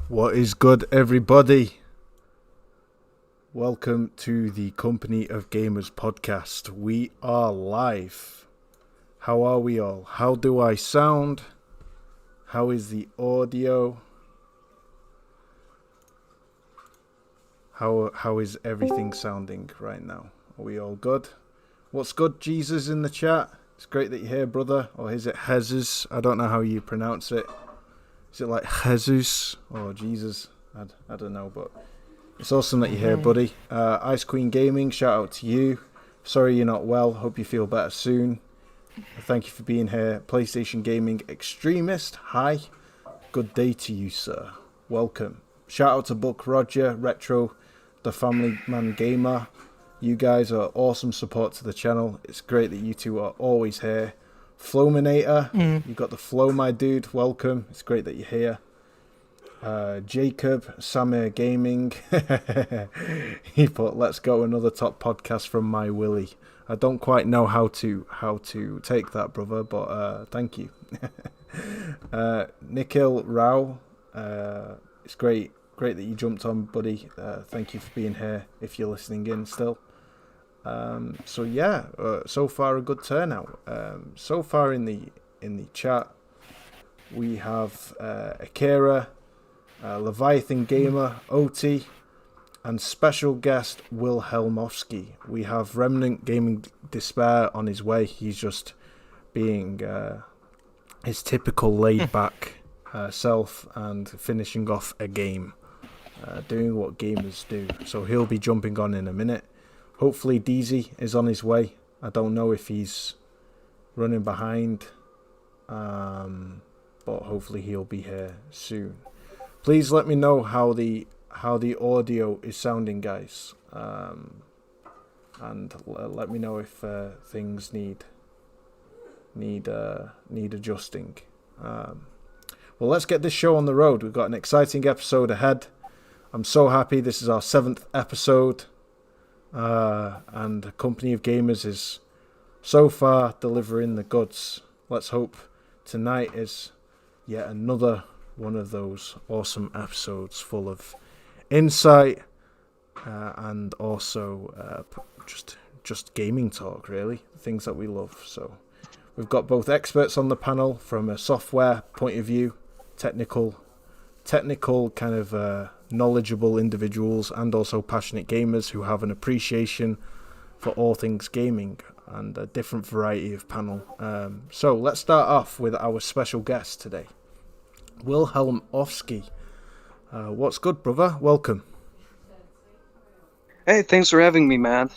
What is good, everybody? Welcome to the Company of Gamers podcast. We are live. How are we all? How do I sound? How is the audio? How is everything sounding right now? Are we all good? What's good, Jesus, in the chat? It's great that you're here, brother. Or is it Jesus? I don't know how you pronounce it. Is it like Jesus or Jesus? I don't know, but it's awesome that you're here, buddy. Ice Queen Gaming, shout out to you. Sorry you're not well. Hope you feel better soon. Thank you for being here. PlayStation Gaming Extremist, hi. Good day to you, sir. Welcome. Shout out to Buck Roger, Retro, the Family Man Gamer. You guys are awesome support to the channel. It's great that you two are always here. Flowminator, you got the flow, my dude. Welcome. It's great that you're here. Jacob, Samir Gaming. He put, "Let's go, another top podcast from my Willie." I don't quite know how to take that, brother, but thank you. Nikhil Rao, it's great that you jumped on, buddy. Thank you for being here. If you're listening in still. So far a good turnout. So far in the chat, we have Akira, Leviathan Gamer, OT, and special guest Wilhelmovsky. We have Remnant Gaming Despair on his way. He's just being his typical laid-back self and finishing off a game, doing what gamers do. So he'll be jumping on in a minute. Hopefully DZ is on his way. I don't know if he's running behind, but hopefully he'll be here soon. Please let me know how the audio is sounding, guys, and let me know if things need adjusting. Well, let's get this show on the road. We've got an exciting episode ahead. I'm so happy. This is our 7th episode. And the Company of Gamers is so far delivering the goods. Let's hope tonight is yet another one of those awesome episodes full of insight and also just gaming talk, really, things that we love. So we've got both experts on the panel from a software point of view, technical kind of knowledgeable individuals, and also passionate gamers who have an appreciation for all things gaming and a different variety of panel. So let's start off with our special guest today, Wilhelmovsky. What's good, brother? Welcome. Hey, thanks for having me, man.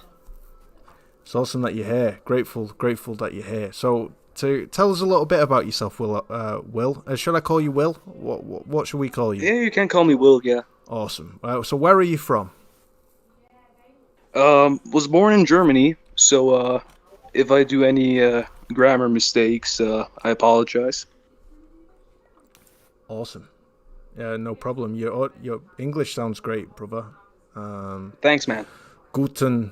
It's awesome that you're here. Grateful that you're here. So to tell us a little bit about yourself, Will. Should I call you Will? What should we call you? Yeah, you can call me Will, yeah. Awesome. So where are you from? Was born in Germany, so if I do any grammar mistakes, I apologize. Awesome. Yeah, no problem. Your English sounds great, brother. Thanks, man. Guten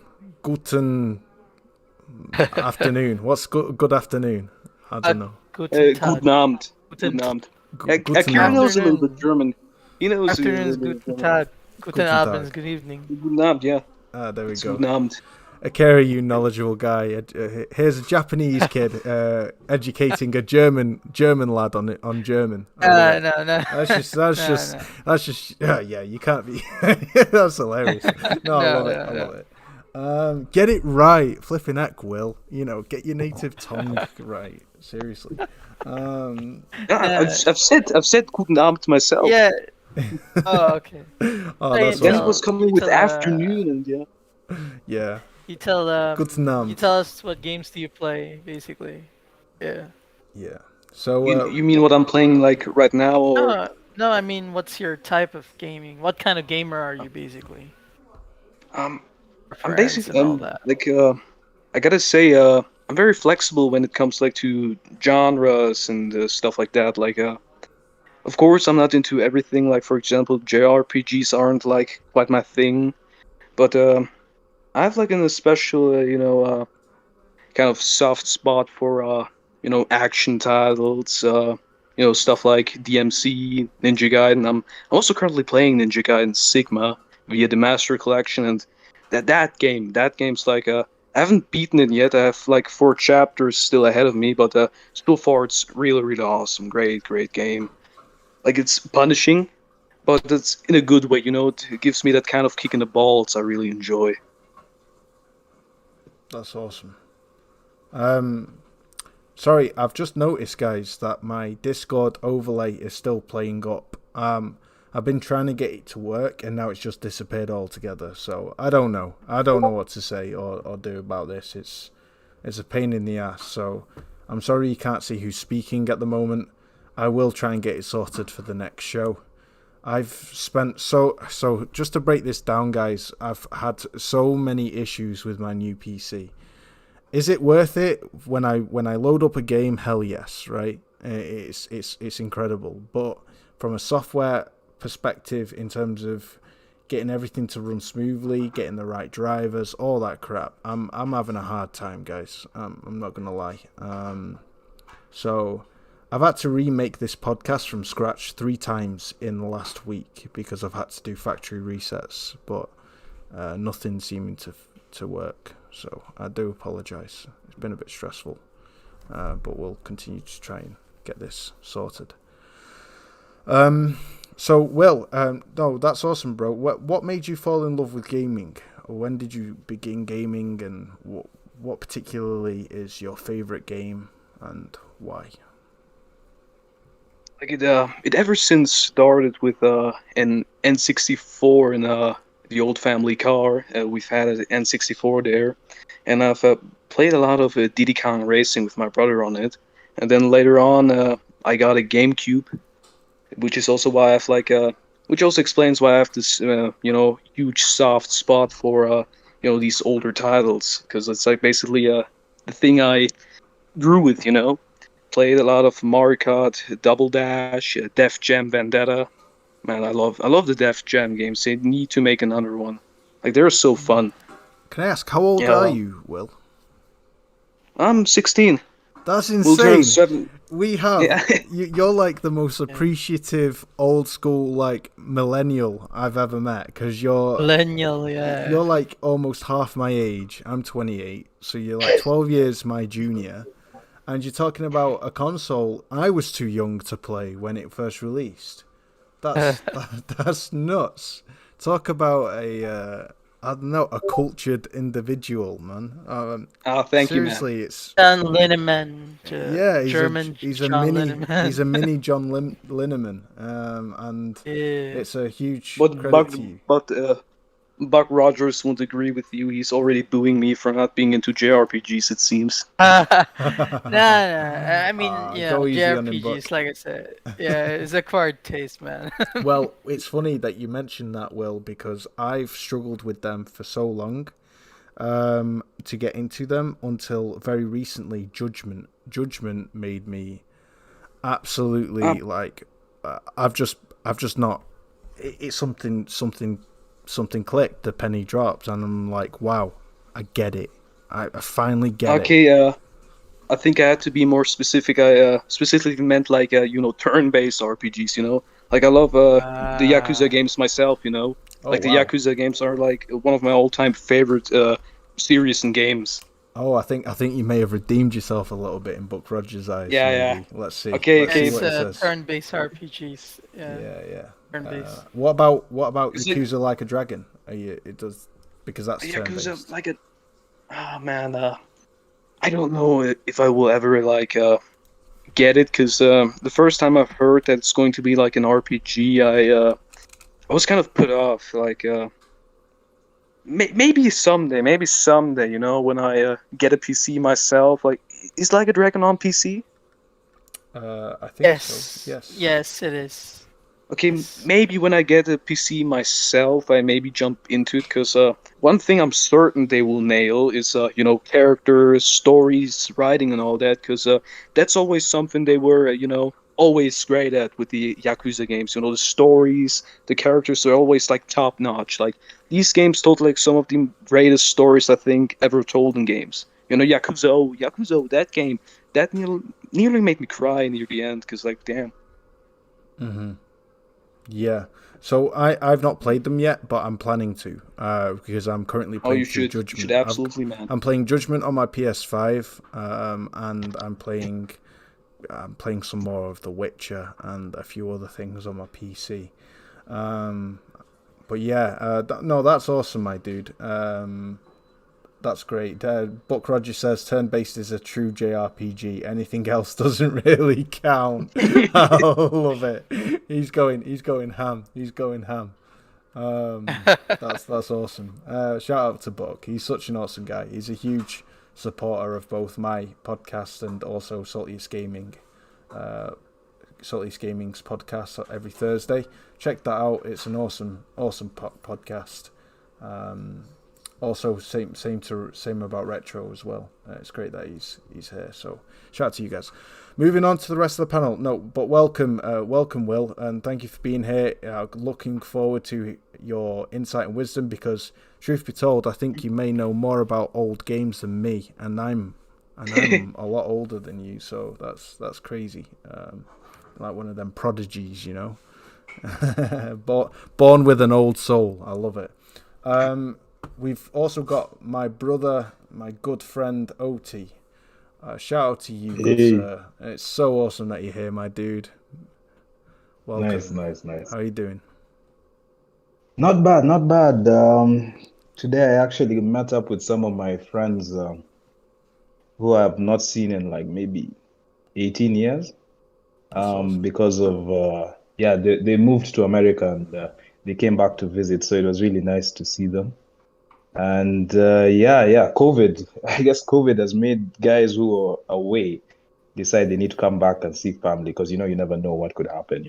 afternoon. What's good afternoon? I don't know. Guten Abend. Guten Abend. Akira knows a little bit German. He knows afternoon is guten Tag. Guten Abend is good evening. Guten Abend, yeah. There we go. Guten Abend. Akira, you knowledgeable guy. Here's a Japanese kid educating a German lad on German. No. That's just. Yeah. You can't be. That's hilarious. No, I love it. Get it right, flipping heck, Will. Get your native tongue right. Seriously. I've said Guten Abend myself. Yeah. Oh, okay. That's Then it was coming with afternoon and yeah. Yeah. You tell Guten Abend. You tell us what games do you play, basically. Yeah. Yeah. So you mean what I'm playing like right now, or? No. I mean, what's your type of gaming? What kind of gamer are you, basically? I'm basically I gotta say I'm very flexible when it comes like to genres and stuff like that. Like of course I'm not into everything. Like for example, JRPGs aren't like quite my thing, but I have like a special kind of soft spot for action titles. stuff like DMC, Ninja Gaiden. I'm also currently playing Ninja Gaiden Sigma via the Master Collection, and that game's like I haven't beaten it yet. I have like 4 chapters still ahead of me, but so far it's really, really awesome. Great, great game. Like, it's punishing, but it's in a good way, It gives me that kind of kick in the balls I really enjoy. That's awesome. Sorry, I've just noticed, guys, that my Discord overlay is still playing up. I've been trying to get it to work, and now it's just disappeared altogether. So I don't know. I don't know what to say or do about this. It's a pain in the ass. So I'm sorry you can't see who's speaking at the moment. I will try and get it sorted for the next show. I've spent so just to break this down, guys. I've had so many issues with my new PC. Is it worth it when I load up a game? Hell yes, right? It's incredible. But from a software perspective, in terms of getting everything to run smoothly, getting the right drivers, all that crap, I'm having a hard time, guys. I'm not gonna lie. So I've had to remake this podcast from scratch 3 times in the last week because I've had to do factory resets, but nothing seeming to work. So I do apologise. It's been a bit stressful, but we'll continue to try and get this sorted. So Will, no, that's awesome, bro. What made you fall in love with gaming? When did you begin gaming, and what particularly is your favourite game and why? Like, it ever since started with an N64 in the old family car. We've had an N64 there, and I've played a lot of Diddy Kong Racing with my brother on it. And then later on, I got a GameCube, which is also why I've which also explains why I have this, huge soft spot for, these older titles, because it's like basically the thing I grew with, Played a lot of Mario Kart, Double Dash, Def Jam Vendetta. Man, I love the Def Jam games. They need to make another one. Like, they're so fun. Can I ask, how old are you, Will? I'm 16. That's insane. We'll turn 7. We have. Yeah. You're like the most appreciative, old school, like millennial I've ever met. Because you're millennial, yeah. You're like almost half my age. I'm 28, so you're like 12 years my junior. And you're talking about a console I was too young to play when it first released. That's nuts. Talk about a cultured individual, man. Thank you, man. Seriously, it's John Linneman. He's a mini John Linneman, and it's a huge credit to you. But Buck Rogers won't agree with you. He's already booing me for not being into JRPGs, it seems. Nah. I mean, JRPGs, like I said, it's acquired taste, man. Well, it's funny that you mentioned that, Will, because I've struggled with them for so long to get into them until very recently. Judgment made me absolutely I've just not. It's something clicked, the penny dropped, and I'm like, wow, I get it. I finally get it. Okay, I think I had to be more specific. I specifically meant like, turn-based RPGs, Like, I love the Yakuza games myself, Oh, like, the Yakuza games are like one of my all-time favorite series and games. Oh, I think you may have redeemed yourself a little bit in Buck Rogers' eyes. Yeah, maybe. Let's see. Okay. It's turn-based RPGs. Yeah. Turn-based. What about Yakuza Like a Dragon? It does, because that's turn-based. Yakuza like a. Oh man, I don't know if I will ever get it, because the first time I've heard that it's going to be like an RPG, I was kind of put off. Like, maybe someday, when I get a PC myself. Like, is Like a Dragon on PC? I think so. Yes, it is. Okay, maybe when I get a PC myself, I maybe jump into it, because one thing I'm certain they will nail is, characters, stories, writing, and all that, because that's always something they were, always great at with the Yakuza games. The stories, the characters are always, like, top-notch. Like, these games told, like, some of the greatest stories, I think, ever told in games. Yakuza, that game, that nearly made me cry near the end because, like, damn. Mm-hmm. Yeah. So I've not played them yet, but I'm planning to because I'm currently playing through Judgment. You should absolutely, man. I'm playing Judgment on my PS5, and I'm playing some more of The Witcher and a few other things on my PC. But yeah, no, that's awesome, my dude. That's great. Buck Roger says turn-based is a true JRPG. Anything else doesn't really count. I love it. He's going ham. He's going ham. That's awesome. Shout out to Buck. He's such an awesome guy. He's a huge supporter of both my podcast and also Saltiest Gaming. Saltiest Gaming's podcast every Thursday. Check that out. It's an awesome podcast. Also, same about Retro as well. It's great that he's here. So shout out to you guys. Moving on to the rest of the panel. No, but welcome, Will, and thank you for being here. Looking forward to your insight and wisdom because, truth be told, I think you may know more about old games than me, and I'm a lot older than you. So that's crazy. Like one of them prodigies, you know. Born with an old soul. I love it. We've also got my brother, my good friend Oti. Shout out to you, good sir. It's so awesome that you're here, my dude. Welcome. Nice. How are you doing? Not bad. Today I actually met up with some of my friends who I have not seen in like maybe 18 years. Awesome. Because of they moved to America and they came back to visit, so it was really nice to see them. And COVID. I guess COVID has made guys who are away decide they need to come back and see family because you never know what could happen.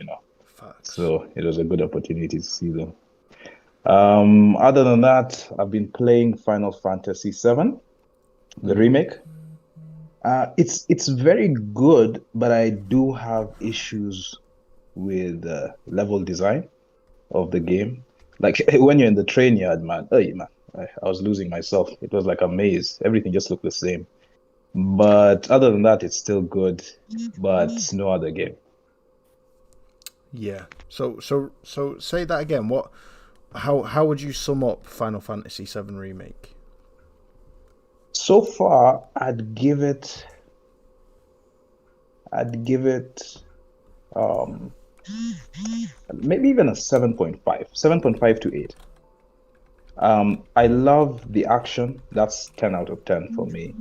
Facts. So it was a good opportunity to see them. Other than that, I've been playing Final Fantasy VII, the remake. It's very good, but I do have issues with level design of the game. Like when you're in the train yard, man, I was losing myself. It was like a maze. Everything just looked the same. But other than that, it's still good, but no other game. Yeah. So say that again. How would you sum up Final Fantasy VII Remake? So far, I'd give it maybe even a 7.5 to 8. I love the action. That's 10 out of 10 for me.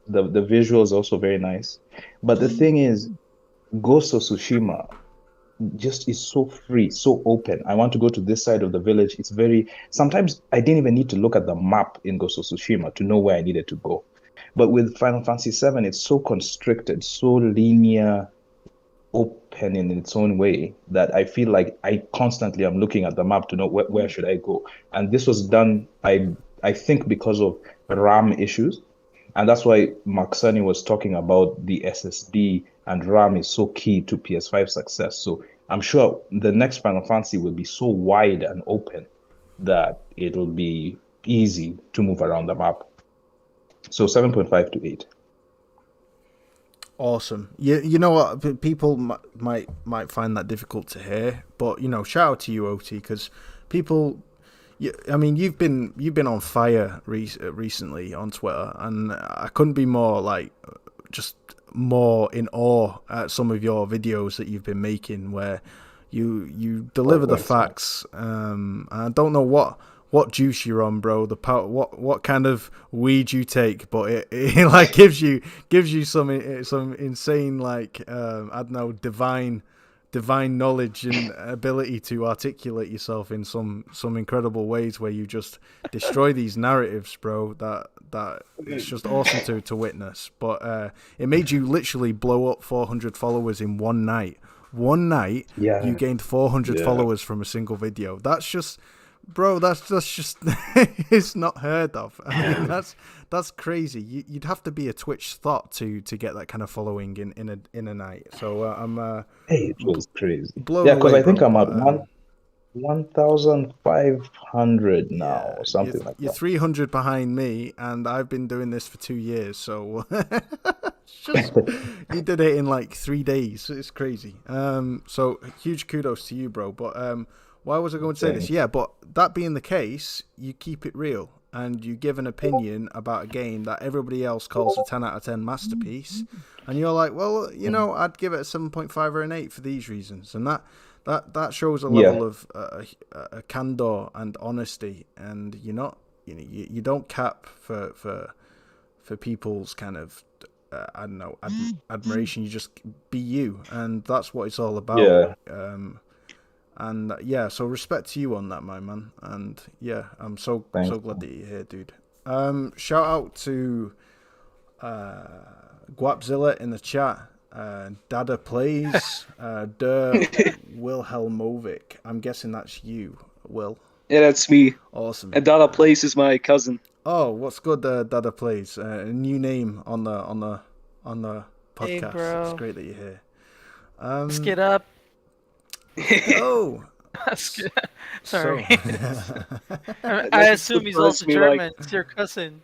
The visuals also very nice. But the thing is, Ghost of Tsushima just is so free, so open. I want to go to this side of the village. Sometimes I didn't even need to look at the map in Ghost of Tsushima to know where I needed to go. But with Final Fantasy VII, it's so constricted, so linear, open in its own way that I feel like I constantly am looking at the map to know where should I go. And this was done, I think, because of RAM issues. And that's why Maxani was talking about the SSD and RAM is so key to PS5 success. So I'm sure the next Final Fantasy will be so wide and open that it'll be easy to move around the map. So 7.5 to 8. Awesome. You know what? People might find that difficult to hear, but shout out to you, OT, because people. I mean, you've been on fire recently on Twitter, and I couldn't be more just more in awe at some of your videos that you've been making, where you deliver the facts. I don't know what juice you're on, bro. What kind of weed you take, but it like gives you some insane I don't know, divine knowledge and ability to articulate yourself in some incredible ways where you just destroy these narratives, bro. That it's just awesome to witness. But it made you literally blow up 400 followers in one night. Yeah. You gained 400 followers from a single video. That's just. Bro, that's just it's not heard of. I mean, that's crazy. You'd have to be a Twitch thought to get that kind of following in a night. So it was crazy. Yeah, because I think I'm at 1,500 now, or something like that. You're 300 behind me, and I've been doing this for 2 years. So just you did it in like 3 days. It's crazy. So huge kudos to you, bro. But why was I going to say this? Yeah, but that being the case, you keep it real and you give an opinion about a game that everybody else calls a 10 out of 10 masterpiece, and you're like, well, you know, I'd give it a 7.5 or an 8 for these reasons, and that shows a level of a candor and honesty, and you don't cap for people's kind of I don't know admiration. You just be you, and that's what it's all about. So respect to you on that, my man. And yeah, I'm so glad that you're here, dude. Shout out to Guapzilla in the chat. Dada Plays, Wilhelmovic. I'm guessing that's you, Will. Yeah, that's me. Awesome. And Dada Plays is my cousin. Oh, what's good, Dada Plays? A new name on the podcast. Hey, bro. It's great that you're here. Let's get up. Oh. Sorry. I assume he's also German. It's your cousin.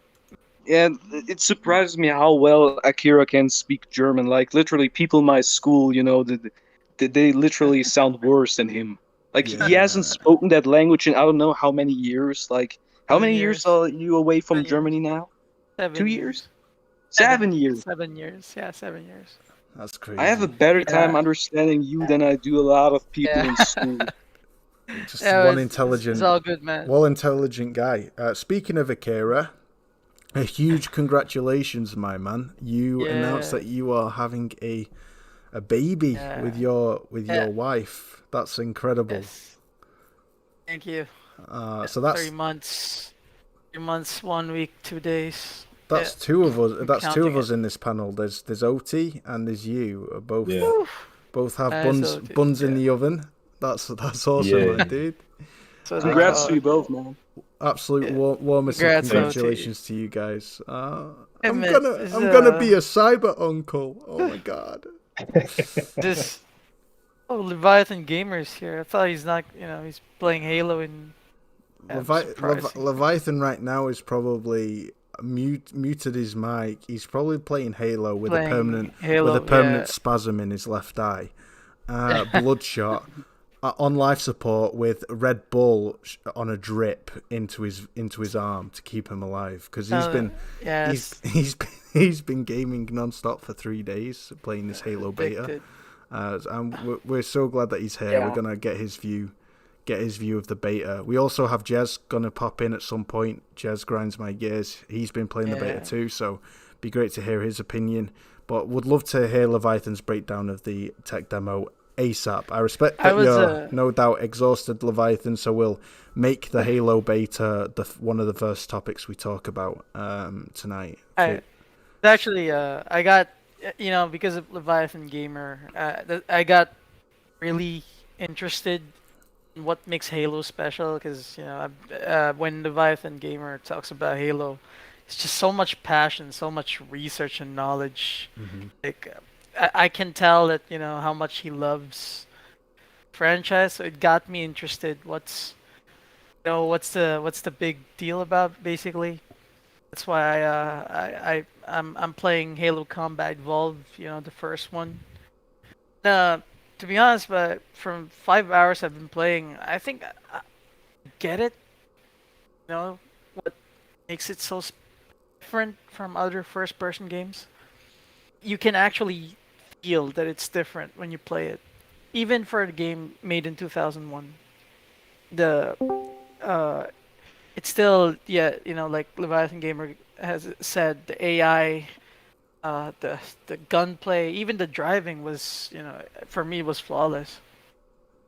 Yeah, it surprises me how well Akira can speak German. Like, literally, people in my school, you know, they literally sound worse than him. Like, he hasn't spoken that language in I don't know how many years. Like, how many years are you away from Germany now? 2 years? 7 years. 7 years. Yeah, 7 years. That's crazy. I have a better time understanding you than I do a lot of people in school. Just one intelligent. It's all good, man. Well intelligent guy. Speaking of Akira, a huge congratulations, my man. You announced that you are having a baby with your wife. That's incredible. Yes. Thank you. So that's 3 months. 3 months, 1 week, 2 days. That's two of us. That's two of us in this panel. There's OT and there's you. Both have buns in the oven. That's awesome, man, dude. So congrats to you both, man. Absolute warmest congratulations to you guys. I'm gonna be a cyber uncle. Oh my god. Leviathan Gamer's here. I thought he's not. He's playing Halo in. Leviathan right now is probably muted his mic. He's probably playing Halo with a permanent spasm in his left eye. Bloodshot. On life support with Red Bull on a drip into his arm to keep him alive, because he's been gaming non-stop for 3 days playing this Halo beta, and we're so glad that he's here. We're gonna get his view of the beta. We also have Jez gonna pop in at some point. Jez grinds my gears. He's been playing the beta too, so be great to hear his opinion. But would love to hear Leviathan's breakdown of the tech demo ASAP. I respect that you're no doubt exhausted, Leviathan, so we'll make the Halo beta one of the first topics we talk about tonight. I got, because of Leviathan Gamer, I got really interested in what makes Halo special, because when Leviathan Gamer talks about Halo, it's just so much passion, so much research and knowledge. Like, I can tell that how much he loves franchise, so it got me interested. What's the big deal about, basically? That's why I'm playing Halo Combat Evolved, the first one. To be honest, but from 5 hours I've been playing, I think I get it. What makes it so different from other first-person games? You can actually feel that it's different when you play it, even for a game made in 2001. It's still like Leviathan Gamer has said, the AI, the gunplay, even the driving was for me was flawless.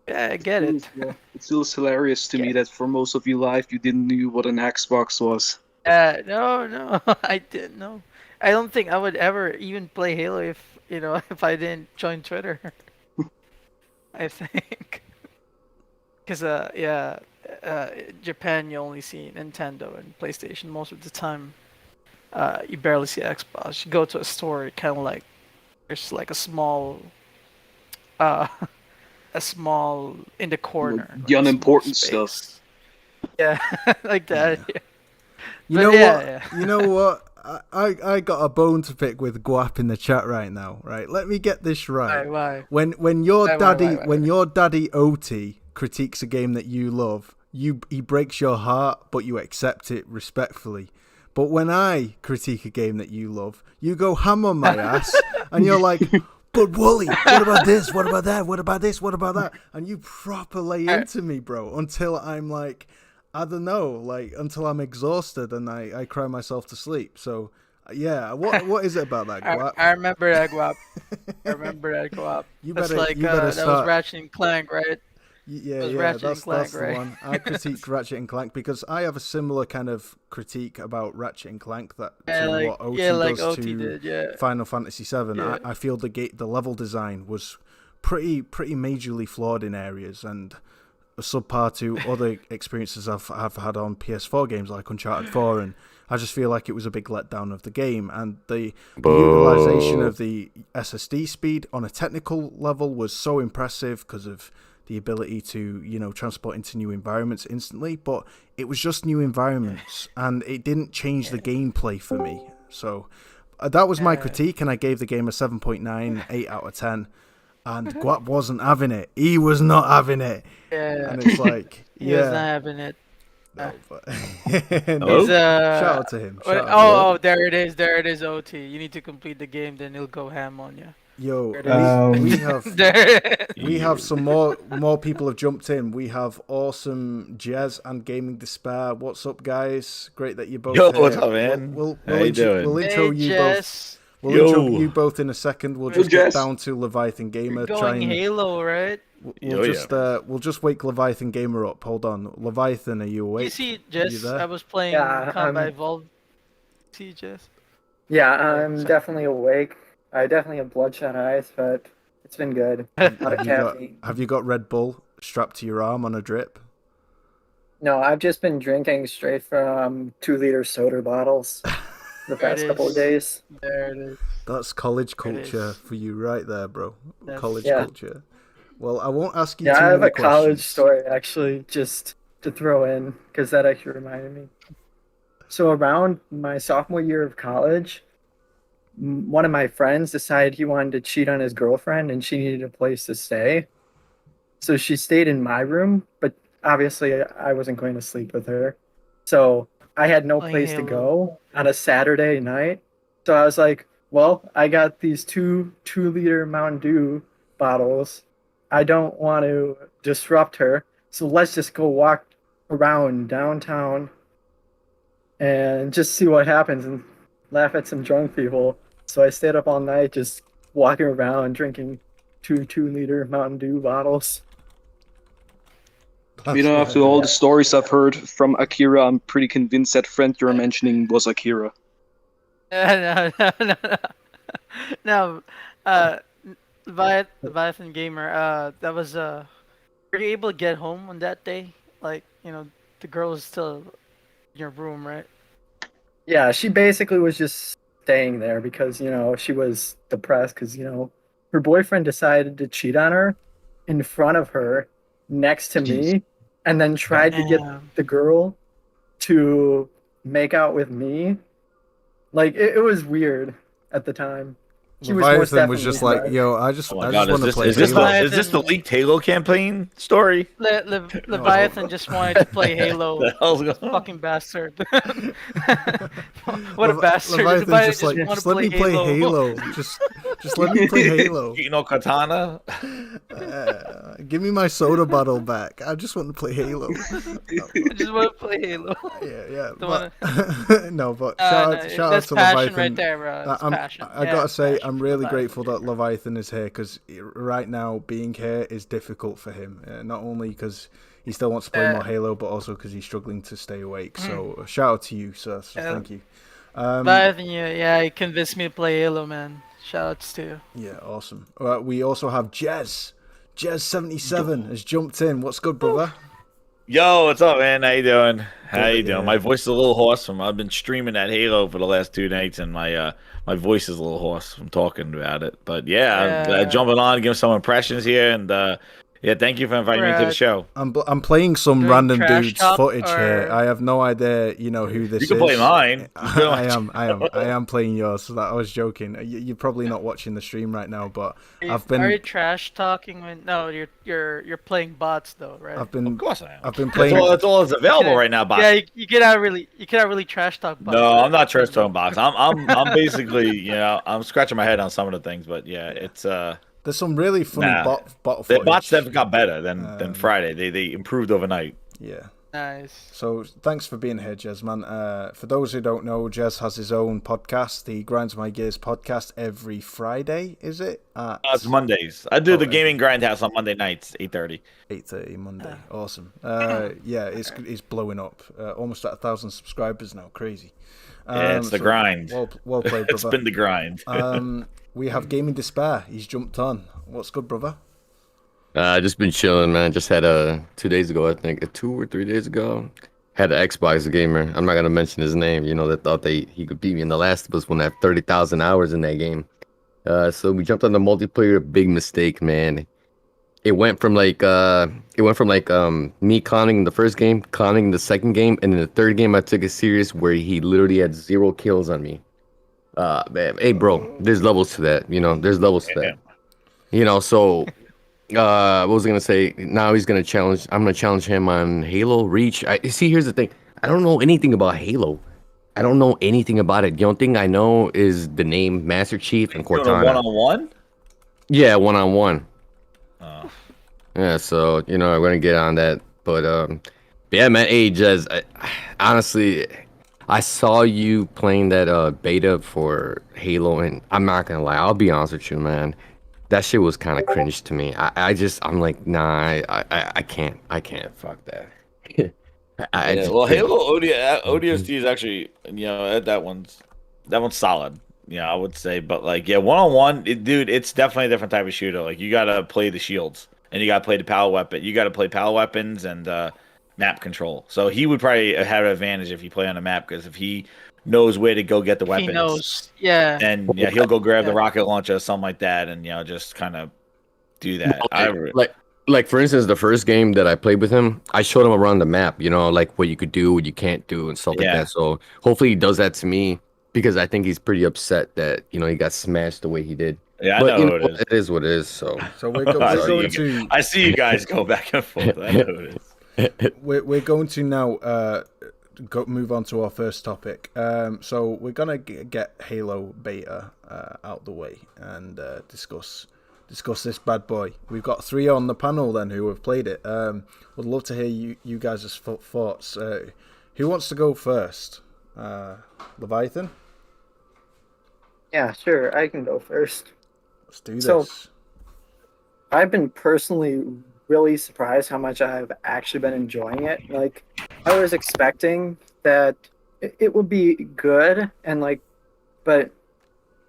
Yeah, I get it. It's still hilarious to me that for most of your life you didn't know what an Xbox was. No, I didn't know. I don't think I would ever even play Halo if I didn't join Twitter. I think. Because Japan, you only see Nintendo and PlayStation most of the time. You barely see Xbox. You go to a store, kind of like there's like a small in the corner. The unimportant stuff. Yeah, like that. Yeah. You know what? I got a bone to pick with Guap in the chat right now. Right, let me get this right. Why? When your daddy Why? when your daddy OT critiques a game that you love, he breaks your heart, but you accept it respectfully. But when I critique a game that you love, you go ham on my ass, and you're like, "But Wooly, what about this? What about that? What about this? What about that?" And you proper lay into me, bro, until I'm like, I don't know, like until I'm exhausted and I cry myself to sleep. So, yeah, what is it about that, Guap? I remember that, Guap. That's like that was Ratchet and Clank, right? Yeah, that's the one. I critiqued Ratchet and Clank because I have a similar kind of critique about Ratchet and Clank what OT does to Final Fantasy VII. Yeah. I feel the level design was pretty majorly flawed in areas and subpar to other experiences I've had on PS4 games like Uncharted 4, and I just feel like it was a big letdown of the game, and the utilization of the SSD speed on a technical level was so impressive because of the ability to, transport into new environments instantly, but it was just new environments, and it didn't change the gameplay for me. So that was my critique, and I gave the game a 7.9, 8 out of 10, and Guap wasn't having it. He was not having it. Yeah. And it's like, he was not having it. No, but shout out to him. There it is, OT. You need to complete the game, then he'll go ham on you. Yo, we have some more people have jumped in. We have awesome Jez and Gaming Despair. What's up, guys? Great that you're both here. What's up, man? How you doing? We'll intro you both. We'll intro you both in a second. We'll just get down to Leviathan Gamer. You're going Halo, right? We'll just wake Leviathan Gamer up. Hold on, Leviathan, are you awake? You see, Jess, I was playing Combat Evolved. See, Jess? Yeah, I'm definitely awake. I definitely have bloodshot eyes, but it's been good. Have you got Red Bull strapped to your arm on a drip? No, I've just been drinking straight from 2-liter soda bottles the past couple of days. There it is. That's college culture for you right there, bro. College culture. Well, I won't ask you too many questions. I have a college story, actually, just to throw in, because that actually reminded me. So around my sophomore year of college, one of my friends decided he wanted to cheat on his girlfriend and she needed a place to stay. So she stayed in my room, but obviously I wasn't going to sleep with her. So I had no place to go on a Saturday night. So I was like, well, I got these 2-liter Mountain Dew bottles. I don't want to disrupt her. So let's just go walk around downtown and just see what happens and laugh at some drunk people. So I stayed up all night just walking around drinking 2-liter Mountain Dew bottles. After all the stories I've heard from Akira, I'm pretty convinced that friend you're mentioning was Akira. No. Leviathan Gamer, that was, were you able to get home on that day? Like, the girl was still in your room, right? Yeah, she basically was just staying there because, she was depressed because, her boyfriend decided to cheat on her in front of her next to me and then tried to get the girl to make out with me. Like, it was weird at the time. Leviathan was just like, yo, I just want to play. Is this the leaked Halo campaign story? Leviathan just wanted to play Halo. Fucking bastard. What a bastard. Leviathan's just like, just let me play Halo. Just let me play Halo. Katana? Give me my soda bottle back. I just want to play Halo. I just want to play Halo. Yeah. But shout out to Leviathan. Right there, bro. I gotta say, I'm really grateful that Leviathan is here because right now being here is difficult for him. Not only because he still wants to play more Halo, but also because he's struggling to stay awake. So shout out to you, sir. So thank you. Leviathan, he convinced me to play Halo, man. Shout outs to you. Yeah, awesome. We also have Jez. Jez77 has jumped in. What's good, brother? Yo, what's up, man? How you doing? My voice is a little hoarse. I've been streaming that Halo for the last 2 nights, and my voice is a little hoarse from talking about it. But jumping on, giving some impressions here, and Yeah, thank you for inviting me to the show. I'm playing some random dude's footage here. I have no idea, you know, who this is. You can play mine. I am playing yours. So that I was joking. You're probably not watching the stream right now, but I've been. Are you trash talking when? No, you're playing bots though, right? Of course I am. I've been playing. That's all that's available right now, bots. Yeah, you cannot really trash talk bots. No, I'm not trash talking bots. I'm basically, you know, I'm scratching my head on some of the things, but yeah, it's There's some really funny bot footage. The bots have got better than Friday. They improved overnight. Yeah. Nice. So thanks for being here, Jez, man. For those who don't know, Jez has his own podcast, the Grinds My Gears podcast, every Friday, is it? It's Mondays. I do the Gaming Grindhouse on Monday nights, 8:30. 8:30 Monday. Awesome. Yeah, it's blowing up. Almost at 1,000 subscribers now. Crazy. Yeah, it's the grind. Well played, brother. It's been the grind. We have Gaming Despair. He's jumped on. What's good, brother? Just been chilling, man. Just had 2 days ago, I think, 2 or 3 days ago, had an Xbox gamer. I'm not gonna mention his name. You know, that thought he could beat me in The Last of Us when I have 30,000 hours in that game. So we jumped on the multiplayer. Big mistake, man. It went from like me clowning the first game, clowning the second game, and in the third game I took it serious where he literally had 0 kills on me. Man, hey, bro, there's levels to that. You know, there's levels to that. You know, so what was I gonna say? Now he's gonna challenge. I'm gonna challenge him on Halo Reach. See, here's the thing. I don't know anything about Halo. I don't know anything about it. The only thing I know is the name Master Chief and Cortana. 1-on-1? Yeah, 1-on-1. Oh. Yeah, so you know I'm gonna get on that. But yeah, man. Hey, Jez, honestly, I saw you playing that beta for Halo, and I'm not gonna lie. I'll be honest with you, man. That shit was kind of cringe to me. I'm like, nah, I can't. Fuck that. Well, Halo ODST is actually, you know, that one's solid. Yeah, I would say, but like, yeah, 1-on-1, dude, it's definitely a different type of shooter. Like, you gotta play the shields, and you gotta play the power weapon. You gotta play power weapons and map control. So he would probably have an advantage if you play on a map, because if he knows where to go get the weapons, he knows, yeah, and yeah, he'll go grab the rocket launcher or something like that, and you know, just kind of do that. Like for instance, the first game that I played with him, I showed him around the map, you know, like what you could do, what you can't do, and stuff like that. So hopefully he does that to me, because I think he's pretty upset that, you know, he got smashed the way he did. Yeah, but, I know it is. It is what it is. So we're going to. I see you guys go back and forth. I know it is. We're going to now move on to our first topic. So we're gonna get Halo beta out the way and discuss this bad boy. We've got 3 on the panel then who have played it. Would love to hear you guys' thoughts. Who wants to go first? Leviathan? Yeah, sure. I can go first. Let's do this. So, I've been personally really surprised how much I've actually been enjoying it. Like, I was expecting that it would be good, and like, but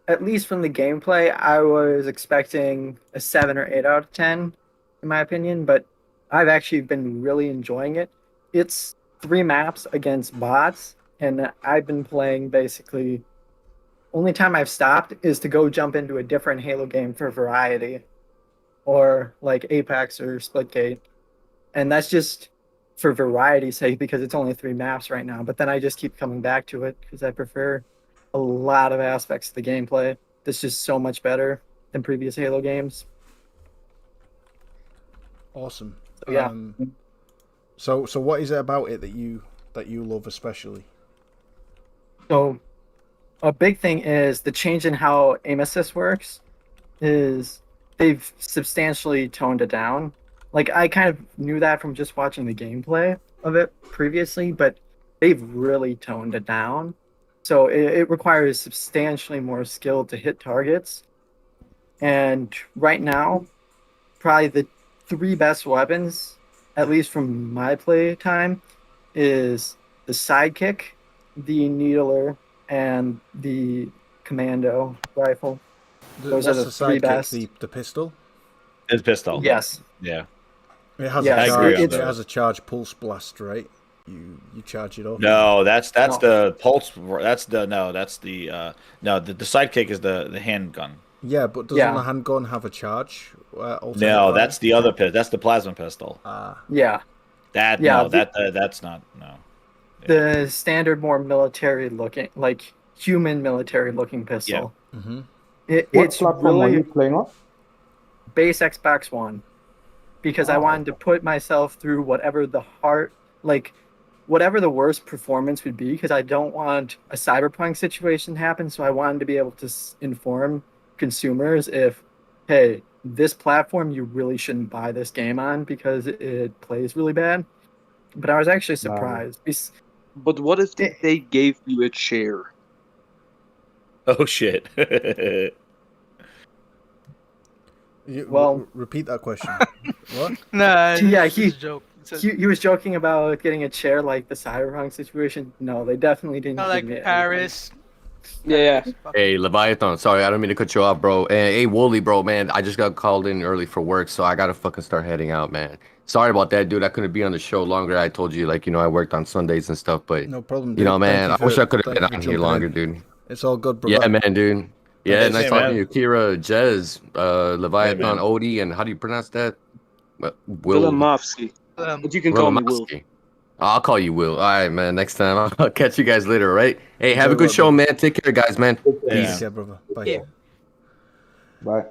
at least from the gameplay, I was expecting a 7 or 8 out of 10, in my opinion. But I've actually been really enjoying it. It's 3 maps against bots, and I've been playing basically. Only time I've stopped is to go jump into a different Halo game for variety, or like Apex or Splitgate, and that's just for variety's sake because it's only 3 maps right now. But then I just keep coming back to it because I prefer a lot of aspects of the gameplay. That's just so much better than previous Halo games. Awesome. So, yeah. So what is it about it that you love especially? So a big thing is the change in how aim assist works. Is they've substantially toned it down. Like, I kind of knew that from just watching the gameplay of it previously, but they've really toned it down. So it requires substantially more skill to hit targets. And right now, probably the 3 best weapons, at least from my play time, is the sidekick, the needler, and the commando rifle. Those are the 3 best. The pistol? It's pistol. Yes. Yeah. It has it has a charge pulse blast, right? You charge it off. No, that's the pulse. That's the sidekick is the handgun. Yeah, but doesn't the handgun have a charge? No, that's the other pistol. That's the plasma pistol. Yeah. That's not no. The standard, more military looking, like human military looking pistol. Yeah. Mm-hmm. What It's platform are really you playing on? base Xbox One, because I wanted to put myself through whatever the worst performance would be, because I don't want a cyberpunk situation to happen. So I wanted to be able to inform consumers if, hey, this platform you really shouldn't buy this game on because it plays really bad. But I was actually surprised. But what if they gave you a chair? Oh shit. Repeat that question. What? Nah, yeah, he was joking about getting a chair like the cyberpunk situation. No, they definitely didn't. Not like Paris. Yeah. Hey, Leviathan. Sorry, I don't mean to cut you off, bro. Hey, Wooly, bro, man. I just got called in early for work, so I gotta fucking start heading out, man. Sorry about that, dude. I couldn't be on the show longer. I told you, I worked on Sundays and stuff, but no problem, dude. Man, I wish I could have been on here longer, dude. It's all good, brother. Yeah, man, dude. Yeah, nice talking to you. Kira, Jez, Leviathan, Odie, and how do you pronounce that? Wilimowski. But you can call me Will. I'll call you Will. All right, man. Next time. I'll catch you guys later, all right? Hey, have a good show, man. Take care, guys, man. Peace. Yeah, brother. Bye. Yeah. Bye.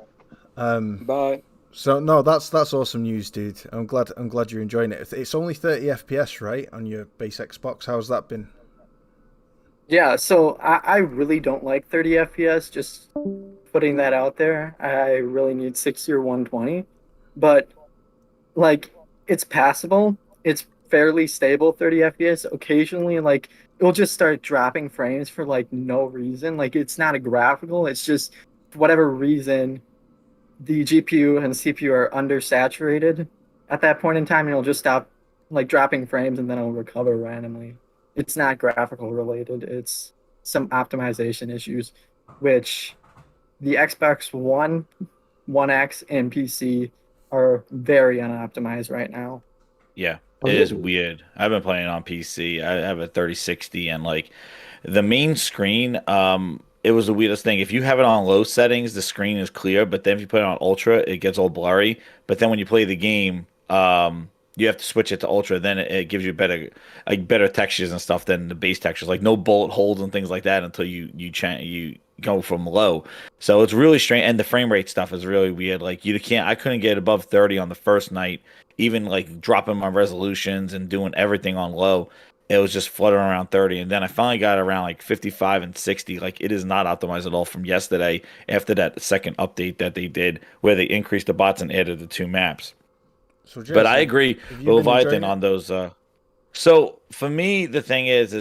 Bye. So no, that's awesome news, dude. I'm glad you're enjoying it. It's only 30 FPS, right, on your base Xbox. How's that been? Yeah, so I really don't like 30 FPS. Just putting that out there. I really need 60 or 120, but it's passable. It's fairly stable 30 FPS. Occasionally, it'll just start dropping frames for no reason. It's not a graphical. It's just for whatever reason the GPU and CPU are undersaturated at that point in time, and it'll just stop dropping frames, and then it'll recover randomly. It's not graphical related. It's some optimization issues, which the Xbox One, One X, and PC are very unoptimized right now. Yeah, it is weird. I've been playing on PC. I have a 3060, and the main screen, it was the weirdest thing. If you have it on low settings, the screen is clear, but then if you put it on ultra, it gets all blurry. But then when you play the game, you have to switch it to ultra. Then it gives you better textures and stuff than the base textures, no bullet holes and things like that until you go from low. So it's really strange, and the frame rate stuff is really weird. I couldn't get above 30 on the first night, even dropping my resolutions and doing everything on low. It was just fluttering around 30, and then I finally got around 55 and 60. It is not optimized at all from yesterday after that second update that they did, where they increased the bots and added the 2 maps. So, Jason, but I agree with Leviathan on those. So for me, the thing is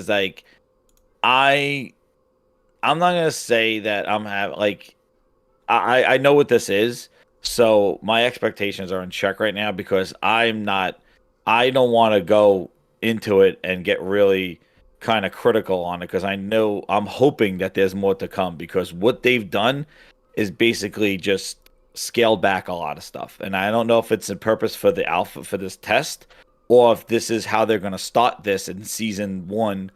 I'm not gonna say that I know what this is, so my expectations are in check right now because I don't want to go into it and get really kind of critical on it because I'm hoping that there's more to come, because what they've done is basically just scaled back a lot of stuff, and I don't know if it's in purpose for the alpha for this test or if this is how they're going to start this in season 1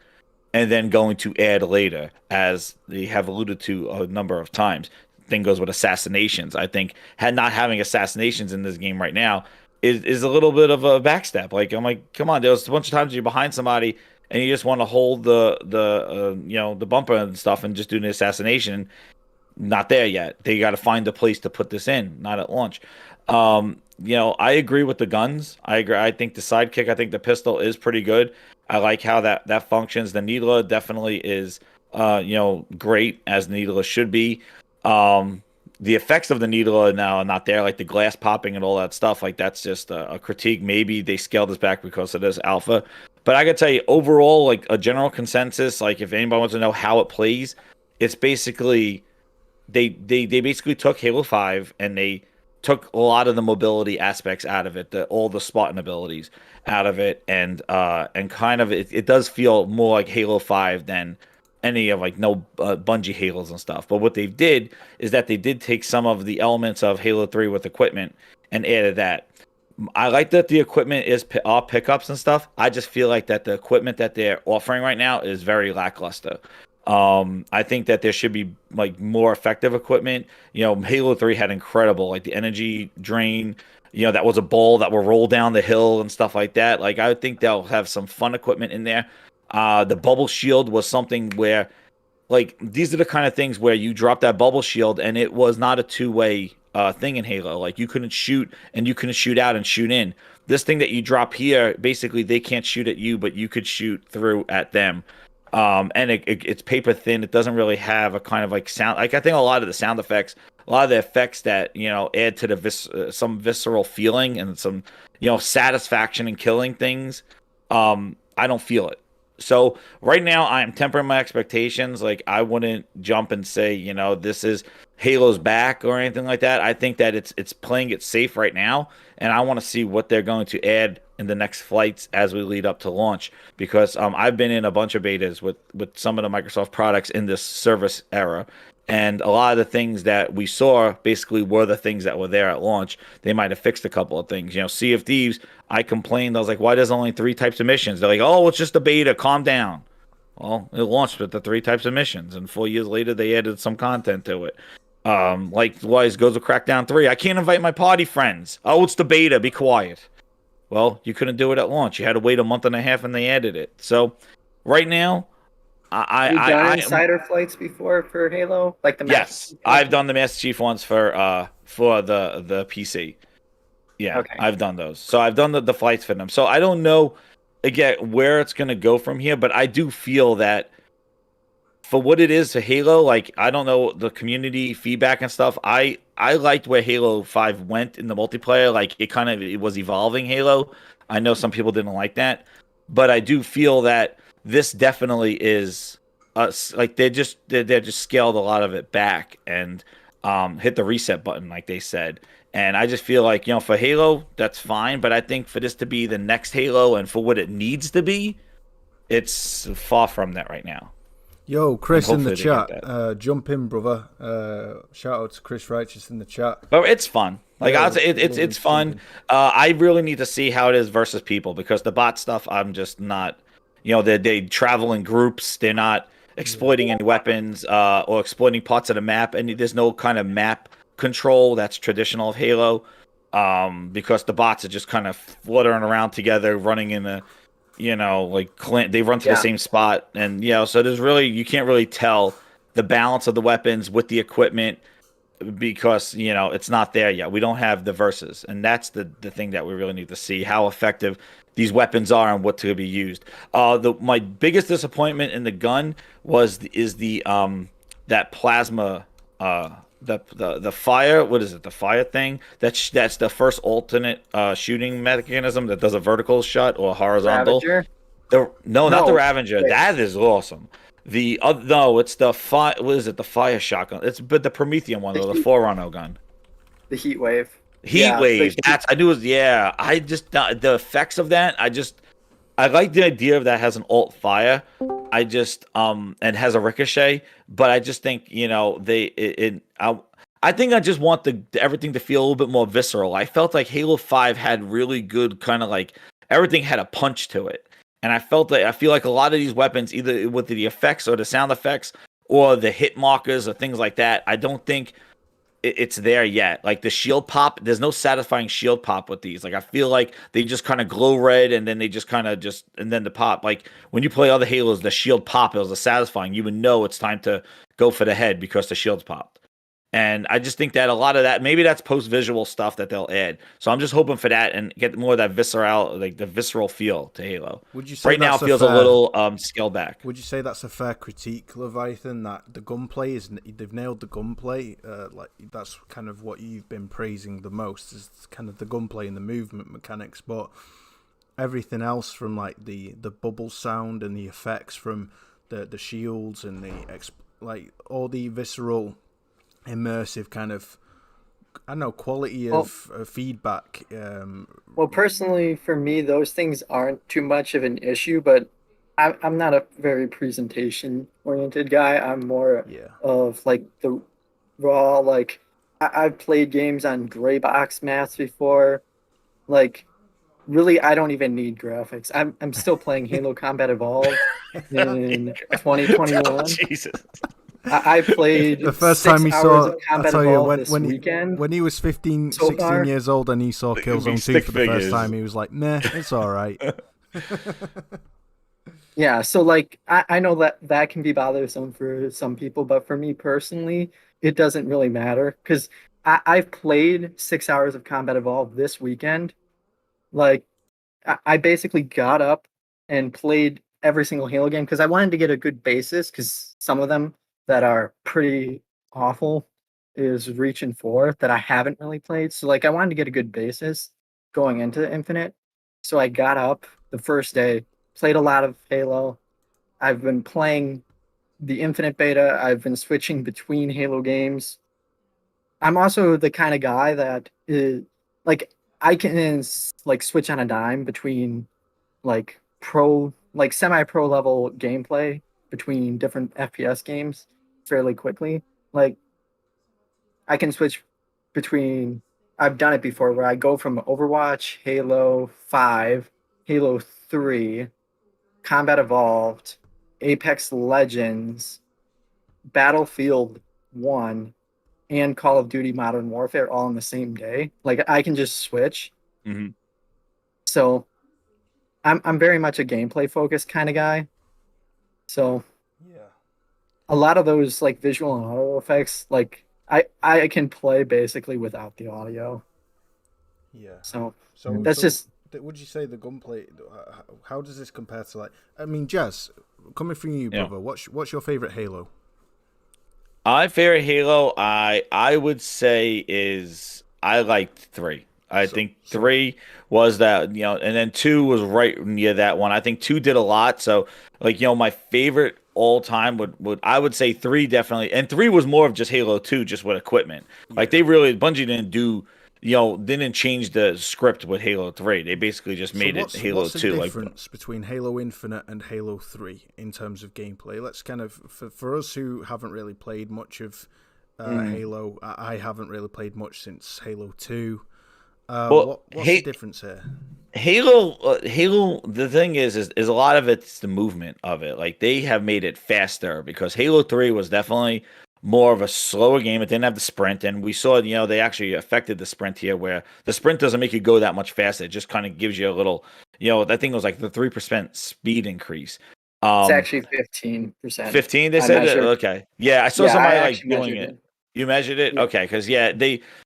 and then going to add later, as they have alluded to a number of times. Thing goes with assassinations. I think not having assassinations in this game right now is a little bit of a backstep. I'm come on, there's a bunch of times you're behind somebody and you just want to hold the bumper and stuff and just do an assassination. Not there yet. They got to find a place to put this in, not at launch. I agree with the guns. I agree. I think the sidekick, I think the pistol is pretty good. I like how that functions. The needler definitely is, great, as needler should be. The effects of the needler now are not there, like the glass popping and all that stuff. That's just a critique. Maybe they scaled this back because it is alpha. But I gotta tell you, overall, a general consensus, if anybody wants to know how it plays, it's basically they basically took Halo 5 and they took a lot of the mobility aspects out of it, all the spotting abilities out of it, and kind of it does feel more like Halo 5 than any of Bungie Halos and stuff. But what they did is that they did take some of the elements of Halo 3 with equipment and added that. I like that the equipment is all pickups and stuff. I just feel like that the equipment that they're offering right now is very lackluster. I think that there should be like more effective equipment. Halo 3 had incredible, like the energy drain, that was a ball that will roll down the hill and stuff like that. Like I think they'll have some fun equipment in there. The bubble shield was something where, like, these are the kind of things where you drop that bubble shield and it was not a two-way thing in Halo. Like you couldn't shoot and you couldn't shoot out and shoot in. This thing that you drop here, basically they can't shoot at you, but you could shoot through at them. And it's paper thin. It doesn't really have a kind of like sound. Like I think a lot of the sound effects, a lot of the effects that add to the some visceral feeling and some satisfaction in killing things. I don't feel it. So right now I'm tempering my expectations. Like I wouldn't jump and say this is Halo's back or anything like that. I think that it's playing it safe right now, and I want to see what they're going to add in the next flights as we lead up to launch. Because I've been in a bunch of betas with some of the Microsoft products in this service era, and a lot of the things that we saw basically were the things that were there at launch. They might have fixed a couple of things. Sea of Thieves, I complained. I was like, why there's only 3 types of missions? They're like, oh, it's just a beta. Calm down. Well, it launched with the 3 types of missions, and 4 years later they added some content to it. Likewise goes with Crackdown 3. I can't invite my party friends. Oh, it's the beta. Be quiet. Well, you couldn't do it at launch. You had to wait a month and a half, and they added it. So, right now, Have you done insider flights before for Halo, like the yes, I've done the Master Chief ones for the PC. Yeah, okay. I've done those. So I've done the flights for them. So I don't know again where it's gonna go from here, but I do feel that for what it is to Halo, like I don't know the community feedback and stuff. I liked where Halo 5 went in the multiplayer. Like it was evolving Halo. I know some people didn't like that, but I do feel that this definitely is like they just scaled a lot of it back and hit the reset button like they said. And I just feel like for Halo that's fine, but I think for this to be the next Halo and for what it needs to be, it's far from that right now. Yo, Chris in the chat, jump in, brother. Shout out to Chris Righteous in the chat. But it's fun. Like yeah, it's fun. I really need to see how it is versus people, because the bot stuff I'm just not. They travel in groups. They're not exploiting any weapons or exploiting parts of the map, and there's no kind of map control that's traditional of Halo, because the bots are just kind of fluttering around together, running in a. They run to the same spot, and so there's really you can't really tell the balance of the weapons with the equipment because it's not there yet. We don't have the versus, and that's the thing that we really need to see how effective these weapons are and what to be used. My biggest disappointment in the gun is the that plasma the fire, what is it? The fire thing. That's the first alternate shooting mechanism that does a vertical shot or horizontal. Ravager? No, not the Ravager. Wait. That is awesome. It's the fire. What is it? The fire shotgun. But the Promethean one or the Forerunner gun. The Heat Wave. Heat Wave. I knew it was. Yeah, I just the effects of that. I like the idea of that has an alt fire. And has a ricochet, but I just think I think I just want everything to feel a little bit more visceral. I felt like Halo 5 had really good kind of like everything had a punch to it, and I feel like a lot of these weapons, either with the effects or the sound effects or the hit markers or things like that, I don't think it's there yet. Like the shield pop, there's no satisfying shield pop with these. Like I feel like they just kind of glow red and then they just kind of and then the pop. Like when you play other Halos, the shield pop is the satisfying. You would know it's time to go for the head because the shield's popped. And I just think that a lot of that, maybe that's post-visual stuff that they'll add. So I'm just hoping for that and get more of that visceral feel to Halo. Would you say right now it feels a little scaled back? Would you say that's a fair critique, Leviathan, that the gunplay they've nailed the gunplay? Like that's kind of what you've been praising the most, is kind of the gunplay and the movement mechanics, but everything else from like the bubble sound and the effects from the shields and like all the visceral immersive kind of quality of feedback. Well, personally for me those things aren't too much of an issue, but I'm not a very presentation oriented guy. I'm more of like the raw, like I've played games on gray box mats before. Like really, I don't even need graphics. I'm still playing Halo Combat Evolved in 2021. Jesus. I played the first 6 time he hours saw, of Combat I tell you, Evolved this weekend. when he was 15, So 16 far. years old and he saw Killzone 2 for the first time, he was like, meh, it's all right. Yeah, so like I know that can be bothersome for some people, but for me personally, it doesn't really matter because I've played 6 hours of Combat Evolved this weekend. Like I basically got up and played every single Halo game because I wanted to get a good basis because some of them that are pretty awful is Reach and 4 that I haven't really played. So like I wanted to get a good basis going into Infinite. So I got up the first day, played a lot of Halo. I've been playing the Infinite beta. I've been switching between Halo games. I'm also the kind of guy that is like I can like switch on a dime between like semi-pro level gameplay between different FPS games fairly quickly. Like I can switch between I've done it before where I go from Overwatch, Halo 5, Halo 3, Combat Evolved, Apex Legends, Battlefield 1, and Call of Duty Modern Warfare all in the same day. Like I can just switch. Mm-hmm. So I'm very much a gameplay focused kind of guy. So yeah, a lot of those like visual and audio effects, like I can play basically without the audio. Yeah. So that's just. Would you say the gunplay? How does this compare to like? I mean, Jazz, coming from you, brother. What's your favorite Halo? My favorite Halo, I would say is I liked 3. I think 3 was that, and then 2 was right near that one. I think 2 did a lot. So like, my favorite all time would I would say 3 definitely. And 3 was more of just Halo 2, just with equipment. Like Bungie didn't do, didn't change the script with Halo 3. They basically just made it Halo 2. What's the difference between Halo Infinite and Halo 3 in terms of gameplay? Let's kind of, for us who haven't really played much of Halo, I haven't really played much since Halo 2. What's the difference here? Halo, the thing is a lot of it's the movement of it. Like they have made it faster because Halo 3 was definitely more of a slower game. It didn't have the sprint, and we saw, they actually affected the sprint here, where the sprint doesn't make you go that much faster. It just kind of gives you a little, that thing was like the 3% speed increase. It's actually 15%. 15, they said? Okay. Yeah, I saw somebody like doing it. You measured it? Yeah. Okay, because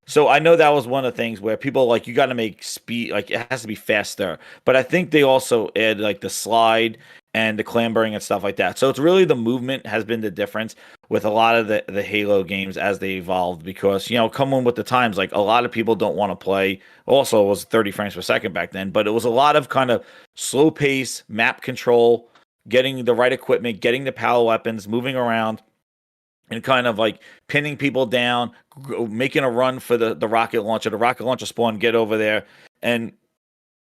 so I know that was one of the things where people like, you got to make speed, like it has to be faster. But I think they also add like the slide and the clambering and stuff like that. So it's really the movement has been the difference with a lot of the Halo games as they evolved, because, coming with the times, like a lot of people don't want to play. Also, it was 30 frames per second back then, but it was a lot of kind of slow pace, map control, getting the right equipment, getting the power weapons, moving around, and kind of like pinning people down, making a run for the rocket launcher spawn, get over there. And,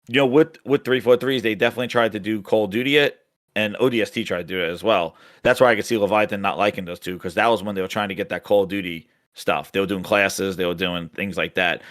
with 343s, they definitely tried to do Call of Duty it, and ODST tried to do it as well. That's why I could see Leviathan not liking those two, because that was when they were trying to get that Call of Duty stuff. They were doing classes, they were doing things like that.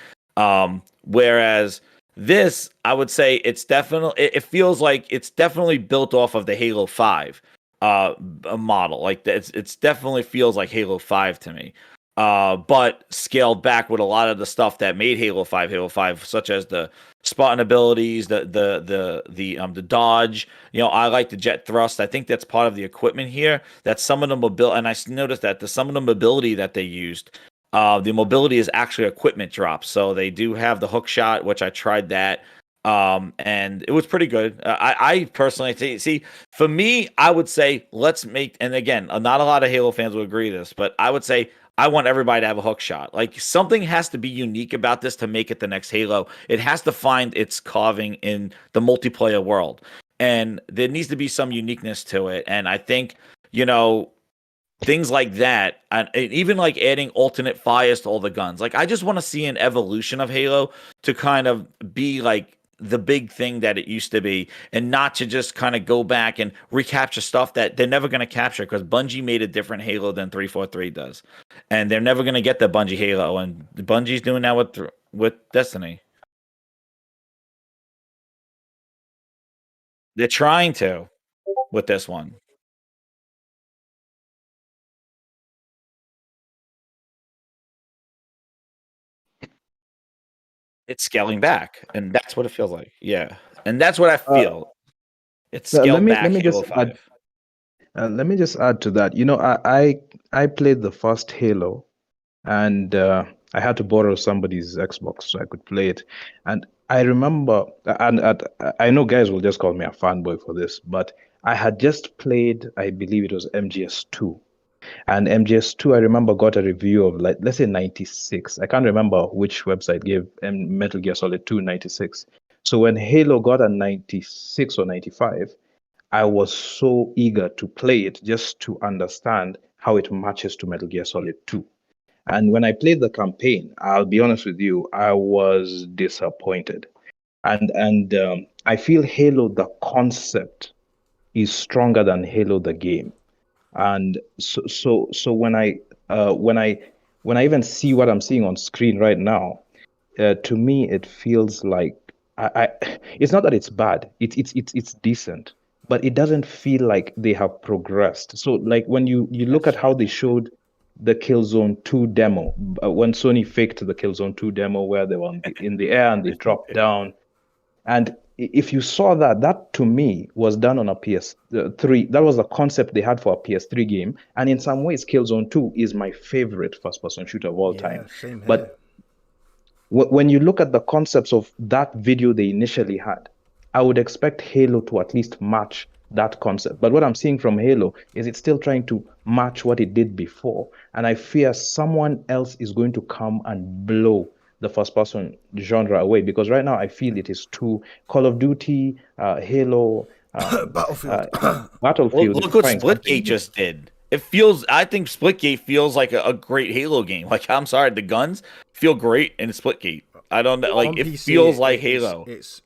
Whereas this, I would say it's definitely, it feels like it's definitely built off of the Halo 5 model. Like it's definitely feels like Halo 5 to me. But scaled back with a lot of the stuff that made Halo 5, such as the spotting abilities, the dodge. I like the jet thrust. I think that's part of the equipment here. That some of the mobility, and I noticed that some of the mobility that they used, the mobility is actually equipment drops. So they do have the hook shot, which I tried that. And it was pretty good. I personally see, for me, I would say let's make, and again, not a lot of Halo fans will agree to this, but I would say I want everybody to have a hook shot. Like something has to be unique about this to make it the next Halo. It has to find its carving in the multiplayer world, and there needs to be some uniqueness to it. And I think, things like that, and even like adding alternate fires to all the guns. Like I just want to see an evolution of Halo to kind of be like the big thing that it used to be, and not to just kind of go back and recapture stuff that they're never going to capture, because Bungie made a different Halo than 343 does, and they're never going to get the Bungie Halo, and Bungie's doing that with Destiny. They're trying to with this one. It's scaling back, and that's what it feels like. Yeah, and that's what I feel. It's scaled back. Let me Halo just 5. let me just add to that. You know, I played the first Halo, and I had to borrow somebody's Xbox so I could play it. And I remember, and I know guys will just call me a fanboy for this, but I had just played, I believe it was MGS2. And MGS2, I remember, got a review of, like, let's say 96. I can't remember which website gave Metal Gear Solid 2 96. So when Halo got a 96 or 95, I was so eager to play it just to understand how it matches to Metal Gear Solid 2. And when I played the campaign, I'll be honest with you, I was disappointed. And I feel Halo, the concept, is stronger than Halo, the game. And so when I even see what I'm seeing on screen right now, to me it feels like I it's not that it's bad. It's decent, but it doesn't feel like they have progressed. So like when you look at how they showed the Killzone 2 demo, when Sony faked the Killzone 2 demo where they were in the air and they dropped down, and if you saw that, that to me was done on a PS3. That was the concept they had for a PS3 game. And in some ways, Killzone 2 is my favorite first-person shooter of all time. Same here. But when you look at the concepts of that video they initially had, I would expect Halo to at least match that concept. But what I'm seeing from Halo is it's still trying to match what it did before. And I fear someone else is going to come and blow the first-person genre away, because right now I feel it is too Call of Duty, Halo, Battlefield. Battlefield. Look what Splitgate just did. I think Splitgate feels like a great Halo game. Like, I'm sorry, the guns feel great in Splitgate. I don't know, like, it PC, feels like Halo. It's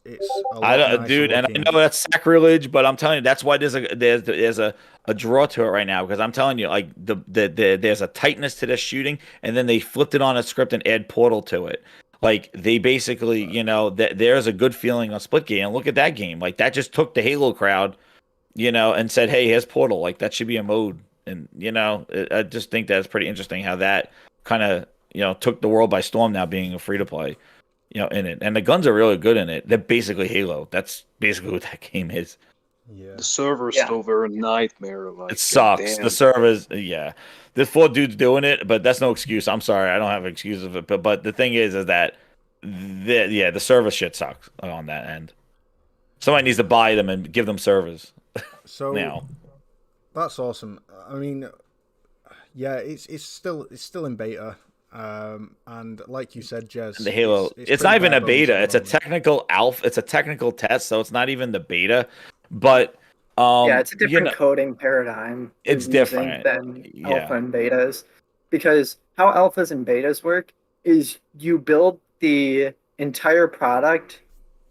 I don't, dude, and I know that's sacrilege, but I'm telling you, that's why there's a draw to it right now, because I'm telling you, like, there's a tightness to this shooting, and then they flipped it on a script and add Portal to it. Like, they basically, there's a good feeling on Splitgate, and look at that game. Like, that just took the Halo crowd, and said, hey, here's Portal. Like, that should be a mode. And, I just think that's pretty interesting how that kind of, took the world by storm now, being a free-to-play, in it. And the guns are really good in it. They're basically Halo. That's basically what that game is. Yeah. The server's still very nightmare. Like, it sucks. The servers, There's 4 dudes doing it, but that's no excuse. I'm sorry. I don't have an excuse of it. But the thing is that, the server shit sucks on that end. Somebody needs to buy them and give them servers. So now. That's awesome. I mean, yeah, it's still in beta. And like you said, Jez, the Halo, it's not even a beta. It's a technical alpha. It's a technical test, so it's not even the beta. But it's a different coding paradigm. It's different than alpha and betas, because how alphas and betas work is you build the entire product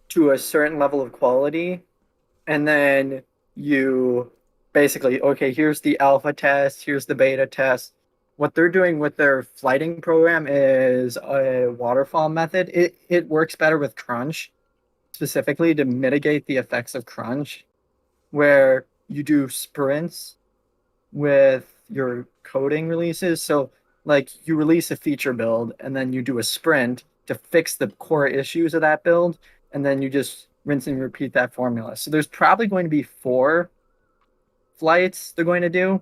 to a certain level of quality, and then you basically, okay, here's the alpha test, here's the beta test. What they're doing with their flighting program is a waterfall method. It works better with crunch, specifically to mitigate the effects of crunch, where you do sprints with your coding releases. So, like, you release a feature build, and then you do a sprint to fix the core issues of that build, and then you just rinse and repeat that formula. So there's probably going to be 4 flights they're going to do.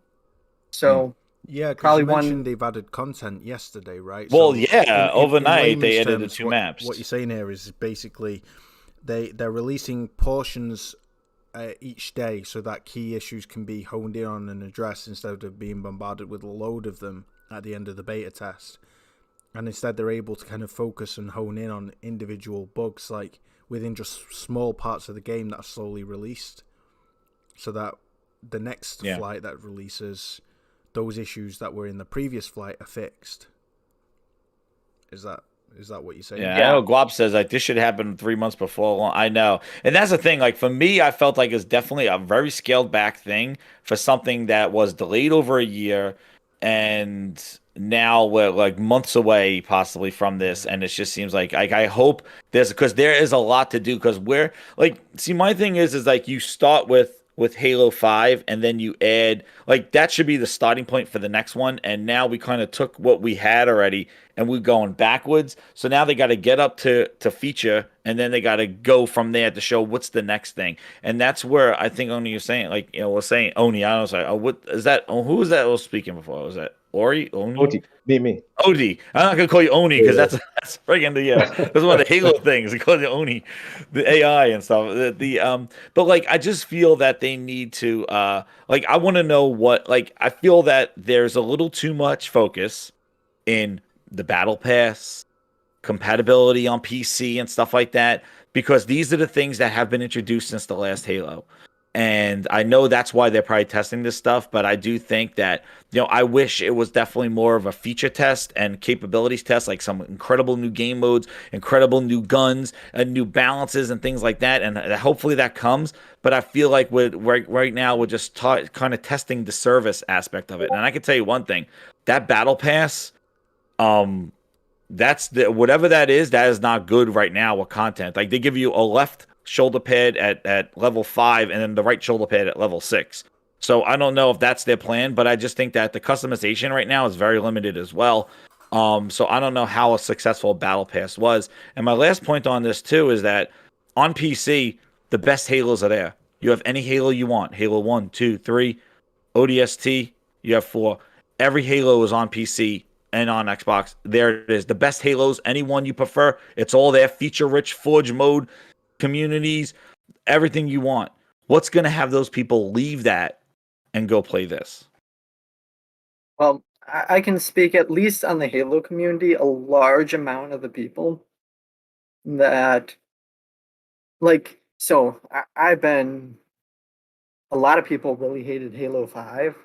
So yeah, probably you mentioned they've added content yesterday, right? Well, so overnight they added the 2 maps. What you're saying here is basically they're releasing portions each day, so that key issues can be honed in on and addressed, instead of being bombarded with a load of them at the end of the beta test. And instead they're able to kind of focus and hone in on individual bugs, like within just small parts of the game that are slowly released, so that the next flight that releases, those issues that were in the previous flight are fixed. Is that what you're saying? Yeah, I know Guap says, like, this should happen 3 months before. I know. And that's the thing. Like, for me, I felt like it's definitely a very scaled back thing for something that was delayed over a year. And, now we're like months away possibly from this, and it just seems like I hope there's because there is a lot to do because we're like see my thing is like you start with Halo 5 and then you add like that should be the starting point for the next one, and now we kind of took what we had already and we're going backwards, so now they got to get up to feature and then they got to go from there to show what's the next thing. And that's where I think Oni was saying, like, you know, was saying Oni, I was like, oh, what is that? Oh, who was that was speaking before? Was that Ori? Oni? Oti, me. Odie. I'm not gonna call you Oni because that's friggin' that's one of the Halo things. They call you Oni, the AI and stuff. But like I just feel that they need to like I want to know what like I feel that there's a little too much focus in the battle pass, compatibility on PC and stuff like that, because these are the things that have been introduced since the last Halo. And I know that's why they're probably testing this stuff, but I do think that, you know, I wish it was definitely more of a feature test and capabilities test, like some incredible new game modes, incredible new guns, and new balances and things like that. And hopefully that comes. But I feel like right now we're just kind of testing the service aspect of it. And I can tell you one thing, that battle pass, that's whatever that is not good right now with content. Like they give you a left shoulder pad at level 5 and then the right shoulder pad at level 6. So I don't know if that's their plan, but I just think that the customization right now is very limited as well. So I don't know how a successful battle pass was. And my last point on this too is that on PC, the best Halos are there. You have any Halo you want. Halo 1, 2, 3, ODST, you have 4. Every Halo is on PC and on Xbox. There it is. The best Halos, any one you prefer, it's all there. Feature-rich, Forge mode, communities, everything you want. What's going to have those people leave that and go play this? Well, I can speak at least on the Halo community. A large amount of the people that, like, so I've been, a lot of people really hated Halo 5.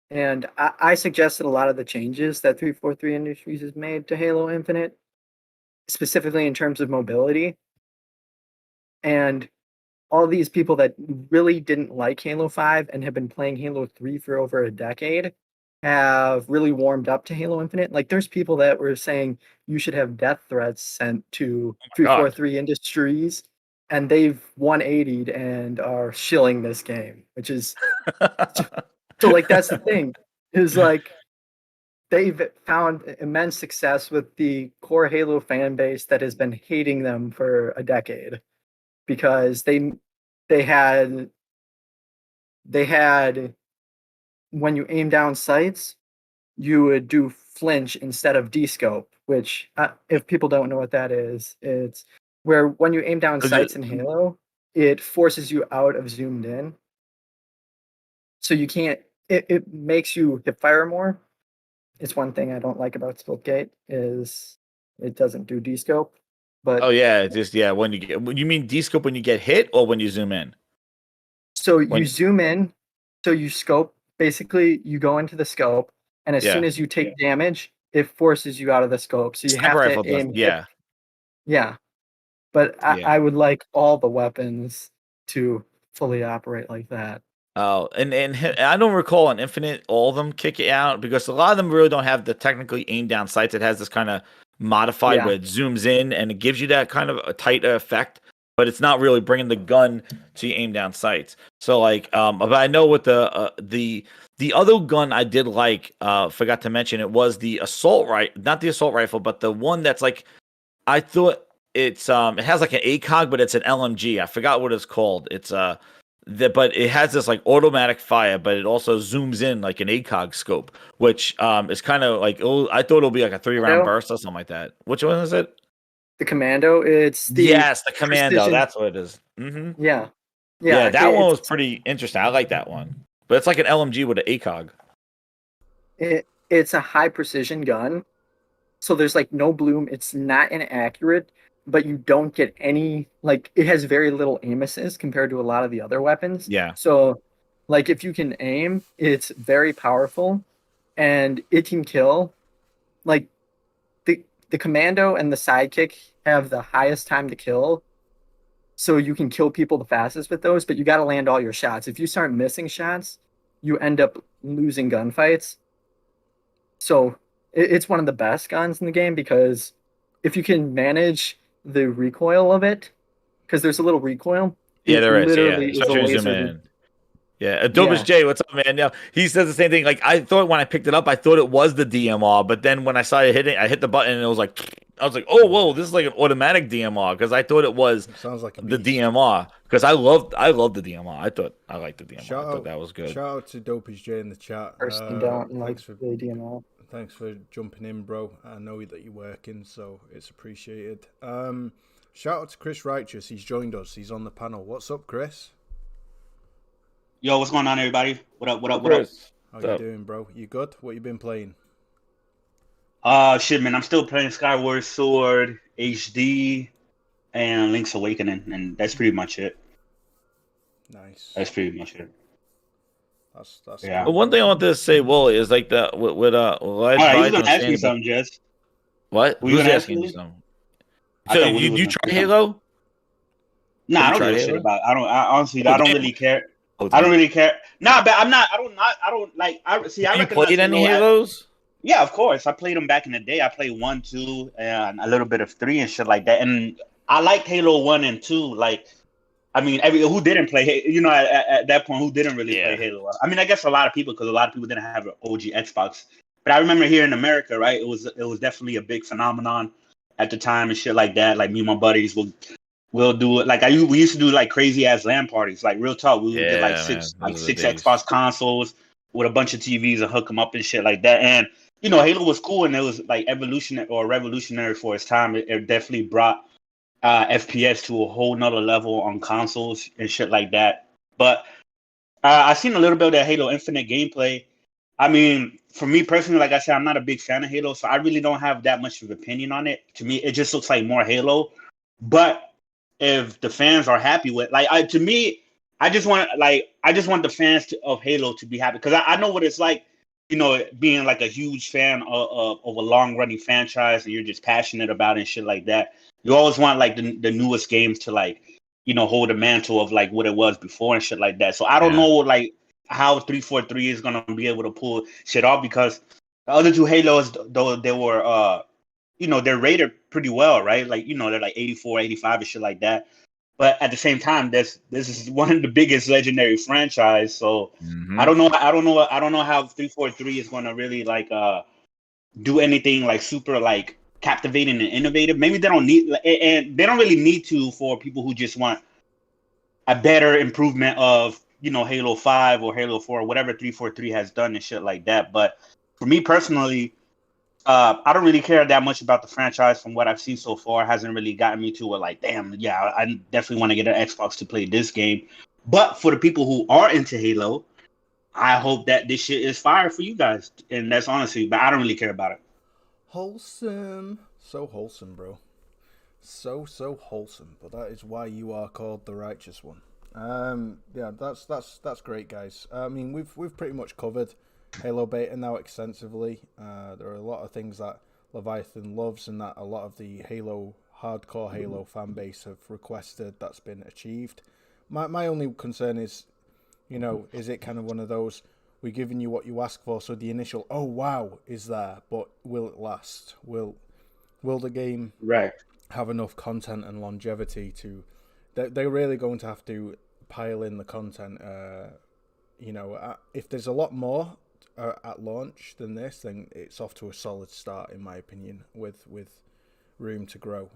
And I suggested a lot of the changes that 343 Industries has made to Halo Infinite, specifically in terms of mobility. And all these people that really didn't like Halo 5 and have been playing Halo 3 for over a decade have really warmed up to Halo Infinite. Like there's people that were saying you should have death threats sent to 343 Industries, and they've 180'd and are shilling this game, which is so like that's the thing, is like they've found immense success with the core Halo fan base that has been hating them for a decade. Because they had when you aim down sights, you would do flinch instead of descope, which if people don't know what that is, it's where when you aim down sights in Halo, it forces you out of zoomed in. So you can't, it makes you hip fire more. It's one thing I don't like about Splitgate is it doesn't do descope. But oh yeah, just when you mean descope when you get hit or when you zoom in? So you zoom in, so you scope, basically you go into the scope, and as soon as you take damage, it forces you out of the scope. So you have to aim. Yeah. But I would like all the weapons to fully operate like that. Oh, and I don't recall on Infinite all of them kick it out because a lot of them really don't have the technically aim down sights. It has this kind of modified where it zooms in and it gives you that kind of a tighter effect, but it's not really bringing the gun to aim down sights. So like, but I know with the other gun I did like, forgot to mention, it was the assault rifle, not the assault rifle, but the one that's like, I thought it's it has like an ACOG, but it's an LMG. I forgot what it's called. It's but it has this like automatic fire, but it also zooms in like an ACOG scope, which is kind of like, I thought it'll be like a 3-round burst or something like that. Which one is it? The Commando. It's the the Commando. Precision. That's what it is. Mm-hmm. Yeah. That one was pretty interesting. I like that one, but it's like an LMG with an ACOG. It's a high precision gun, so there's like no bloom. It's not inaccurate, but you don't get any, like, it has very little aim assist compared to a lot of the other weapons. Yeah. So, like, if you can aim, it's very powerful, and it can kill. Like, the Commando and the Sidekick have the highest time to kill, so you can kill people the fastest with those, but you got to land all your shots. If you start missing shots, you end up losing gunfights. So it's one of the best guns in the game because if you can manage the recoil of it, because there's a little recoil, Yeah, it there is. Yeah, literally is a especially when you zoom laser. in. Yeah, Adobus J, what's up, man? Yeah, he says the same thing. Like I thought when I picked it up, I thought it was the DMR, but then when I saw it hitting, I hit the button and it was like, I was like, oh, whoa, this is like an automatic DMR because I thought it was sounds like the DMR because I loved the DMR. I thought I liked the DMR. I thought that was good. Shout out to Dopus J in the chat. Thanks for the DMR. Thanks for jumping in, bro. I know that you're working, so it's appreciated. Shout out to Chris Righteous. He's joined us. He's on the panel. What's up, Chris? Yo, what's going on, everybody? What up? How you doing, bro? You good? What you been playing? Shit, man. I'm still playing Skyward Sword HD and Link's Awakening, and that's pretty much it. Nice. That's pretty much it. That's yeah. But one thing I want to say, Wooly, is like that with All right, he's gonna ask me something, Jess. What? Who's asking you something? So you try Halo? Nah, I don't give a shit about it. Honestly, I don't really care. I don't really care. Nah, but I don't like. I played any Halos? Yeah, of course. I played them back in the day. I played 1, 2, and a little bit of 3 and shit like that. And I liked Halo 1 and 2. Like, I mean, who didn't play? You know, at that point, who didn't really play Halo? I mean, I guess a lot of people, because a lot of people didn't have an OG Xbox. But I remember here in America, right? It was definitely a big phenomenon at the time and shit like that. Like me and my buddies we'll do it. Like we used to do like crazy ass LAN parties. Like real talk, we would get like six Xbox consoles with a bunch of TVs and hook them up and shit like that. And you know, Halo was cool and it was like evolutionary or revolutionary for its time. It definitely brought FPS to a whole nother level on consoles and shit like that. But I've seen a little bit of that Halo Infinite gameplay. I mean, for me personally, like I said, I'm not a big fan of Halo, so I really don't have that much of an opinion on it. To me, it just looks like more Halo. But if the fans are happy with, like, I just want the fans of Halo to be happy, because I know what it's like, you know, being like a huge fan of a long running franchise and you're just passionate about it and shit like that. You always want like the newest games to like, you know, hold the mantle of like what it was before and shit like that. So I don't know like how 343 is gonna be able to pull shit off, because the other two Halos, though, they were you know, they're rated pretty well, right? Like, you know, they're like 84, 85 and shit like that. But at the same time, this is one of the biggest legendary franchise. So I don't know how 343 is gonna really like do anything like super like captivating and innovative. Maybe they don't need, and they don't really need to, for people who just want a better improvement of, you know, Halo 5 or Halo 4 or whatever 343 has done and shit like that. But for me personally, I don't really care that much about the franchise. From what I've seen so far, it hasn't really gotten me to a like, damn, yeah, I definitely want to get an Xbox to play this game. But for the people who are into Halo, I hope that this shit is fire for you guys. And that's honestly, but I don't really care about it. Wholesome. So wholesome, bro. So wholesome. But that is why you are called the righteous one. Yeah, that's great, guys. I mean, we've pretty much covered Halo beta now extensively. There are a lot of things that Leviathan loves and that a lot of the hardcore Halo fan base have requested that's been achieved. My only concern is, you know, is it kind of one of those, we're giving you what you ask for, so the initial oh wow is there, but will it last? Will the game have enough content and longevity to, they're really going to have to pile in the content. You know, if there's a lot more at launch than this, then it's off to a solid start, in my opinion, with room to grow.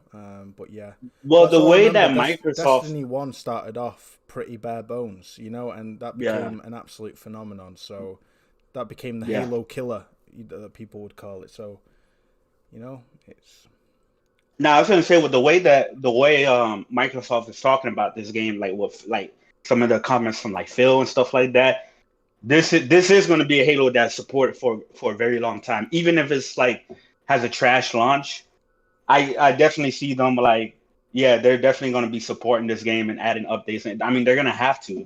But yeah, well, the way that Microsoft Destiny 1 started off pretty bare bones, you know, and that became an absolute phenomenon. So that became the Halo killer that people would call it. So, you know, it's. Now, I was gonna say, with the way Microsoft is talking about this game, like with like some of the comments from like Phil and stuff like that. This is going to be a Halo that's supported for a very long time, even if it's like has a trash launch. I definitely see them like, yeah, they're definitely going to be supporting this game and adding updates. And I mean, they're going to have to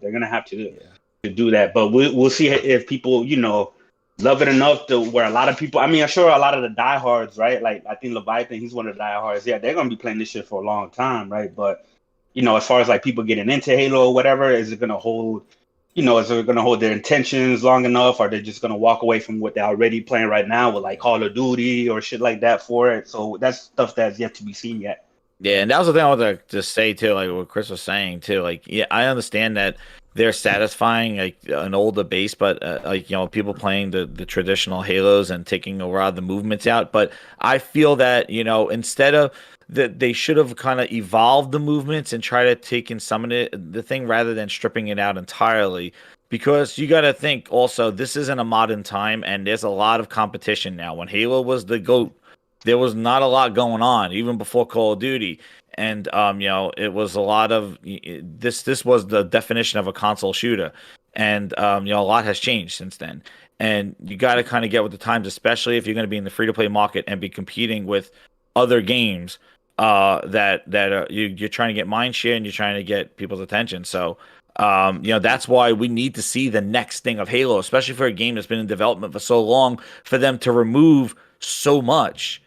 do that. But we'll see if people, you know, love it enough to where a lot of people. I mean, I'm sure a lot of the diehards, right? Like I think Leviathan, he's one of the diehards. Yeah, they're going to be playing this shit for a long time, right? But you know, as far as like people getting into Halo or whatever, is it going to hold is it going to hold their intentions long enough? Or they're just going to walk away from what they're already playing right now with like Call of Duty or shit like that for it? So that's stuff that's yet to be seen yet. Yeah, and that was the thing I wanted to say too, like what Chris was saying too. Like, yeah, I understand that they're satisfying like an older base, but like people playing the traditional Halos and taking a lot of the movements out. But I feel that instead of that, they should have kind of evolved the movements and try to take in some of the thing rather than stripping it out entirely. Because you got to think also, this isn't a modern time, and there's a lot of competition now. When Halo was the GOAT, there was not a lot going on even before Call of Duty, and it was a lot of this. This was the definition of a console shooter, and a lot has changed since then. And you got to kind of get with the times, especially if you're going to be in the free to play market and be competing with other games that are, you're trying to get mind share and you're trying to get people's attention. So that's why we need to see the next thing of Halo, especially for a game that's been in development for so long, for them to remove so much.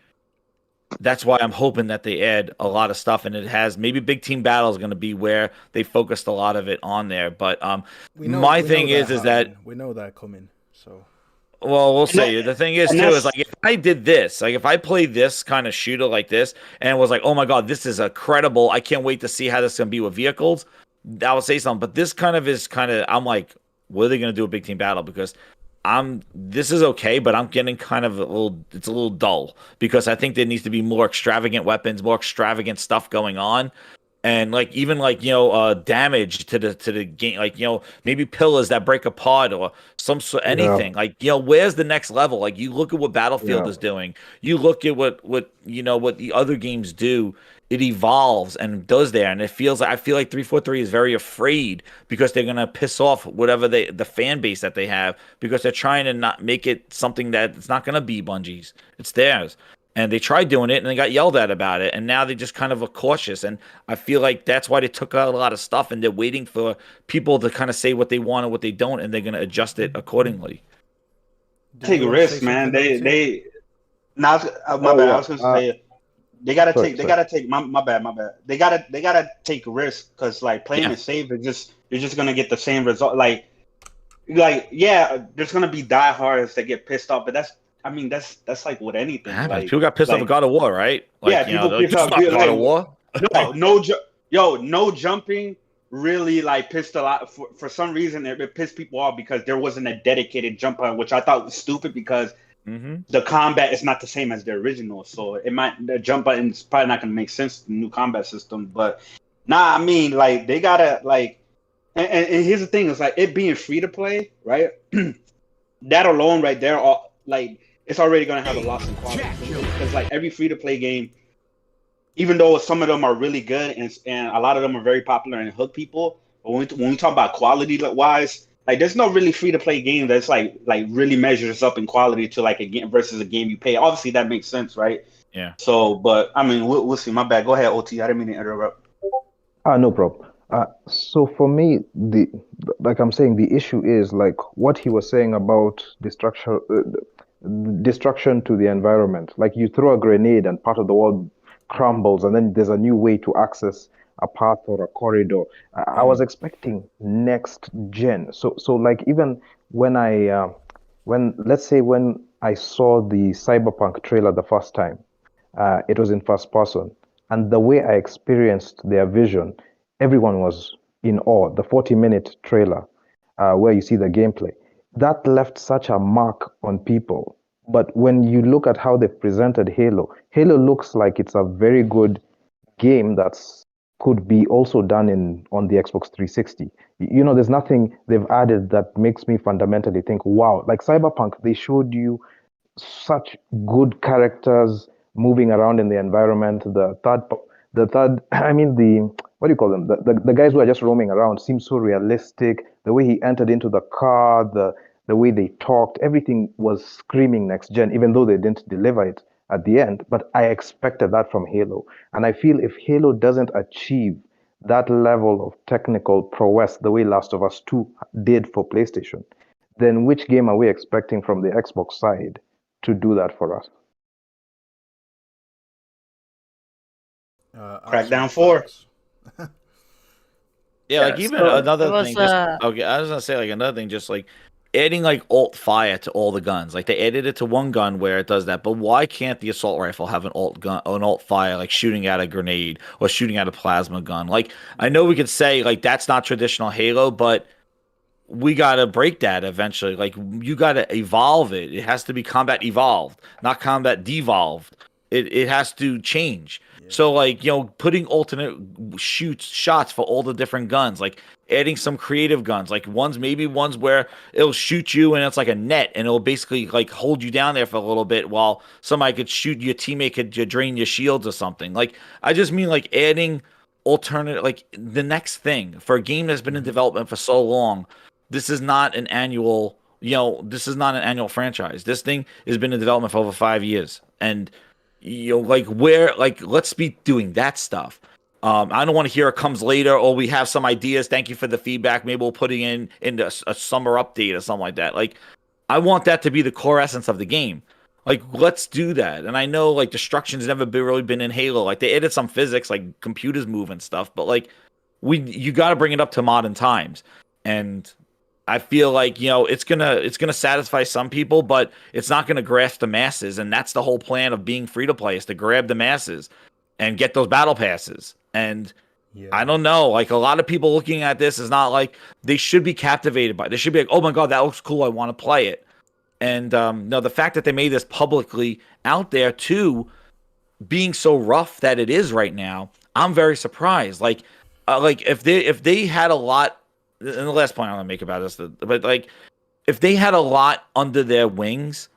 That's why I'm hoping that they add a lot of stuff, and it has maybe Big Team Battle is going to be where they focused a lot of it on there. But my thing is that we know they're coming. So, well, we'll see. The thing is too is like if I did this, like if I played this kind of shooter like this, and was like, oh my god, this is incredible. I can't wait to see how this is going to be with vehicles. I would say something, but this kind of I'm like, what are they going to do with Big Team Battle? Because this is okay, but I'm getting kind of it's a little dull because I think there needs to be more extravagant weapons, more extravagant stuff going on. And like even like damage to the game, like maybe pillars that break apart or anything. Like where's the next level? Like you look at what Battlefield is doing, you look at what the other games do. It evolves and does there, and I feel like 343 is very afraid because they're gonna piss off whatever the fan base that they have, because they're trying to not make it something that it's not gonna be Bungie's, it's theirs. And they tried doing it and they got yelled at about it, and now they just kind of are cautious. And I feel like that's why they took out a lot of stuff, and they're waiting for people to kind of say what they want and what they don't, and they're gonna adjust it accordingly. Take a risk, man. They now my bad. I was gonna say. They gotta take my bad. They gotta take risks, because like playing it safe is you're just gonna get the same result. Like yeah, there's gonna be diehards that get pissed off, but that's like with anything. Like, people got pissed off with God of War, right? Like, people pissed off God of War. No jumping really like pissed a lot for some reason. It pissed people off because there wasn't a dedicated jump button, which I thought was stupid because. The combat is not the same as the original, so the jump button is probably not going to make sense in the new combat system. But like they gotta like, and here's the thing: it's like it being free to play, right? That alone, right there, like it's already going to have a loss in quality, because like every free to play game, even though some of them are really good and a lot of them are very popular and hook people, but when we talk about quality wise. Like, there's no really free-to-play game that's like really measures up in quality to like a game versus a game you pay. Obviously, that makes sense, right? Yeah. So, but I mean, we'll see. My bad. Go ahead, OT. I didn't mean to interrupt. No problem. So for me, like I'm saying, the issue is like what he was saying about destruction to the environment. Like you throw a grenade and part of the world crumbles, and then there's a new way to access a path or a corridor. I was expecting next gen. So like even when let's say when I saw the Cyberpunk trailer the first time, it was in first person, and the way I experienced their vision, everyone was in awe. The 40-minute trailer, where you see the gameplay, that left such a mark on people. But when you look at how they presented Halo looks like it's a very good game that's could be also done on the Xbox 360. There's nothing they've added that makes me fundamentally think, wow. Like Cyberpunk, they showed you such good characters moving around in the environment. The what do you call them? The guys who are just roaming around seem so realistic. The way he entered into the car, the way they talked, everything was screaming next gen, even though they didn't deliver it at the end. But I expected that from Halo. And I feel if Halo doesn't achieve that level of technical prowess the way Last of Us 2 did for PlayStation, then which game are we expecting from the Xbox side to do that for us? Crackdown 4. Yeah, like even so another was thing. Just okay, I was gonna say like another thing, just like adding like alt fire to all the guns. Like they added it to one gun where it does that, but why can't the assault rifle have an alt gun, an alt fire, like shooting at a grenade or shooting at a plasma gun? Like I know we could say like that's not traditional Halo, but we gotta break that eventually. Like you gotta evolve it. It has to be combat evolved, not combat devolved. It has to change. So like, you know, putting alternate shots for all the different guns, like adding some creative guns, like ones where it'll shoot you and it's like a net and it'll basically like hold you down there for a little bit while somebody could shoot your teammate could drain your shields or something. Like I just mean like adding alternate, like the next thing for a game that's been in development for so long. This is not an annual, this is not an annual franchise. This thing has been in development for over 5 years. And let's be doing that stuff. I don't want to hear it comes later or we have some ideas. Thank you for the feedback. Maybe we'll put it in a summer update or something like that. Like, I want that to be the core essence of the game. Like, let's do that. And I know like destruction's never really been in Halo. Like they added some physics, like computers move and stuff, but like you got to bring it up to modern times. And I feel like, it's gonna satisfy some people, but it's not gonna grasp the masses, and that's the whole plan of being free to play is to grab the masses and get those battle passes. And I don't know, like a lot of people looking at this is not like they should be captivated by it. They should be like, oh my god, that looks cool, I want to play it. And no, the fact that they made this publicly out there too, being so rough that it is right now, I'm very surprised. Like if they had a lot. And the last point I want to make about this, but like, if they had a lot under their wings,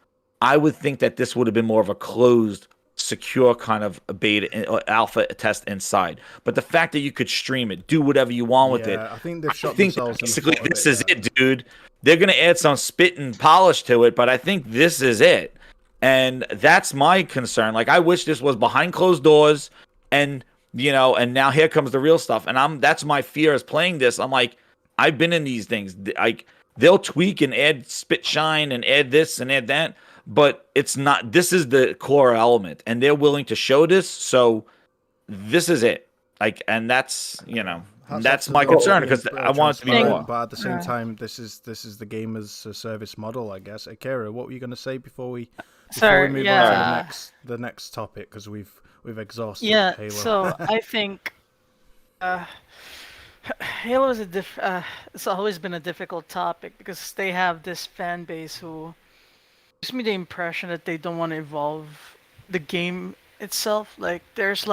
I would think that this would have been more of a closed, secure kind of a beta or alpha test inside. But the fact that you could stream it, do whatever you want with it, I think they've shot themselves in the basically foot this is it, dude. They're gonna add some spit and polish to it, but I think this is it, and that's my concern. Like, I wish this was behind closed doors, and and now here comes the real stuff, and that's my fear is playing this. I'm like, I've been in these things. Like they'll tweak and add spit shine and add this and add that, but it's not. This is the core element, and they're willing to show this. So this is it. Like, and that's that's my concern because I want it to be more. But at the same time, this is the game as a service model, I guess. Akira, what were you going to say before we move on to the next topic? Because we've exhausted Halo. So I think. Halo is it's always been a difficult topic because they have this fan base who gives me the impression that they don't want to evolve the game itself. Like there's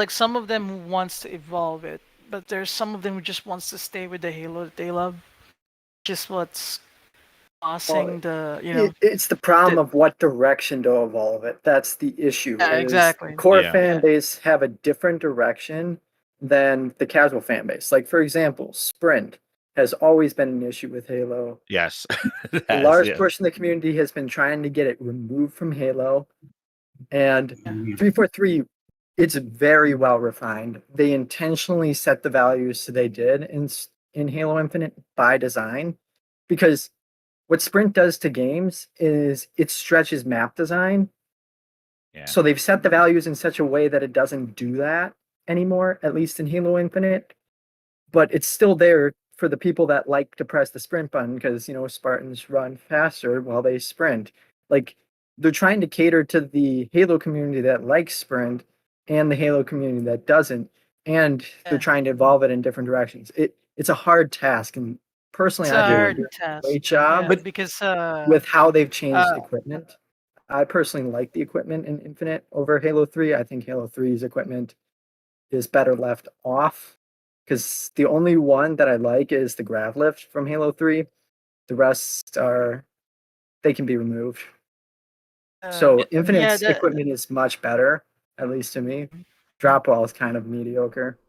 some of them who wants to evolve it, but there's some of them who just wants to stay with the Halo that they love. Just what's causing it's the problem of what direction to evolve it. That's the issue. Yeah, exactly. Core fan base have a different direction than the casual fan base. Like, for example, Sprint has always been an issue with Halo. Yes. A large portion of the community has been trying to get it removed from Halo. And 343, it's very well refined. They intentionally set the values so they did in Halo Infinite by design. Because what Sprint does to games is it stretches map design. Yeah. So they've set the values in such a way that it doesn't do that anymore, at least in Halo Infinite, but it's still there for the people that like to press the sprint button because Spartans run faster while they sprint. Like, they're trying to cater to the Halo community that likes sprint and the Halo community that doesn't, and they're trying to evolve it in different directions. It's a hard task, and personally I think they're doing a great job with how they've changed the equipment. I personally like the equipment in Infinite over Halo 3. I think Halo 3's equipment is better left off because the only one that I like is the grav lift from Halo 3. The rest they can be removed. So Infinite's equipment is much better, at least to me. Drop wall is kind of mediocre.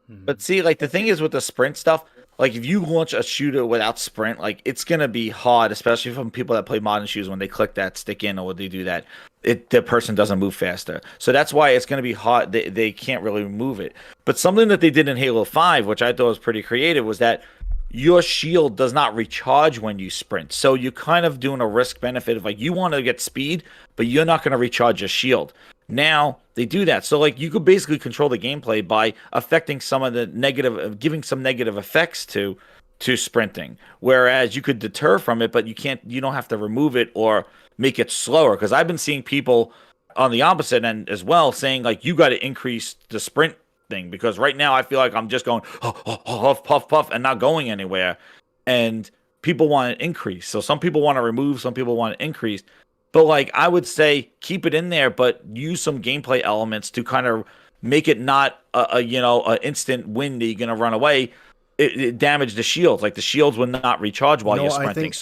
But see, like the thing is with the sprint stuff, like if you launch a shooter without sprint, like it's gonna be hard, especially from people that play modern shooters when they click that stick in or when they do that. The person doesn't move faster. So that's why it's going to be hard. They can't really remove it. But something that they did in Halo 5, which I thought was pretty creative, was that your shield does not recharge when you sprint. So you're kind of doing a risk benefit of like you want to get speed, but you're not going to recharge your shield. Now they do that. So like you could basically control the gameplay by affecting some of the negative, giving some negative effects to sprinting. Whereas you could deter from it, but you don't have to remove it or make it slower. Because I've been seeing people on the opposite end as well saying like you got to increase the sprint thing, because right now I feel like I'm just going huff puff puff and not going anywhere. And people want an increase. So some people want to remove, some people want it increased. But like I would say, keep it in there, but use some gameplay elements to kind of make it not a instant win that you're gonna run away. It damaged the shields. Like the shields will not recharge while you're sprinting.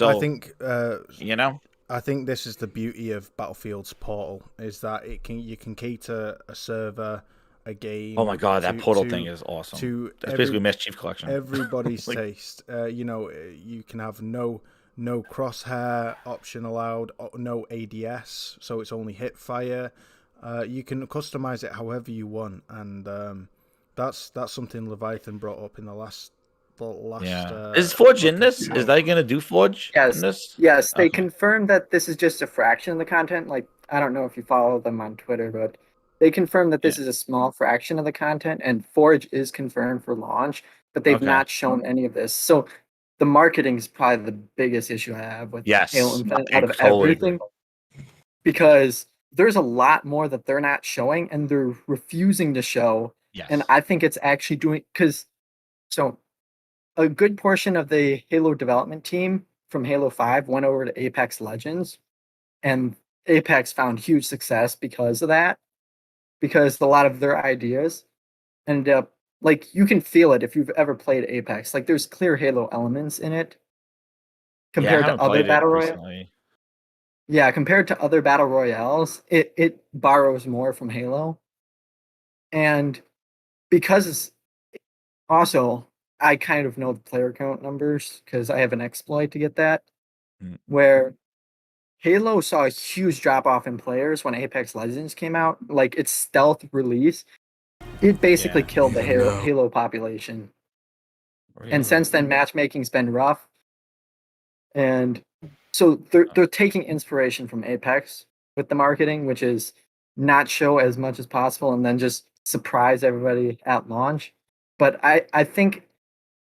I think this is the beauty of Battlefield's Portal, is that you can cater a server, a game. Oh my god, that Portal thing is awesome. It's basically Mischief Collection. Everybody's taste. You can have no crosshair option allowed, no ADS, so it's only hip fire. You can customize it however you want, and that's something Leviathan brought up in the last. Is Forge in this? Is they gonna do Forge? Yes. In this? Yes, they confirmed that this is just a fraction of the content. Like, I don't know if you follow them on Twitter, but they confirmed that this is a small fraction of the content, and Forge is confirmed for launch, but they've not shown any of this. So the marketing is probably the biggest issue I have with Halo Infinite out of everything, because there's a lot more that they're not showing, and they're refusing to show. Yes. And I think it's actually doing a good portion of the Halo development team from Halo 5 went over to Apex Legends, and Apex found huge success because of that, because a lot of their ideas ended up, like, you can feel it if you've ever played Apex. Like, there's clear Halo elements in it compared to other Battle Royales. Yeah, compared to other Battle Royales, it borrows more from Halo. And because also, I kind of know the player count numbers because I have an exploit to get that, where Halo saw a huge drop off in players when Apex Legends came out. Like, its stealth release, it basically killed the Halo population. Really? And since then, matchmaking's been rough. And so they're taking inspiration from Apex with the marketing, which is not show as much as possible and then just surprise everybody at launch. But I think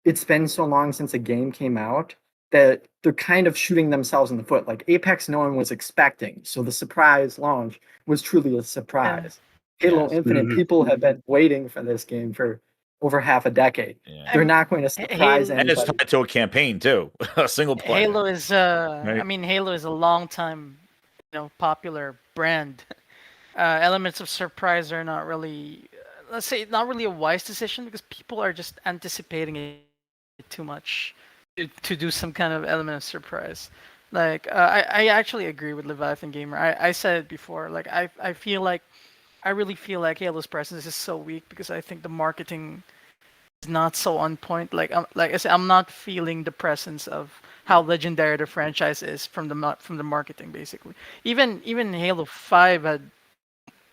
it's been so long since a game came out that they're kind of shooting themselves in the foot. Like, Apex, no one was expecting, so the surprise launch was truly a surprise. Halo Infinite, people have been waiting for this game for over half a decade. They're not going to surprise anybody. And it's tied to a campaign too, a single player. Halo is Halo is a long time, popular brand. Elements of surprise are not really, let's say, not really a wise decision, because people are just anticipating it too much to do some kind of element of surprise. Like, I actually agree with Leviathan Gamer. I said it before. Like, I really feel like Halo's presence is so weak because I think the marketing is not so on point. Like I said, I'm not feeling the presence of how legendary the franchise is from the marketing, basically. Even Halo 5 had,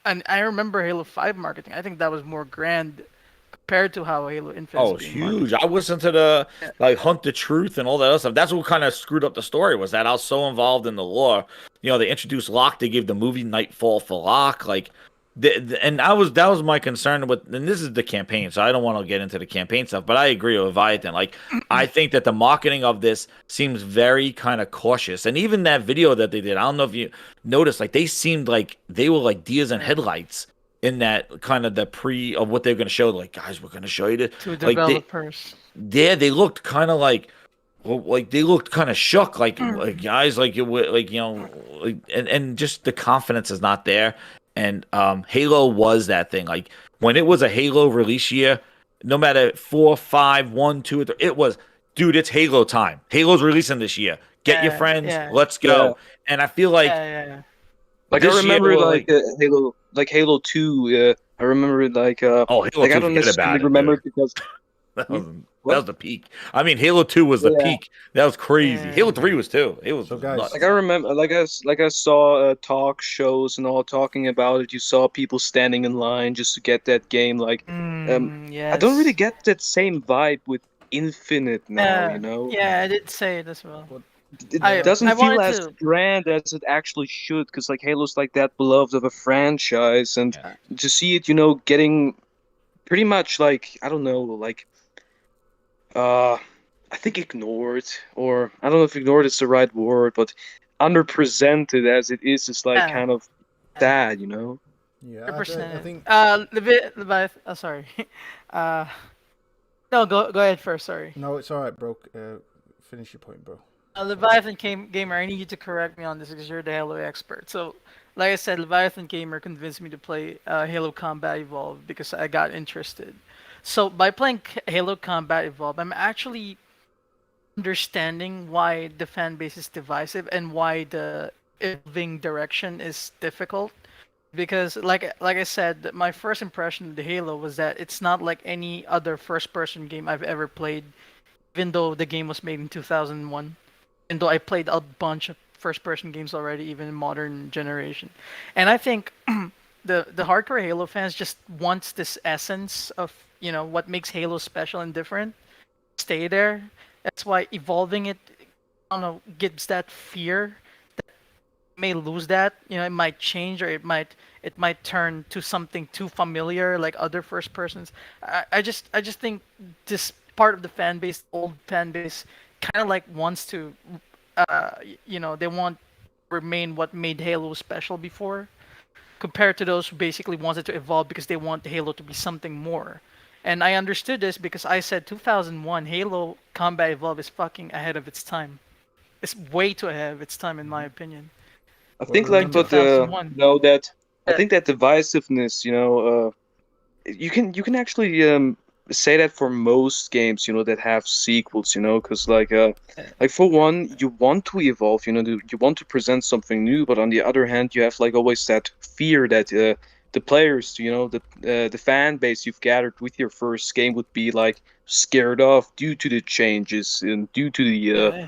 and I remember Halo 5 marketing. I think that was more grand compared to how Halo Infinite. Oh, huge! I listened to the Hunt the Truth and all that other stuff. That's what kind of screwed up the story, was that I was so involved in the lore. They introduced Locke. They gave the movie Nightfall for Locke. Like, and that was my concern with. And this is the campaign, so I don't want to get into the campaign stuff. But I agree with Leviathan. Like, I think that the marketing of this seems very kind of cautious. And even that video that they did, I don't know if you noticed, like, they seemed like they were like deers in headlights in that kind of the pre of what they're going to show. Like, guys, we're going to show you this. To developers. They looked kind of like they looked kind of shook, like guys, and just the confidence is not there. And Halo was that thing. Like, when it was a Halo release year, no matter 4, 5, 1, 2, 3, it was, dude, it's Halo time. Halo's releasing this year. Get your friends, let's go. Yeah. And I feel like, like, I remember Halo. Like Halo 2, I remember Halo 2, I don't necessarily remember it because that was the peak. I mean, Halo 2 was the peak. That was crazy. Halo 3 was too. It was nuts. Like, I remember, I saw talk shows and all talking about it. You saw people standing in line just to get that game. Like, I don't really get that same vibe with Infinite now. Yeah, I did say it as well. it doesn't feel as grand as it actually should, because like Halo's like that beloved of a franchise, and to see it, getting pretty much like, I don't know, like I think ignored, or I don't know if ignored is the right word, but underrepresented as it is like kind of sad, Yeah, I think. Leviathan. Sorry. No, go ahead first. Sorry. No, it's all right, bro. Finish your point, bro. Leviathan Gamer, I need you to correct me on this because you're the Halo expert. So, like I said, Leviathan Gamer convinced me to play Halo Combat Evolved because I got interested. So, by playing Halo Combat Evolved, I'm actually understanding why the fan base is divisive and why the evolving direction is difficult. Because, like I said, my first impression of the Halo was that it's not like any other first-person game I've ever played, even though the game was made in 2001. And though I played a bunch of first-person games already, even in modern generation. And I think the hardcore Halo fans just wants this essence of, what makes Halo special and different. Stay there. That's why evolving it, I don't know, gives that fear that you may lose that. It might change, or it might turn to something too familiar like other first persons. I just think this part of the fan base, old fan base, kind of like wants to, they want to remain what made Halo special before, compared to those who basically wanted to evolve because they want the Halo to be something more. And I understood this because I said 2001 Halo Combat Evolved is fucking ahead of its time. It's way too ahead of its time, in my opinion. I think I think that divisiveness, you can actually say that for most games, that have sequels, because like for one, you want to evolve, you want to present something new, but on the other hand, you have like always that fear that the players, the fan base you've gathered with your first game would be like scared off due to the changes and due to the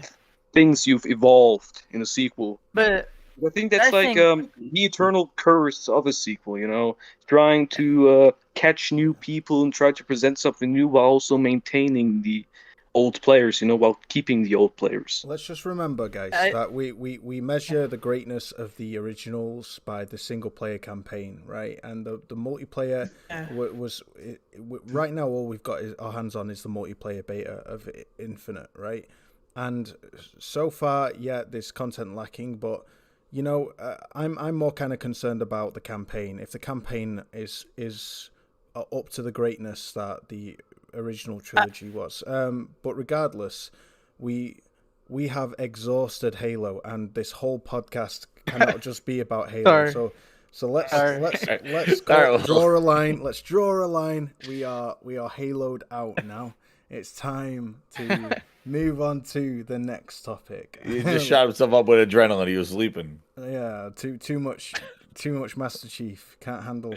things you've evolved in a sequel. But I think that's the eternal curse of a sequel, trying to catch new people and try to present something new while also maintaining the old players, while keeping the old players. Let's just remember, guys, that we measure the greatness of the originals by the single player campaign, right? And the multiplayer was right now all we've got our hands on is the multiplayer beta of Infinite, right? And so far, there's content lacking, but I'm more kind of concerned about the campaign. If the campaign is up to the greatness that the original trilogy was, but regardless, we have exhausted Halo, and this whole podcast cannot just be about Halo. So let's draw a line. Let's draw a line. We are Haloed out now. It's time to move on to the next topic. He just shot himself up with adrenaline. He was sleeping. Yeah, too much Master Chief. Can't handle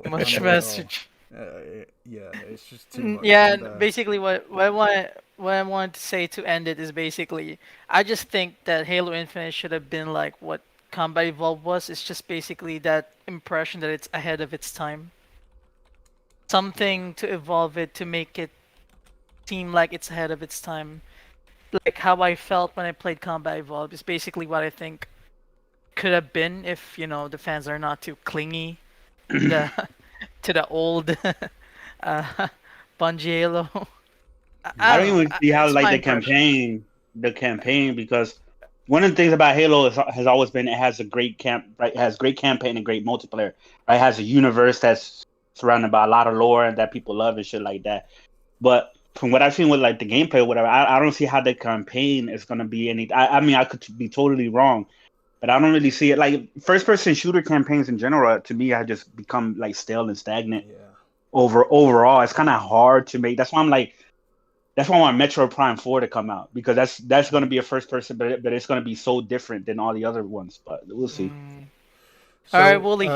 much Master Chief. It's just too much. Yeah, and basically what I want to say to end it is basically, I just think that Halo Infinite should have been like what Combat Evolved was. It's just basically that impression that it's ahead of its time. Something to evolve it, to make it seem like it's ahead of its time. Like how I felt when I played Combat Evolved is basically what I think could have been if, the fans are not too clingy to the old Bungie Halo. I don't even see how like the campaign, because one of the things about Halo has always been it has a great it has great campaign and great multiplayer. Right? It has a universe that's surrounded by a lot of lore and that people love and shit like that. But from what I've seen with like the gameplay or whatever, I don't see how the campaign is gonna be any. I mean, I could be totally wrong, but I don't really see it. Like first-person shooter campaigns in general, to me, have just become like stale and stagnant. Yeah. Overall, it's kind of hard to make. That's why I want Metro Prime 4 to come out, because that's gonna be a first-person, but it's gonna be so different than all the other ones. But we'll see. So, all right, Wooly,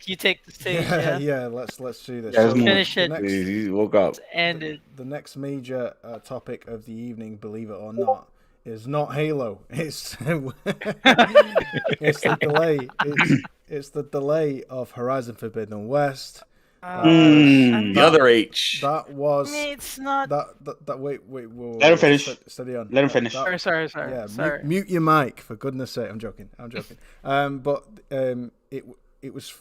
you take the stage. Let's do this. Yeah, finish it. He woke up. End it. The next major topic of the evening, believe it or not, is not Halo. It's it's the delay. It's the delay of Horizon Forbidden West. The other H. That was. It's not. That wait. Whoa, Let him finish. Steady on. Let him finish. Sorry. Yeah, sorry. Mute your mic, for goodness sake. I'm joking. It was,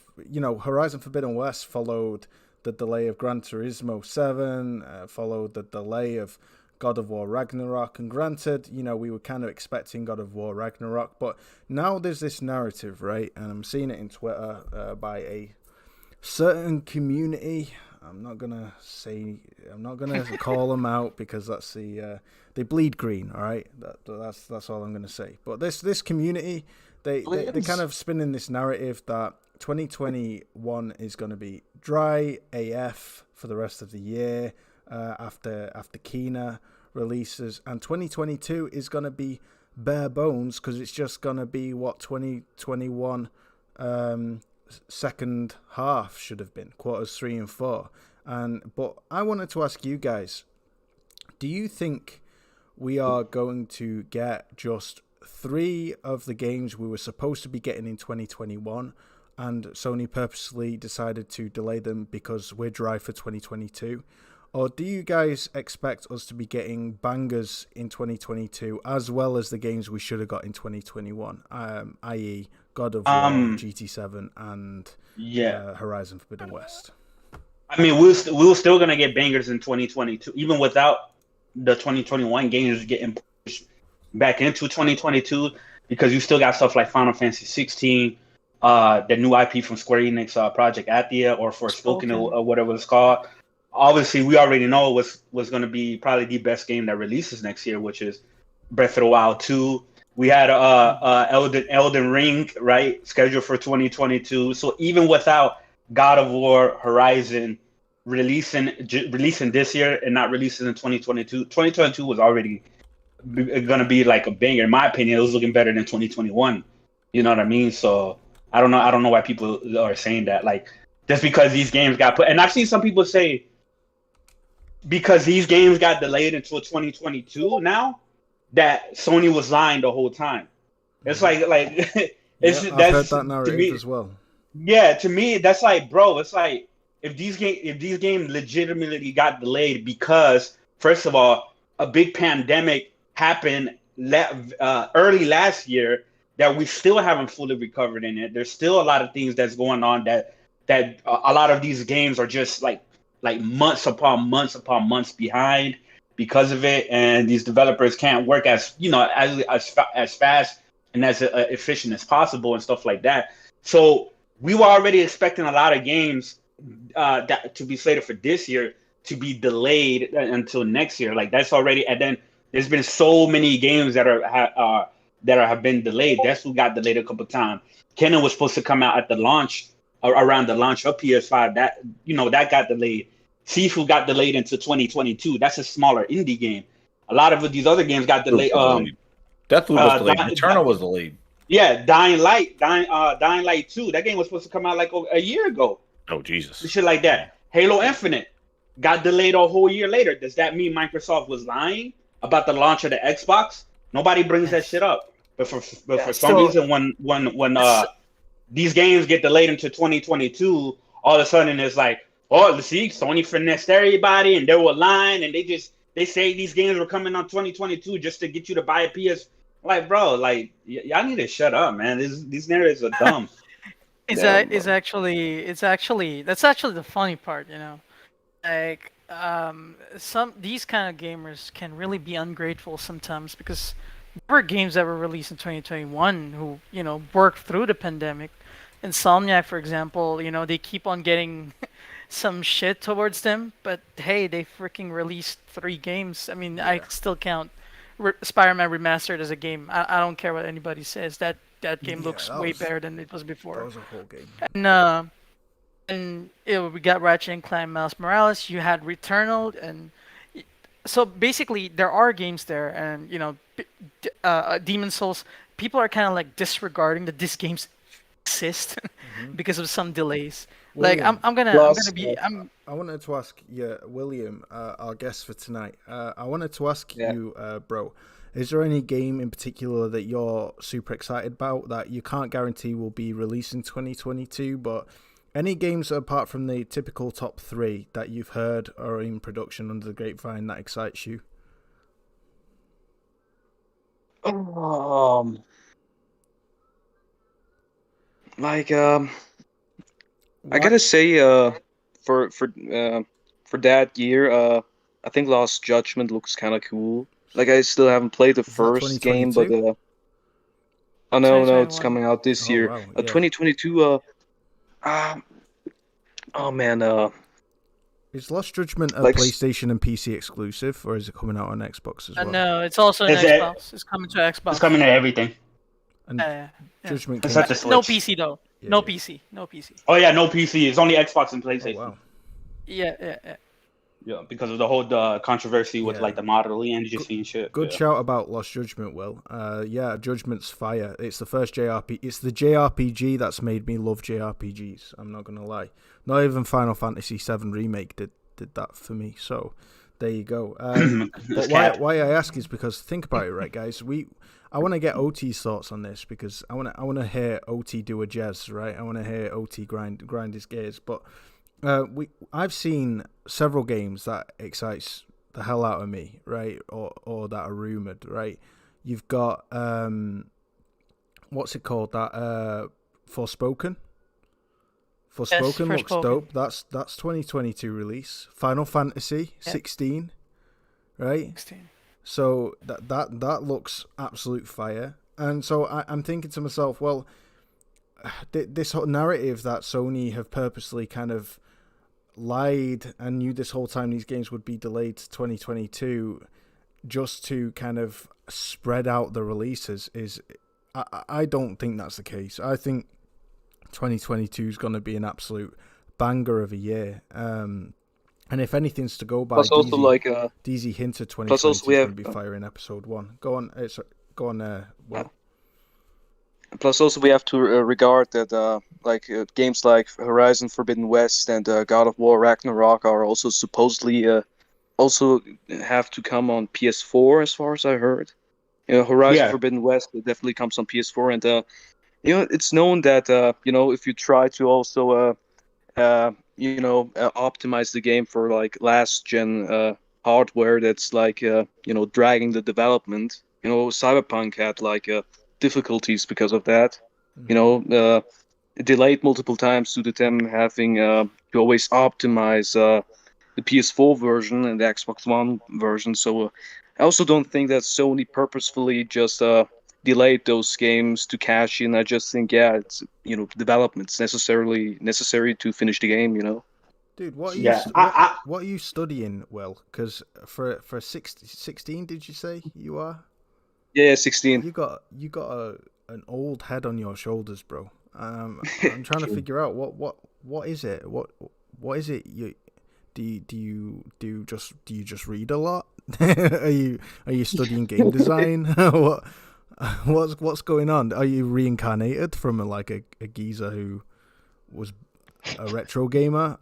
Horizon Forbidden West followed the delay of Gran Turismo 7, followed the delay of God of War Ragnarok, and granted, we were kind of expecting God of War Ragnarok, but now there's this narrative, right? And I'm seeing it in Twitter by a certain community. I'm not gonna call them out because that's they bleed green. All right, that's all I'm gonna say. But this community, they kind of spinning this narrative that 2021 is gonna be dry AF for the rest of the year after Kena releases, and 2022 is gonna be bare bones because it's just gonna be what 2021 second half should have been, quarters 3 and 4. But I wanted to ask you guys, do you think we are going to get just 3 of the games we were supposed to be getting in 2021 and Sony purposely decided to delay them because we're dry for 2022? Or do you guys expect us to be getting bangers in 2022 as well as the games we should have got in 2021, i.e. God of War, GT7, and Horizon Forbidden West? I mean, we were still gonna get bangers in 2022, even without the 2021 games getting pushed back into 2022, because you still got stuff like Final Fantasy 16, the new IP from Square Enix, Project Athia, or Forspoken, or whatever it's called. Obviously, we already know was going to be probably the best game that releases next year, which is Breath of the Wild 2. We had Elden Ring, right, scheduled for 2022. So even without God of War Horizon releasing this year and not releasing in 2022, 2022 was already going to be like a banger. In my opinion, it was looking better than 2021. You know what I mean? So I don't know why people are saying that. Like, just because these games got put, and I've seen some people say, because these games got delayed until 2022 now, that Sony was lying the whole time. It's like it's I've that's heard that narrative as well. Yeah, to me that's like, bro, it's like if these games legitimately got delayed because, first of all, a big pandemic happened early last year that we still haven't fully recovered in it. There's still a lot of things that's going on that a lot of these games are just like months upon months behind because of it, and these developers can't work as fast and as efficient as possible and stuff like that. So we were already expecting a lot of games that to be slated for this year to be delayed until next year. Like, that's already, and then there's been so many games that have been delayed. Deathloop got delayed a couple of times. Kenan was supposed to come out at the launch, around the launch of PS5. That got delayed. Sifu got delayed into 2022. That's a smaller indie game. A lot of these other games got delayed. Deathloop was delayed. Eternal was delayed. Yeah, Dying Light 2. That game was supposed to come out like a year ago. Oh, Jesus. Shit like that. Halo Infinite got delayed a whole year later. Does that mean Microsoft was lying about the launch of the Xbox? Nobody brings that shit up. But for some reason, when these games get delayed into 2022, all of a sudden it's like, oh, see, Sony finessed everybody, and they were lying, and they say these games were coming on 2022 just to get you to buy a PS. Like, bro, like, y'all need to shut up, man. These narratives are dumb. That's actually the funny part, Like, these kind of gamers can really be ungrateful sometimes, because there were games that were released in 2021 who, worked through the pandemic. Insomniac, for example, they keep on getting some shit towards them, but hey, they freaking released 3 games. I mean, I still count Spider-Man Remastered as a game. I don't care what anybody says. That game looks way better than it was before. That was a whole game. And we got Ratchet & Clank Miles Morales. You had Returnal, and so basically there are games there, and Demon Souls. People are kind of like disregarding that these games exist because of some delays. William, I wanted to ask William, our guest for tonight. I wanted to ask you, bro, is there any game in particular that you're super excited about that you can't guarantee will be released in 2022, but Any games apart from the typical top 3 that you've heard or in production under the grapevine that excites you? I gotta say, for that year, I think Lost Judgment looks kind of cool. Like I still haven't played the first game, but oh no, it's coming out this year. Wow, yeah. 2022. Oh man. Is Lost Judgment a PlayStation and PC exclusive, or is it coming out on Xbox as well? No, it's also an Xbox. It's coming to Xbox. It's coming to everything. And Judgment it's at the Switch. No PC though. Yeah, no yeah. PC. No PC. Oh yeah, no PC. It's only Xbox and PlayStation. Oh, wow. Yeah, because of the whole controversy with like the modeling engine and shit. Good shout about Lost Judgment, Will. Yeah, Judgment's fire. It's the first JRPG. It's the JRPG that's made me love JRPGs. I'm not gonna lie. Not even Final Fantasy VII Remake did that for me. So there you go. But why I ask is because think about it, right, guys. I want to get OT's thoughts on this because I want to hear OT do a jazz, right? I want to hear OT grind his gears, but. I've seen several games that excites the hell out of me, right? Or that are rumored, right? You've got what's it called? That Forspoken. Forspoken looks dope. That's 2022 release. Final Fantasy 16, right? 16. So that looks absolute fire. And so I'm thinking to myself, well, this whole narrative that Sony have purposely kind of lied and knew this whole time these games would be delayed to 2022 just to kind of spread out the releases is I don't think that's the case. I think 2022 is going to be an absolute banger of a year, and if anything's to go by, DZ hinted 2022 is going to be fire in episode 1. Go on Will. Plus, also we have to regard that games like Horizon Forbidden West and God of War Ragnarok are also supposedly also have to come on PS4, as far as I heard. Horizon Forbidden West definitely comes on PS4, and it's known that if you try to also optimize the game for like last gen hardware, that's like dragging the development. Cyberpunk had like difficulties because of that. Delayed multiple times due to them having to always optimize the PS4 version and the Xbox One version. So I also don't think that Sony purposefully just delayed those games to cash in. I just think it's development's necessary to finish the game. Dude, what are you studying, Will? Because for 16, did you say you are? Yeah, 16. You got an old head on your shoulders, bro. I'm trying to figure out what is it? What is it? Do you just read a lot? Are you studying game design? What's going on? Are you reincarnated from a geezer who was a retro gamer?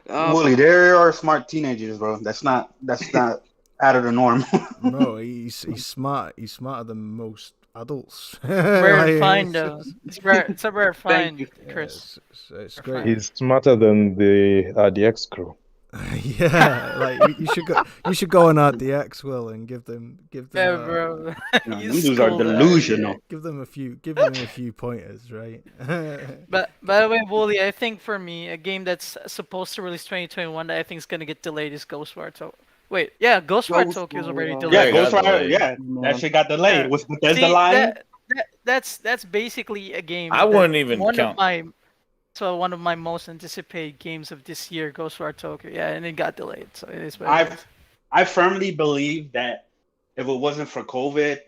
Wooly, there are smart teenagers, bro. That's not out of the norm. No, he's smart. He's smarter than most adults. Rare to find, though. It's a rare find, Chris. It's great. He's smarter than the RDX crew. Yeah, you should go on RDX, Will, and give them. Yeah, bro. These are delusional. Give them a few pointers, right? But by the way, Wooly, I think for me, a game that's supposed to release 2021 that I think is gonna get delayed is Ghostwire Tokyo. Wait, yeah, Ghostwire Tokyo is already delayed. Yeah, Ghostwire, that shit got delayed. There's the line. That's basically a game. I wouldn't even count. One of my most anticipated games of this year, Ghostwire Tokyo. Yeah, and it got delayed. So it is what it is. I firmly believe that if it wasn't for COVID,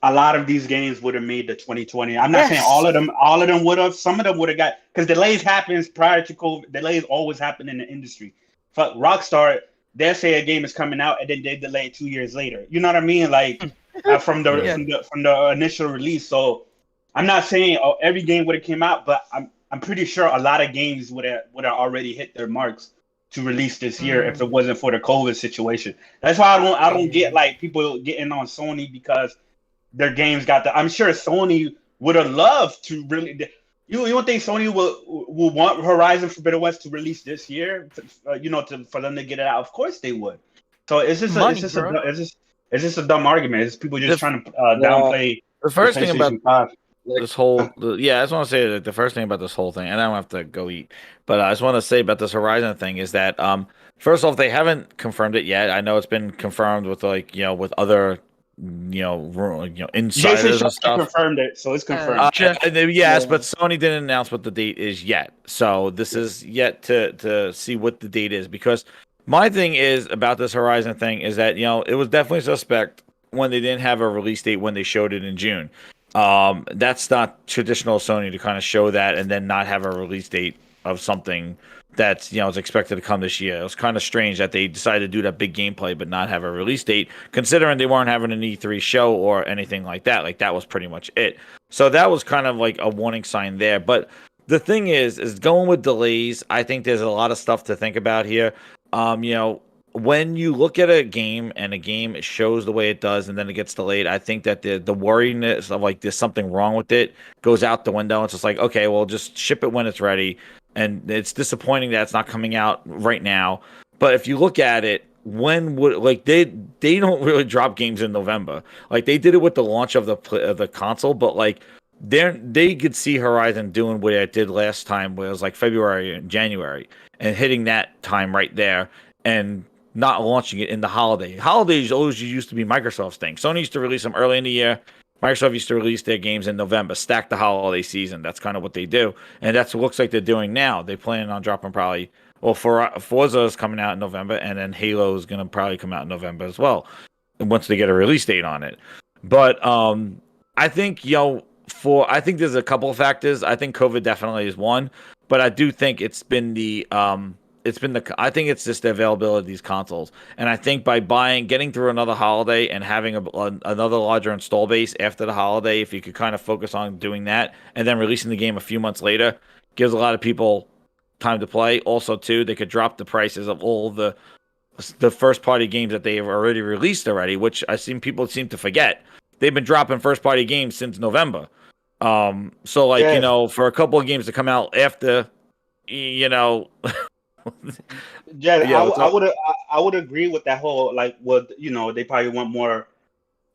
a lot of these games would have made the 2020. I'm not saying all of them would have. Some of them would have got, because delays happens prior to COVID. Delays always happen in the industry. Fuck Rockstar, they'll say a game is coming out and then they delay it 2 years later. You know what I mean? Like from the initial release. So I'm not saying every game would have came out, but I'm pretty sure a lot of games would have already hit their marks to release this year if it wasn't for the COVID situation. That's why I don't get like people getting on Sony because their games got I'm sure Sony would have loved to really. You don't think Sony will want Horizon Forbidden West to release this year? For them to get it out. Of course they would. So it's just a dumb argument. It's people just trying to downplay the first thing about 5. This whole I just want to say that the first thing about this whole thing, and I don't have to go eat, but I just want to say about this Horizon thing is that first off, they haven't confirmed it yet. I know it's been confirmed with with other insiders and stuff. Confirmed it, so it's confirmed. Yes, but Sony didn't announce what the date is yet. So this is yet to see what the date is, because my thing is about this Horizon thing is that it was definitely suspect when they didn't have a release date when they showed it in June. That's not traditional Sony to kind of show that and then not have a release date of something that's is expected to come this year. It was kind of strange that they decided to do that big gameplay but not have a release date, considering they weren't having an E3 show or anything like that. Like, that was pretty much it. So that was kind of like a warning sign there. But the thing is going with delays, I think there's a lot of stuff to think about here. When you look at a game and a game shows the way it does and then it gets delayed, I think that the worriness of like there's something wrong with it goes out the window. It's just like, okay, well, just ship it when it's ready. And it's disappointing that it's not coming out right now. But if you look at it, when would they don't really drop games in November. Like, they did it with the launch of the console, but like they could see Horizon doing what it did last time, where it was like February and January, and hitting that time right there and not launching it in the holiday. Holidays always used to be Microsoft's thing. Sony used to release them early in the year. Microsoft used to release their games in November, stack the holiday season. That's kind of what they do. And that's what it looks like they're doing now. They plan on dropping Forza is coming out in November, and then Halo is going to probably come out in November as well, once they get a release date on it. But I think, I think there's a couple of factors. I think COVID definitely is one, but I do think I think it's just the availability of these consoles. And I think by getting through another holiday and having another larger install base after the holiday, if you could kind of focus on doing that and then releasing the game a few months later, gives a lot of people time to play. Also, too, they could drop the prices of all the first party games that they have already released already, which people seem to forget. They've been dropping first party games since November. For a couple of games to come out after, I would agree with that whole they probably want more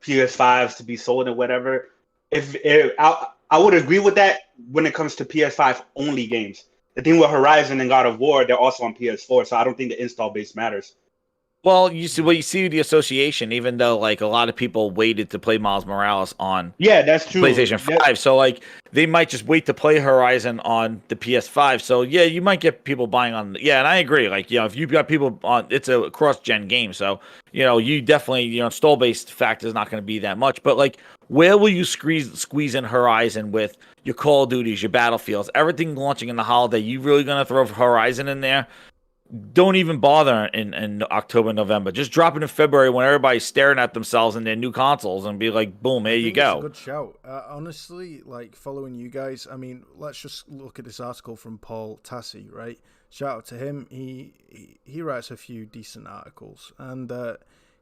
PS5s to be sold and whatever. I would agree with that when it comes to PS5 only games. The thing with Horizon and God of War, they're also on PS4, so I don't think the install base matters. Well, you see the association, even though like a lot of people waited to play Miles Morales on that's true. PlayStation 5. So like they might just wait to play Horizon on the PS5. So yeah, you might get people buying on and I agree. Like, if you've got people on, it's a cross-gen game. So, you definitely, install-based factor is not going to be that much. But like, where will you squeeze in Horizon with your Call of Duties, your Battlefields, everything launching in the holiday? You really going to throw Horizon in there? Don't even bother in October, November. Just drop it in February when everybody's staring at themselves and their new consoles and be like, boom, here you go. It's a good shout. Honestly, like, following you guys, I mean, let's just look at this article from Paul Tassi, right? Shout out to him. He writes a few decent articles, and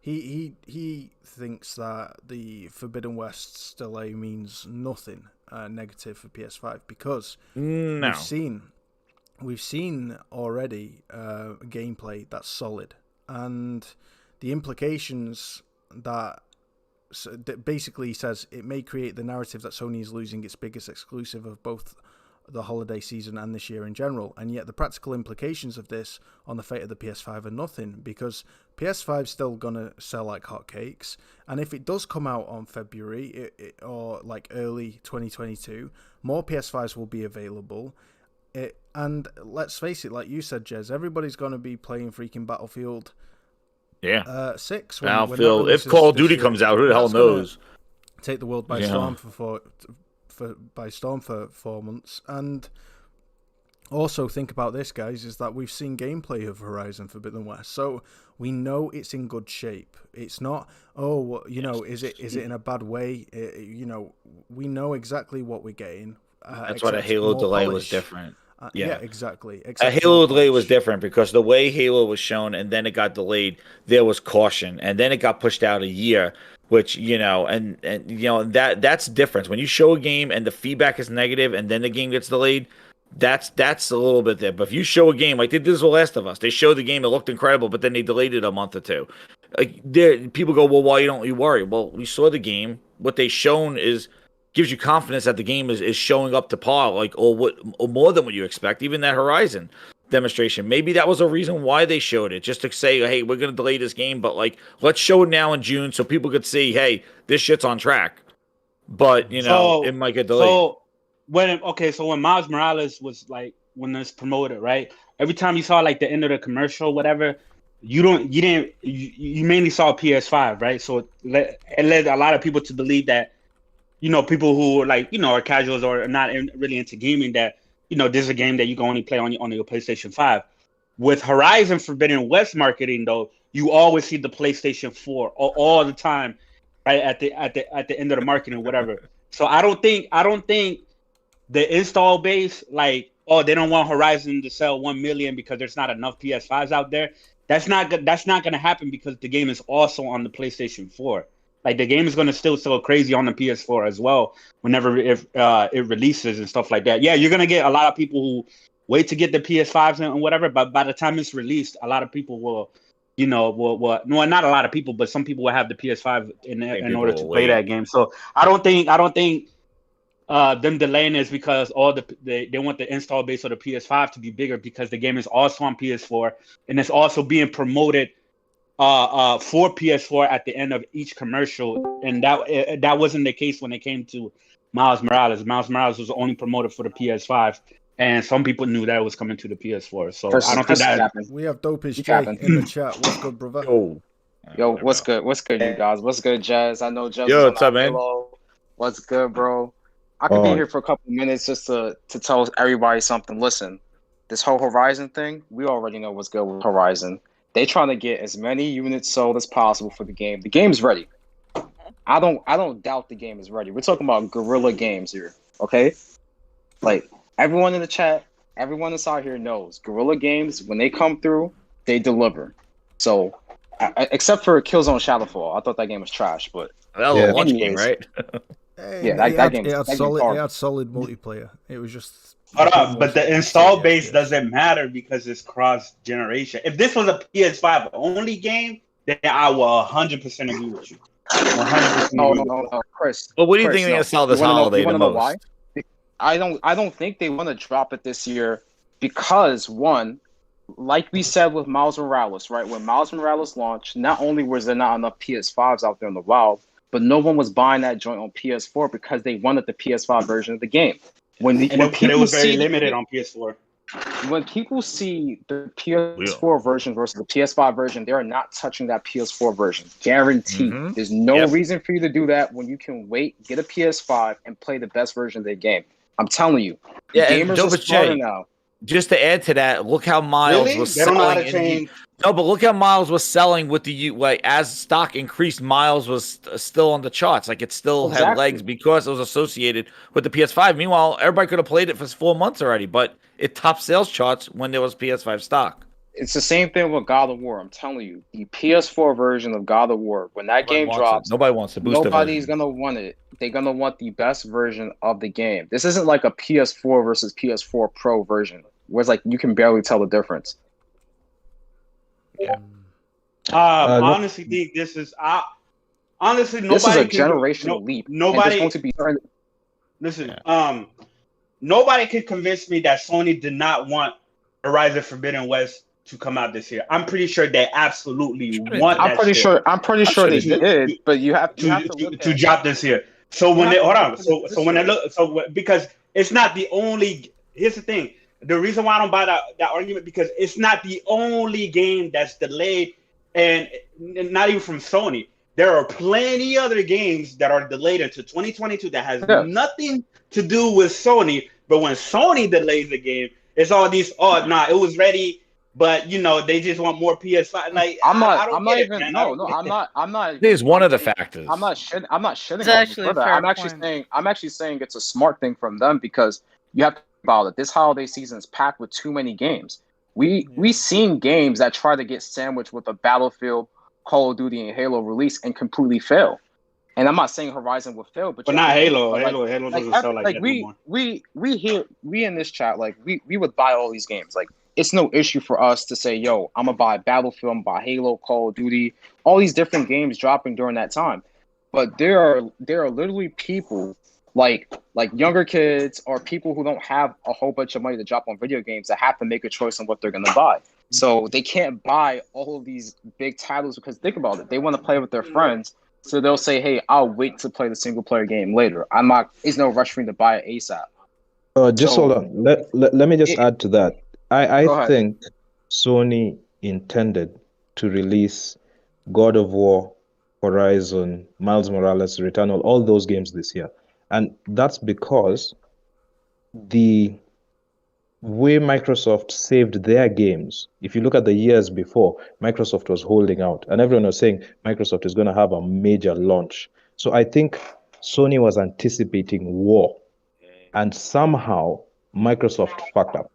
he thinks that the Forbidden West's delay means nothing negative for PS5 because we've seen already gameplay that's solid, and the implications that basically says it may create the narrative that Sony is losing its biggest exclusive of both the holiday season and this year in general. And yet the practical implications of this on the fate of the PS5 are nothing, because PS5's still gonna sell like hotcakes, and if it does come out on February or like early 2022, more PS5s will be available. And let's face it, like you said, Jez, everybody's going to be playing freaking Battlefield 6. Battlefield. If Call of Duty comes out, who the hell knows? Take the world by storm for 4 months. And also think about this, guys, is that we've seen gameplay of Horizon Forbidden West, so we know it's in good shape. It's not, is it in a bad way? We know exactly what we're getting. That's why the Halo delay was different. Yeah, exactly. A Halo delay was different because the way Halo was shown and then it got delayed, there was caution, and then it got pushed out a year, which and that's different. When you show a game and the feedback is negative and then the game gets delayed, that's a little bit there. But if you show a game like they did this with Last of Us, they showed the game, it looked incredible, but then they delayed it a month or two. Like people go, well, why don't you worry? Well, we saw the game. What they shown gives you confidence that the game is showing up to par, or more than what you expect. Even that Horizon demonstration, maybe that was a reason why they showed it, just to say, hey, we're gonna delay this game, but let's show it now in June so people could see, hey, this shit's on track. But it might get delayed. So when Miles Morales was when it's promoted, right? Every time you saw the end of the commercial, whatever, you mainly saw PS5, right? So it led a lot of people to believe that. People who are casuals or are not really into gaming, that this is a game that you can only play on your PlayStation 5. With Horizon Forbidden West marketing, though, you always see the PlayStation 4 all the time, right at the end of the marketing, whatever. So I don't think the install base, they don't want Horizon to sell 1 million because there's not enough PS5s out there. That's not going to happen because the game is also on the PlayStation 4. The game is going to still sell crazy on the PS4 as well whenever it releases and stuff like that. Yeah, you're going to get a lot of people who wait to get the PS5s and whatever, but by the time it's released, a lot of people will, no, not a lot of people, but some people will have the PS5 in order to play that game. So I don't think them delaying is because they want the install base of the PS5 to be bigger, because the game is also on PS4 and it's also being promoted for PS4 at the end of each commercial, and that wasn't the case when it came to Miles Morales. Miles Morales was only promoted for the PS5, and some people knew that it was coming to the PS4. So I don't think that happened. We have Dopest Jay in the chat. What's good, brother? Yo, what's good? What's good, you guys? What's good, Jazz? I know Jazz. Yo, what's up, man? What's good, bro? I could be here for a couple of minutes just to tell everybody something. Listen, this whole Horizon thing, we already know what's good with Horizon. They trying to get as many units sold as possible for the game. The game's ready. I don't doubt the game is ready. We're talking about Guerrilla Games here, okay? Everyone in the chat, everyone that's out here knows Guerrilla Games, when they come through, they deliver. So, except for Killzone Shadowfall, I thought that game was trash, but that was a launch game, right? That game. It had solid multiplayer. It was just. But the install base doesn't matter because it's cross-generation. If this was a PS5 only game, then I will 100% agree with you. 100%. No, Chris. Well, what do you think they're gonna sell this holiday the most? Why? I don't think they want to drop it this year because, one, like we said with Miles Morales, right? When Miles Morales launched, not only was there not enough PS5s out there in the wild, but no one was buying that joint on PS4 because they wanted the PS5 version of the game. It was very limited on PS4. When people see the PS4 version versus the PS5 version, they are not touching that PS4 version. Guaranteed. Mm-hmm. There's no reason for you to do that when you can wait, get a PS5, and play the best version of the game. I'm telling you. Gamers are smarter now. Just to add to that, look how Miles was selling. No, but look how Miles was selling with as stock increased, Miles was still on the charts. It still had legs because it was associated with the PS5. Meanwhile, everybody could have played it for 4 months already, but it topped sales charts when there was PS5 stock. It's the same thing with God of War. I'm telling you, the PS4 version of God of War, when that game drops, nobody wants to boost. Nobody's gonna want it. They're gonna want the best version of the game. This isn't like a PS4 versus PS4 Pro version, where it's you can barely tell the difference. Yeah. I honestly think this is. Honestly, nobody. This is a generational leap. Nobody. Going to be. Listen. Nobody can convince me that Sony did not want Horizon Forbidden West to come out this year. I'm pretty sure they absolutely want. I'm pretty sure they did, but you have to drop this year. So when they because it's not the only. Here's the thing. The reason why I don't buy that argument, because it's not the only game that's delayed, and not even from Sony. There are plenty other games that are delayed into 2022 that has nothing to do with Sony. But when Sony delays the game, it's all these. It was ready, but they just want more PS5. I'm not. It is one of the factors. I'm not shitting on it. I'm actually saying it's a smart thing from them, because you have to about it. This holiday season is packed with too many games. We seen games that try to get sandwiched with a Battlefield, Call of Duty, and Halo release and completely fail. And I'm not saying Horizon will fail, but not Halo. Halo doesn't sell like that anymore. We in this chat, like we would buy all these games. Like it's no issue for us to say, yo, I'm gonna buy Battlefield, I'm gonna buy Halo, Call of Duty, all these different games dropping during that time. But there are literally people like younger kids or people who don't have a whole bunch of money to drop on video games that have to make a choice on what they're gonna buy. So they can't buy all of these big titles because think about it, they want to play with their friends. So they'll say, hey, I'll wait to play the single player game later. It's no rush for me to buy it ASAP. Hold on. Let me just add to that. I think Sony intended to release God of War, Horizon, Miles Morales, Returnal, all those games this year. And that's because the way Microsoft saved their games, if you look at the years before, Microsoft was holding out and everyone was saying Microsoft is going to have a major launch. So I think Sony was anticipating war and somehow Microsoft fucked up.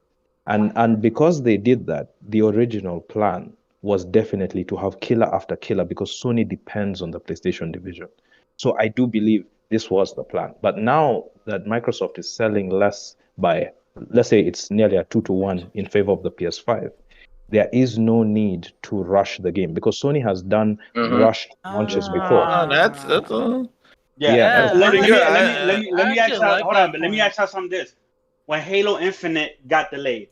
And because they did that, the original plan was definitely to have killer after killer because Sony depends on the PlayStation division. So I do believe this was the plan. But now that Microsoft is selling less by, let's say it's nearly a 2-to-1 in favor of the PS5, there is no need to rush the game because Sony has done rushed launches before. That's yeah. Let me ask you. Hold on, but let me ask you something. This when Halo Infinite got delayed,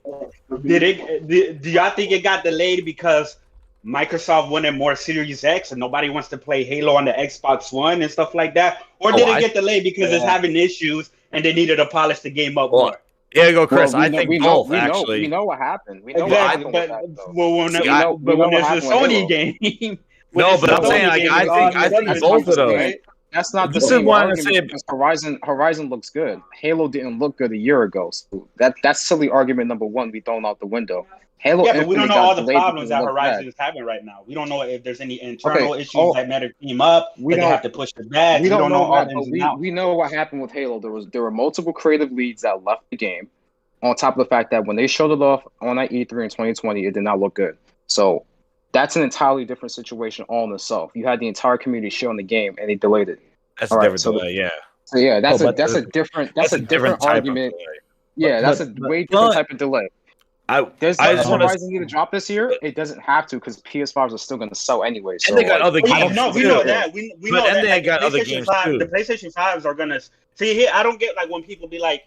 do y'all think it got delayed because Microsoft wanted more Series X and nobody wants to play Halo on the Xbox One and stuff like that, or did it get delayed because it's having issues and they needed to polish the game up more? Yeah, go Chris. I think both actually. We know what happened. We know exactly, what but happened. when there's a Sony game. No, but I'm saying I think both of those. Right? That's not the same argument because Horizon looks good. Halo didn't look good a year ago. So that's silly argument number one we thrown out the window. Halo but we don't know all the problems that Horizon is having right now. We don't know if there's any internal issues that matter team up. They have to push it back. We don't know all that. We know what happened with Halo. There were multiple creative leads that left the game. On top of the fact that when they showed it off on that E3 in 2020, it did not look good. So that's an entirely different situation all in itself. You had the entire community showing the game and they delayed it. That's a different delay, yeah. So yeah, that's a different argument. Yeah, that's a way different type of delay. Does Horizon need to drop this year? It doesn't have to because PS5s are still going to sell anyway. So and they got other games. No, we know that. We know that. They got other games too. The PlayStation 5s are going to see here. I don't get like when people be like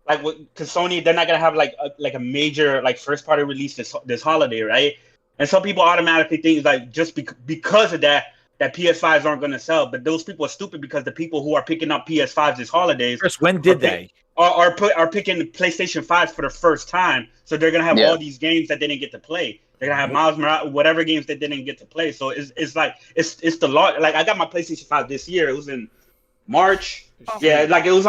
because Sony, they're not going to have like a major like first party release this holiday, right? And some people automatically think like just because of that PS5s aren't going to sell. But those people are stupid because the people who are picking up PS5s this holidays. Chris, when did they? Are picking the PlayStation 5s for the first time, so they're gonna have all these games that they didn't get to play. They're gonna have Miles Morales, whatever games they didn't get to play. So it's like it's the law. Like I got my PlayStation 5 this year. It was in March. Yeah, like it was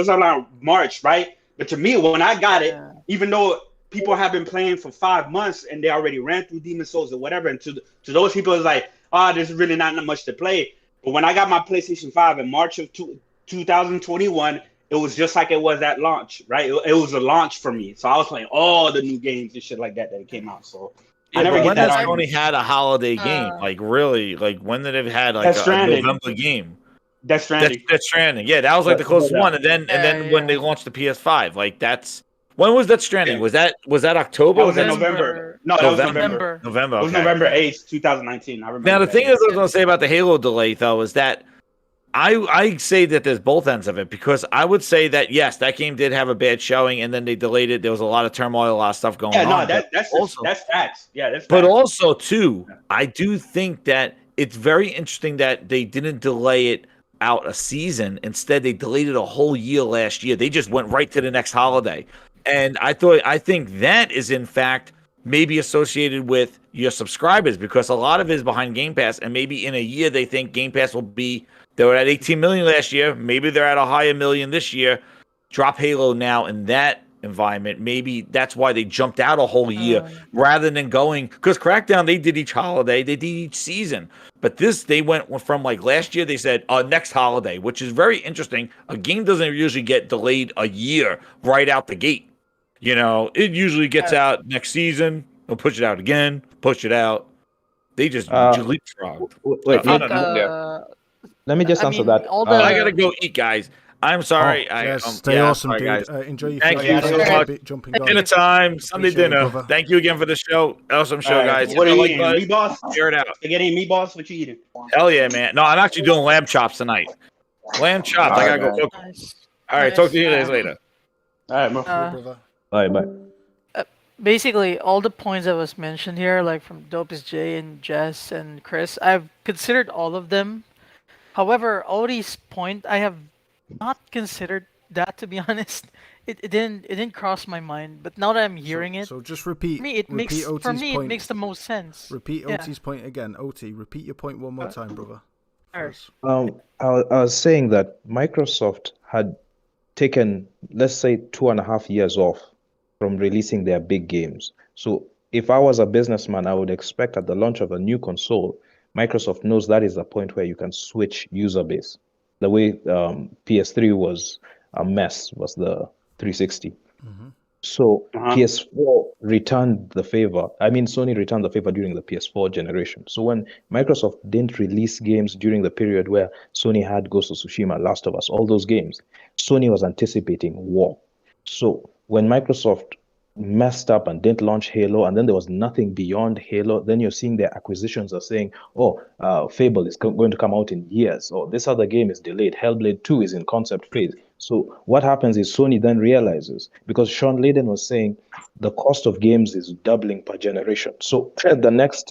around March, right? But to me, when I got it, even though people have been playing for 5 months and they already ran through Demon's Souls or whatever, and to those people, it's like, there's really not much to play. But when I got my PlayStation 5 in March of 2021. It was just like it was at launch, right? It was a launch for me. So I was playing all the new games and shit like that it came out. So I never get that. When Sony had a holiday game, like really, like when did it had like a November game? Death Stranding. Death Stranding. Yeah, that was like the closest one. And then when they launched the PS5, like that's when was Death Stranding? Was that October? That was in November. No, that was November. November. It was November 8th, 2019. I remember. Now the thing is, I was gonna say about the Halo delay though is that. I say that there's both ends of it because I would say that yes, that game did have a bad showing and then they delayed it. There was a lot of turmoil, a lot of stuff going on. Yeah, that's facts. Yeah, that's facts. But also too, I do think that it's very interesting that they didn't delay it out a season. Instead, they delayed it a whole year last year. They just went right to the next holiday. And I think that is in fact maybe associated with your subscribers because a lot of it is behind Game Pass and maybe in a year they think Game Pass will be. They were at 18 million last year. Maybe they're at a higher million this year. Drop Halo now in that environment. Maybe that's why they jumped out a whole year rather than going. Because Crackdown, they did each holiday. They did each season. But this, they went from like last year, they said next holiday, which is very interesting. A game doesn't usually get delayed a year right out the gate. It usually gets out next season. They'll push it out again, push it out. They just leapfrogged. Wait, I don't know. let me just answer that. I gotta go eat, guys. I'm sorry. Stay awesome, sorry, dude. Guys. Enjoy your Thank food. you so much. Jumping Dinner time, Sunday dinner. Thank you again for the show. Awesome show, guys. What are you eating? Meatballs? Share it out. Spaghetti and meatballs? What you eating? Hell yeah, man. No, I'm actually doing lamb chops tonight. Lamb chops. I gotta go cook. All right, talk to you guys later. All right, brother. Bye. Basically, all the points that was mentioned here, like from Dopest J and Jess and Chris, I've considered all of them. However, Odie's point, I have not considered that, to be honest. It didn't cross my mind, but now that I'm hearing it, so just repeat. It makes the most sense. Repeat Oti's point again. Oti, repeat your point one more time, brother. I was saying that Microsoft had taken, let's say, 2.5 years off from releasing their big games. So if I was a businessman, I would expect at the launch of a new console, Microsoft knows that is the point where you can switch user base. The way PS3 was a mess was the 360. So PS4 returned the favor. I mean, Sony returned the favor during the PS4 generation. So when Microsoft didn't release games during the period where Sony had Ghost of Tsushima, Last of Us, all those games, Sony was anticipating war. So when Microsoft messed up and didn't launch Halo, and then there was nothing beyond Halo, then you're seeing their acquisitions are saying, Fable is going to come out in years, or this other game is delayed, Hellblade 2 is in concept phase. So what happens is Sony then realizes, because Sean Layden was saying the cost of games is doubling per generation. So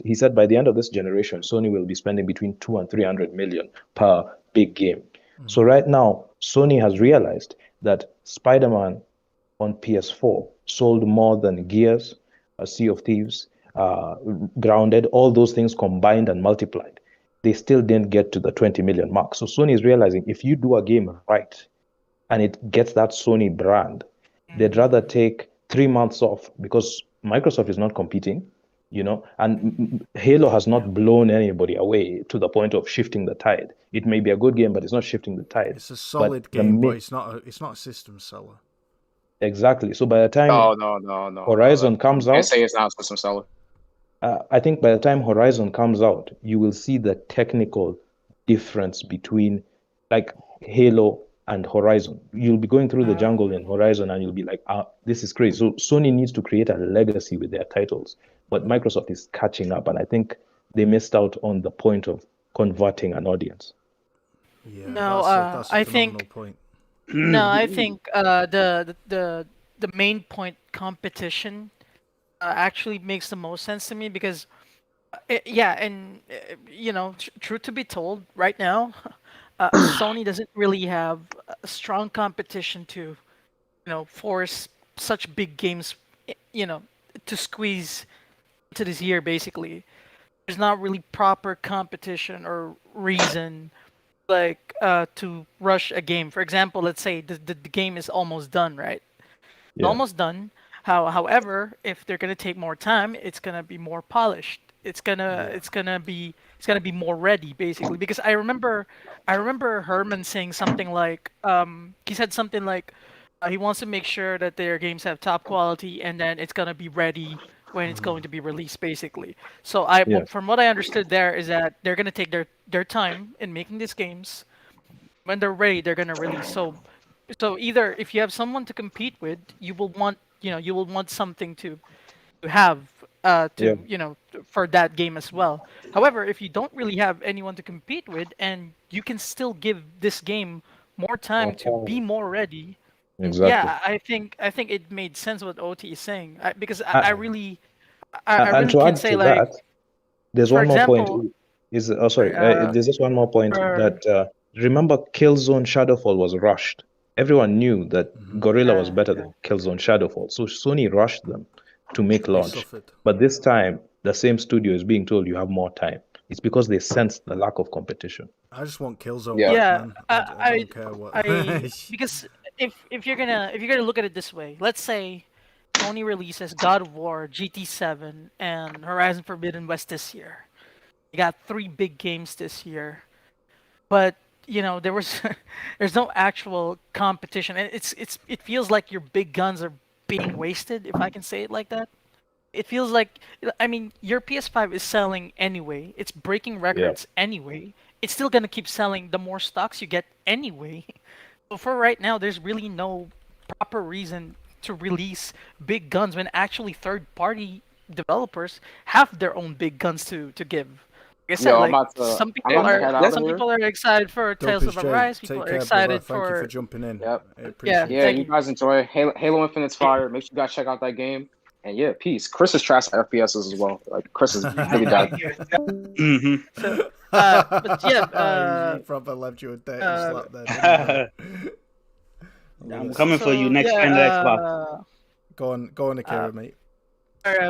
he said by the end of this generation, Sony will be spending between 200 and 300 million per big game. So right now, Sony has realized that Spider-Man on PS4 sold more than Gears, Sea of Thieves, Grounded, all those things combined and multiplied. They still didn't get to the 20 million mark. So Sony is realizing if you do a game right and it gets that Sony brand, they'd rather take 3 months off because Microsoft is not competing, and Halo has not blown anybody away to the point of shifting the tide. It may be a good game, but it's not shifting the tide. It's a solid game, but it's not a system seller. Exactly. So by the time No. Horizon comes out, I say it's not a system seller. I think by the time Horizon comes out, you will see the technical difference between like Halo and Horizon. You'll be going through the jungle in Horizon and you'll be like, this is crazy. So Sony needs to create a legacy with their titles, but Microsoft is catching up, and I think they missed out on the point of converting an audience. Yeah, no, that's a I phenomenal think point. no, I think the main point, competition, actually makes the most sense to me because, truth to be told, right now, Sony doesn't really have a strong competition to, force such big games, to squeeze to this year. Basically, there's not really proper competition or reason to rush a game. For example, let's say the game is almost done, right? Yeah. Almost done. However, if they're gonna take more time, it's gonna be more polished. It's gonna be more ready, basically. Because I remember Herman saying something like, he said something like, he wants to make sure that their games have top quality, and then it's gonna be ready when it's going to be released, basically. So from what I understood there is that they're gonna take their time in making these games. When they're ready, they're gonna release. So either if you have someone to compete with, you will want something to have for that game as well. However, if you don't really have anyone to compete with, and you can still give this game more time to be more ready. Exactly. Yeah, I think it made sense what OT is saying, because I really and to can't add say to like. that, there's For one more example, point. There's just one more point that remember, Killzone Shadowfall was rushed. Everyone knew that Gorilla was better than Killzone Shadowfall, so Sony rushed them to make launch. But this time, the same studio is being told you have more time. It's because they sense the lack of competition. I just want Killzone. Yeah, I don't care what. Because if you're gonna look at it this way, let's say Sony releases God of War, GT7, and Horizon Forbidden West this year. You got 3 big games this year, but there's no actual competition, and it feels like your big guns are being wasted, if I can say it like that. It feels like, I mean, your PS5 is selling anyway. It's breaking records anyway. It's still gonna keep selling the more stocks you get anyway. So for right now, there's really no proper reason to release big guns when actually third-party developers have their own big guns to give. Like I said, Yo, like I'm about to head out of some here. people are excited for Tales Dopest of J, Arise. People take are care, excited brother. Thank you for for jumping in. Yep. I appreciate Yeah, thank you you. guys enjoy Halo Infinite's fire. Make sure you guys check out that game. And yeah, peace. Chris is trash at FPSs as well. Like Chris is really bad. Mm-hmm. So, but yeah, he probably left you a dirty slap there. I'm coming for you so next time at Xbox. Go on, Akira, mate.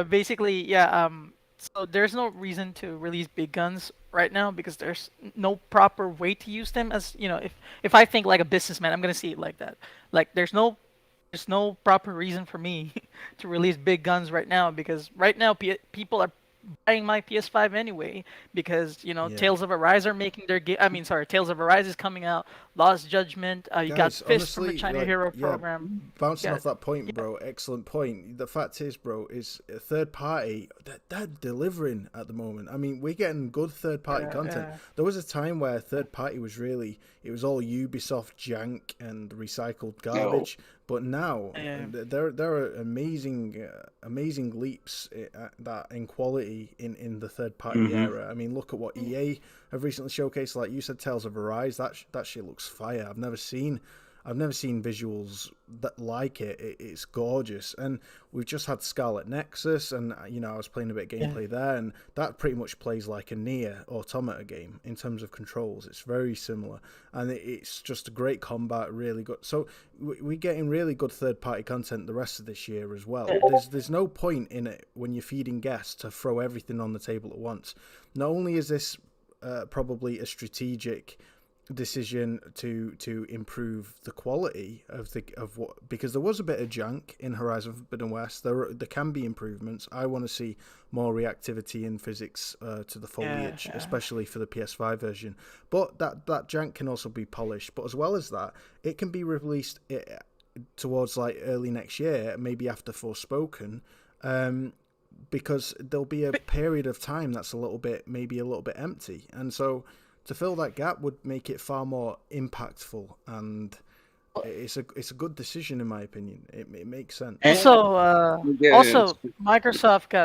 basically, yeah. So there's no reason to release big guns right now because there's no proper way to use them. As you know, if I think like a businessman, I'm gonna see it like that. Like there's no proper reason for me to release big guns right now because right now people are buying my PS5 anyway because Tales of Arise are making their game. I mean, sorry, Tales of Arise is coming out. Lost Judgment. You got Guys, Fist from the honestly, China like, Hero program. Bouncing off that point, bro. Excellent point. The fact is, bro, is a third party they're delivering at the moment. I mean, we're getting good third party content. Yeah. There was a time where third party was all Ubisoft jank and recycled garbage. But now there are amazing leaps that in quality in the third party era. I mean, look at what EA have recently showcased. Like you said, Tales of Arise. That shit looks fire. I've never seen visuals that like it. It's gorgeous. And we've just had Scarlet Nexus, and I was playing a bit of gameplay there, and that pretty much plays like a Nier Automata game in terms of controls. It's very similar, and it's just a great combat, really good. So we're getting really good third-party content the rest of this year as well. There's no point in it when you're feeding guests to throw everything on the table at once. Not only is this probably a strategic decision to improve the quality of what, because there was a bit of junk in Horizon Forbidden West. There can be improvements. I want to see more reactivity in physics to the foliage, especially for the PS5 version. But that junk can also be polished. But as well as that, it can be released towards like early next year, maybe after Forspoken, because there'll be a period of time that's maybe a little bit empty, and so to fill that gap would make it far more impactful, and it's a good decision in my opinion. It makes sense. Also, Microsoft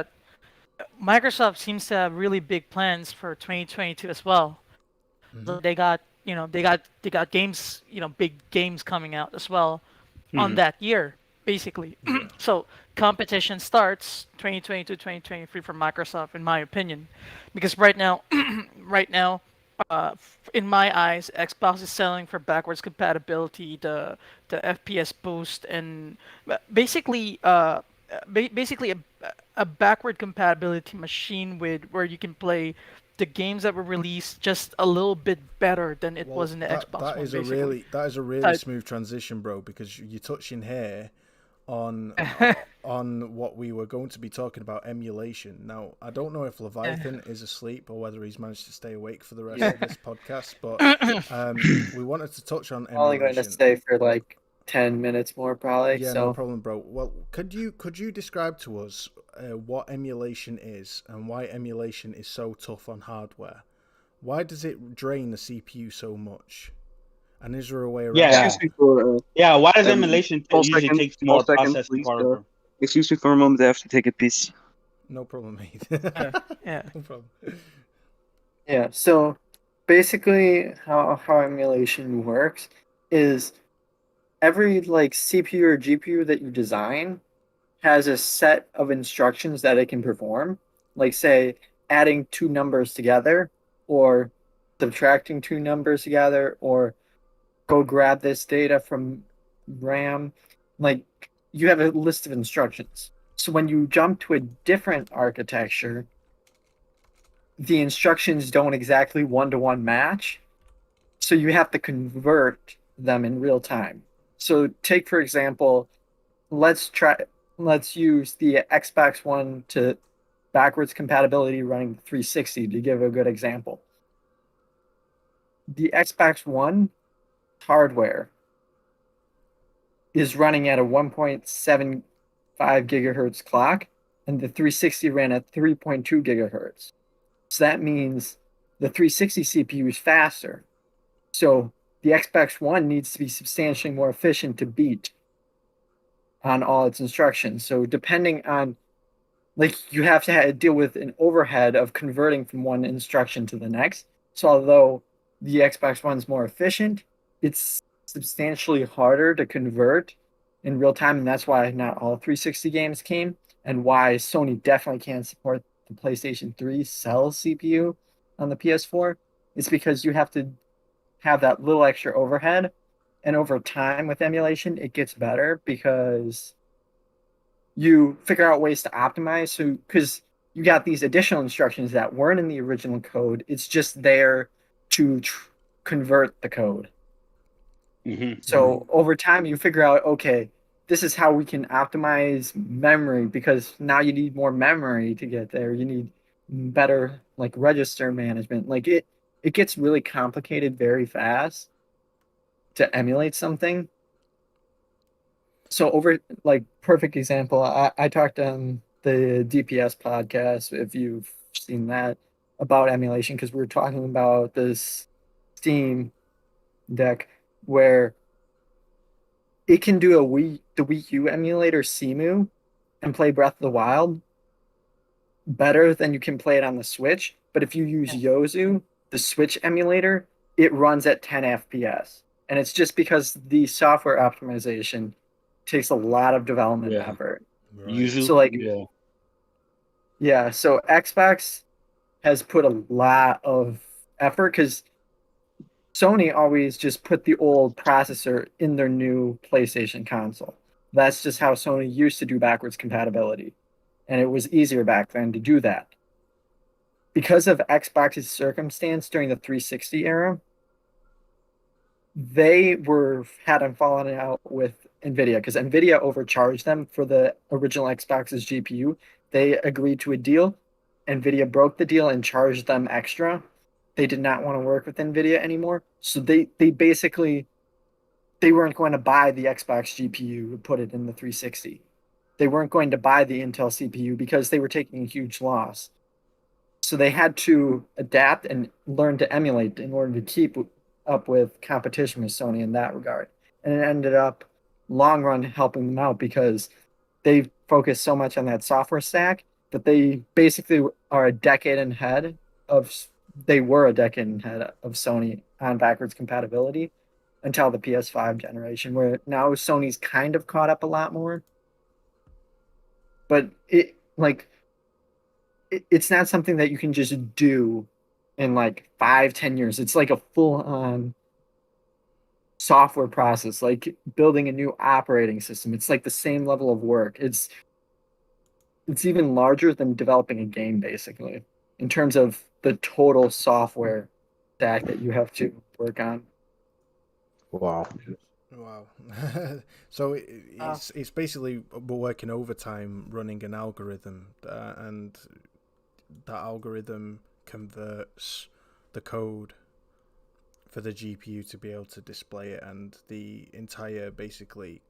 seems to have really big plans for 2022 as well. So they got games, big games coming out as well on that year, basically. So competition starts 2022, 2023 for Microsoft, in my opinion, because right now, in my eyes, Xbox is selling for backwards compatibility, the FPS boost, and basically a backward compatibility machine where you can play the games that were released just a little bit better than it was in the Xbox that One. is a really smooth transition, bro, because you're touching here on what we were going to be talking about, emulation. Now, I don't know if Leviathan is asleep or whether he's managed to stay awake for the rest of this podcast, but we wanted to touch on emulation. I'm only going to stay for like 10 minutes more, probably. Yeah, so. no problem, bro. Well, could you describe to us what emulation is and why emulation is so tough on hardware? Why does it drain the CPU so much? And is there a way around? Why does emulation usually take more processing power? Excuse me for a moment. I have to take a piss. No problem, mate. Yeah. No problem. Yeah. So basically, how emulation works is every like CPU or GPU that you design has a set of instructions that it can perform. Like say adding two numbers together, or subtracting two numbers together, or go grab this data from RAM. Like you have a list of instructions. So when you jump to a different architecture, the instructions don't exactly one-to-one match. So you have to convert them in real time. So take, for example, let's use the Xbox One to backwards compatibility running 360 to give a good example. The Xbox One hardware is running at a 1.7 gigahertz clock, and the 360 ran at 3.2 gigahertz. So that means the 360 CPU is faster. So the Xbox One needs to be substantially more efficient to beat on all its instructions. So depending on, like, you have to deal with an overhead of converting from one instruction to the next. So although the Xbox One's more efficient, it's substantially harder to convert in real time, and that's why not all 360 games came, and why Sony definitely can't support the PlayStation 3 cell CPU on the PS4. It's because you have to have that little extra overhead, and over time with emulation, it gets better because you figure out ways to optimize. So, because you got these additional instructions that weren't in the original code, it's just there to convert the code. So over time, you figure out, okay, this is how we can optimize memory, because now you need more memory to get there. You need better like register management. Like it gets really complicated very fast to emulate something. So over, like, perfect example, I talked on the DPS podcast, if you've seen that, about emulation, because we were talking about this Steam deck where it can do the Wii U emulator Simu and play Breath of the Wild better than you can play it on the Switch. But if you use Yozu, the Switch emulator, it runs at 10 FPS. And it's just because the software optimization takes a lot of development effort. Yuzu. So like, so Xbox has put a lot of effort, because Sony always just put the old processor in their new PlayStation console. That's just how Sony used to do backwards compatibility. And it was easier back then to do that. Because of Xbox's circumstance during the 360 era, they hadn't fallen out with NVIDIA, because NVIDIA overcharged them for the original Xbox's GPU. They agreed to a deal. NVIDIA broke the deal and charged them extra. They did not want to work with NVIDIA anymore. So they basically, they weren't going to buy the Xbox GPU and put it in the 360. They weren't going to buy the Intel CPU because they were taking a huge loss. So they had to adapt and learn to emulate in order to keep up with competition with Sony in that regard. And it ended up, long run, helping them out, because they focused so much on that software stack that they basically are a decade ahead of Sony on backwards compatibility until the PS5 generation, where now Sony's kind of caught up a lot more. But it's not something that you can just do in like 5-10 years. It's like a full-on software process, like building a new operating system. It's like the same level of work. It's even larger than developing a game, basically, in terms of the total software stack that you have to work on. Wow. So it's basically we're working overtime running an algorithm, and that algorithm converts the code for the GPU to be able to display it, and the entire basically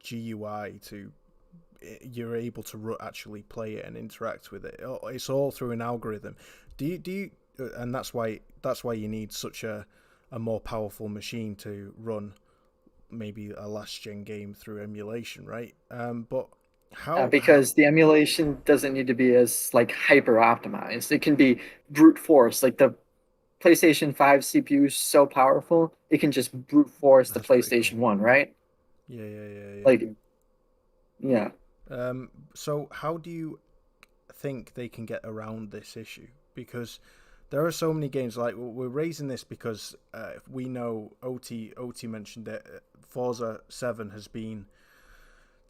GUI to, you're able to actually play it and interact with it. It's all through an algorithm. Do you and that's why you need such a more powerful machine to run maybe a last gen game through emulation, right? But because the emulation doesn't need to be as like hyper optimized. It can be brute force. Like the PlayStation 5 CPU is so powerful, it can just brute force the PlayStation 1, right? Yeah. Like, yeah. So how do you think they can get around this issue? Because there are so many games, like, we're raising this because we know OT mentioned that Forza 7 has been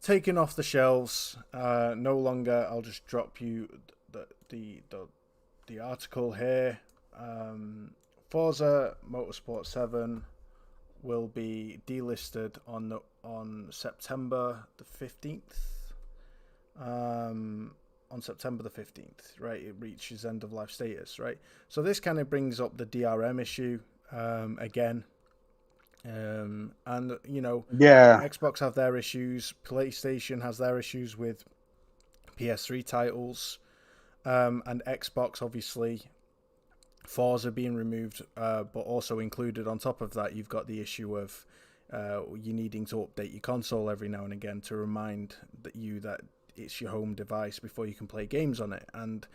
taken off the shelves. No longer. I'll just drop you the article here. Forza Motorsport 7 will be delisted on September the 15th. On September the 15th, right? It reaches end of life status, right? So this kind of brings up the DRM issue again. And Yeah. Xbox have their issues. PlayStation has their issues with PS3 titles, and Xbox obviously. Forza being removed, but also included on top of that, you've got the issue of you needing to update your console every now and again to remind that it's your home device before you can play games on it. And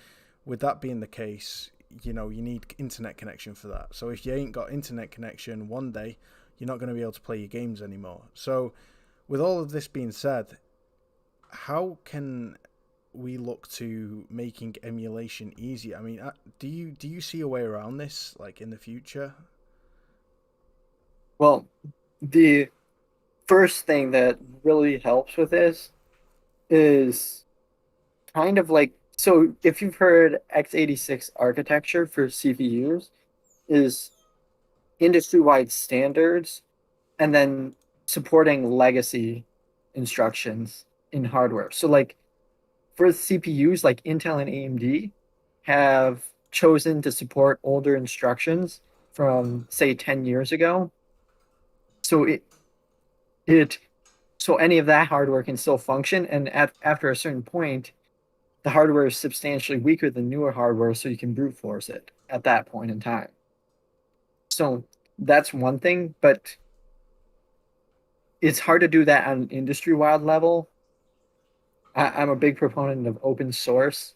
with that being the case, you need internet connection for that. So if you ain't got internet connection one day, you're not going to be able to play your games anymore. So with all of this being said, how can we look to making emulation easier? I mean, do you see a way around this, like in the future? Well, the first thing that really helps with this is kind of like, so if you've heard x86 architecture for CPUs, is industry-wide standards and then supporting legacy instructions in hardware. So like for CPUs, like Intel and AMD have chosen to support older instructions from, say, 10 years ago. So so any of that hardware can still function, and after a certain point, the hardware is substantially weaker than newer hardware, so you can brute force it at that point in time. So that's one thing, but it's hard to do that on an industry-wide level. I'm a big proponent of open source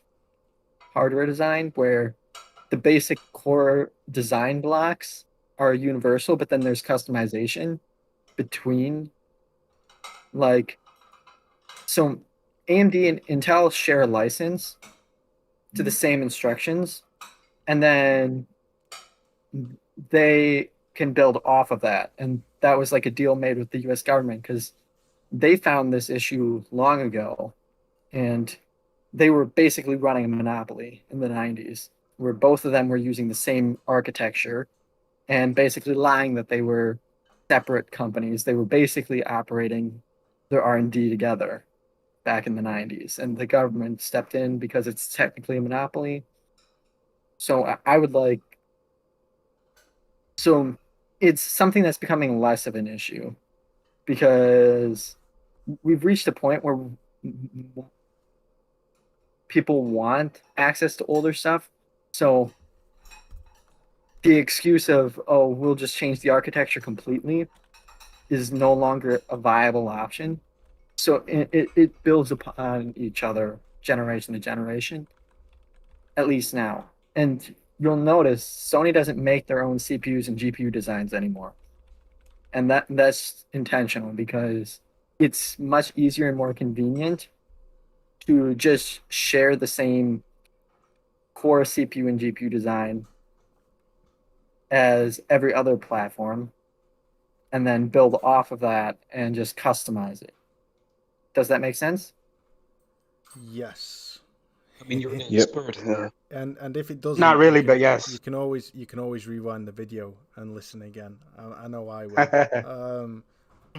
hardware design, where the basic core design blocks are universal, but then there's customization between, like, so AMD and Intel share a license to the same instructions, and then they can build off of that. And that was like a deal made with the US government, because they found this issue long ago, and they were basically running a monopoly in the 90s, where both of them were using the same architecture and basically lying that they were separate companies. They were basically operating their R&D together back in the 90s, and the government stepped in because it's technically a monopoly. So I would like, so it's something that's becoming less of an issue, because we've reached a point where people want access to older stuff. So the excuse of, oh, we'll just change the architecture completely is no longer a viable option. So it builds upon each other generation to generation, at least now. And you'll notice Sony doesn't make their own CPUs and GPU designs anymore. And that's intentional, because it's much easier and more convenient to just share the same core CPU and GPU design as every other platform, and then build off of that and just customize it. Does that make sense? Yes. I mean, you're an expert. And if it doesn't, not really, but yes, you can always rewind the video and listen again. I know I will.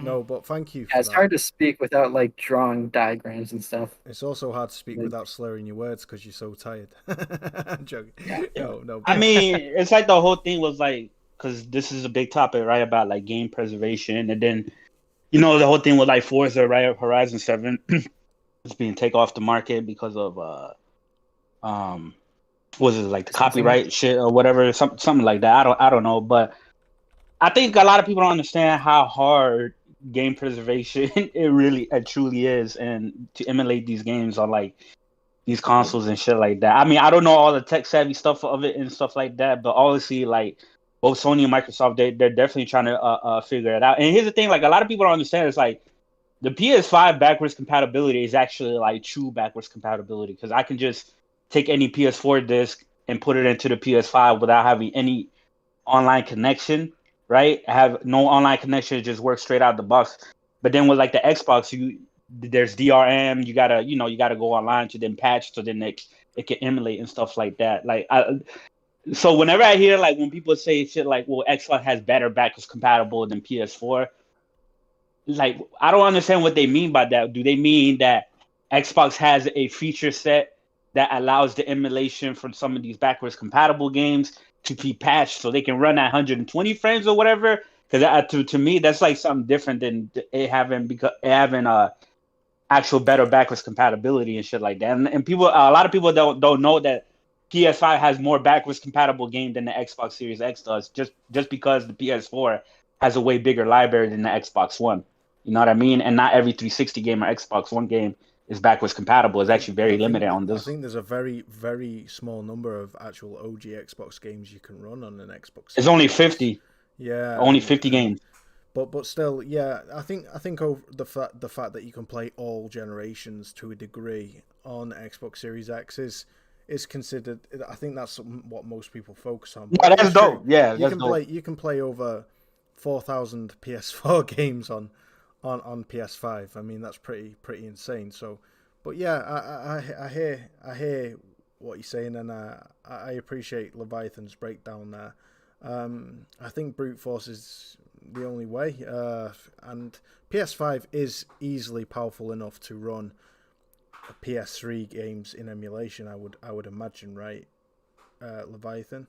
No, but thank you. It's hard to speak without like drawing diagrams and stuff. It's also hard to speak without slurring your words because you're so tired. I'm joking. Yeah. No. I mean, it's like the whole thing was like, because this is a big topic, right? About like game preservation, and then the whole thing with like Forza, right? Horizon 7 is being taken off the market because of was it like the copyright shit or whatever, something like that. I don't know, but I think a lot of people don't understand how hard game preservation it truly is, and to emulate these games on like these consoles and shit like that. I mean, I don't know all the tech savvy stuff of it and stuff like that, but obviously like both Sony and Microsoft, they're definitely trying to figure it out. And here's the thing, like a lot of people don't understand, it's like the PS5 backwards compatibility is actually like true backwards compatibility, because I can just take any PS4 disc and put it into the PS5 without having any online connection, right? I have no online connection, it just works straight out the box. But then with like the Xbox, there's DRM, you gotta go online to then patch, so then it can emulate and stuff like that. Like so whenever I hear like when people say shit like, well, Xbox has better backwards compatible than PS4, like I don't understand what they mean by that. Do they mean that Xbox has a feature set that allows the emulation from some of these backwards compatible games to be patched so they can run at 120 frames or whatever? because to me that's like something different than it having actual better backwards compatibility and shit like that. And people, a lot of people don't know that PS5 has more backwards compatible game than the Xbox Series X does, just because the PS4 has a way bigger library than the Xbox One. You know what I mean? And not every 360 game or Xbox One game is backwards compatible. It's actually very limited on this. I think there's a very, very small number of actual OG Xbox games you can run on an Xbox. It's only 50. Yeah, only 50 games. But still, yeah, I think over the fact that you can play all generations to a degree on Xbox Series X is considered. I think that's what most people focus on. Yeah, that's dope. Yeah, you can play over 4,000 PS4 games on PS5. I mean, that's pretty insane. So, but yeah, I hear what you're saying, and I appreciate Leviathan's breakdown there. I think brute force is the only way, and PS5 is easily powerful enough to run PS3 games in emulation. I would imagine, right, Leviathan?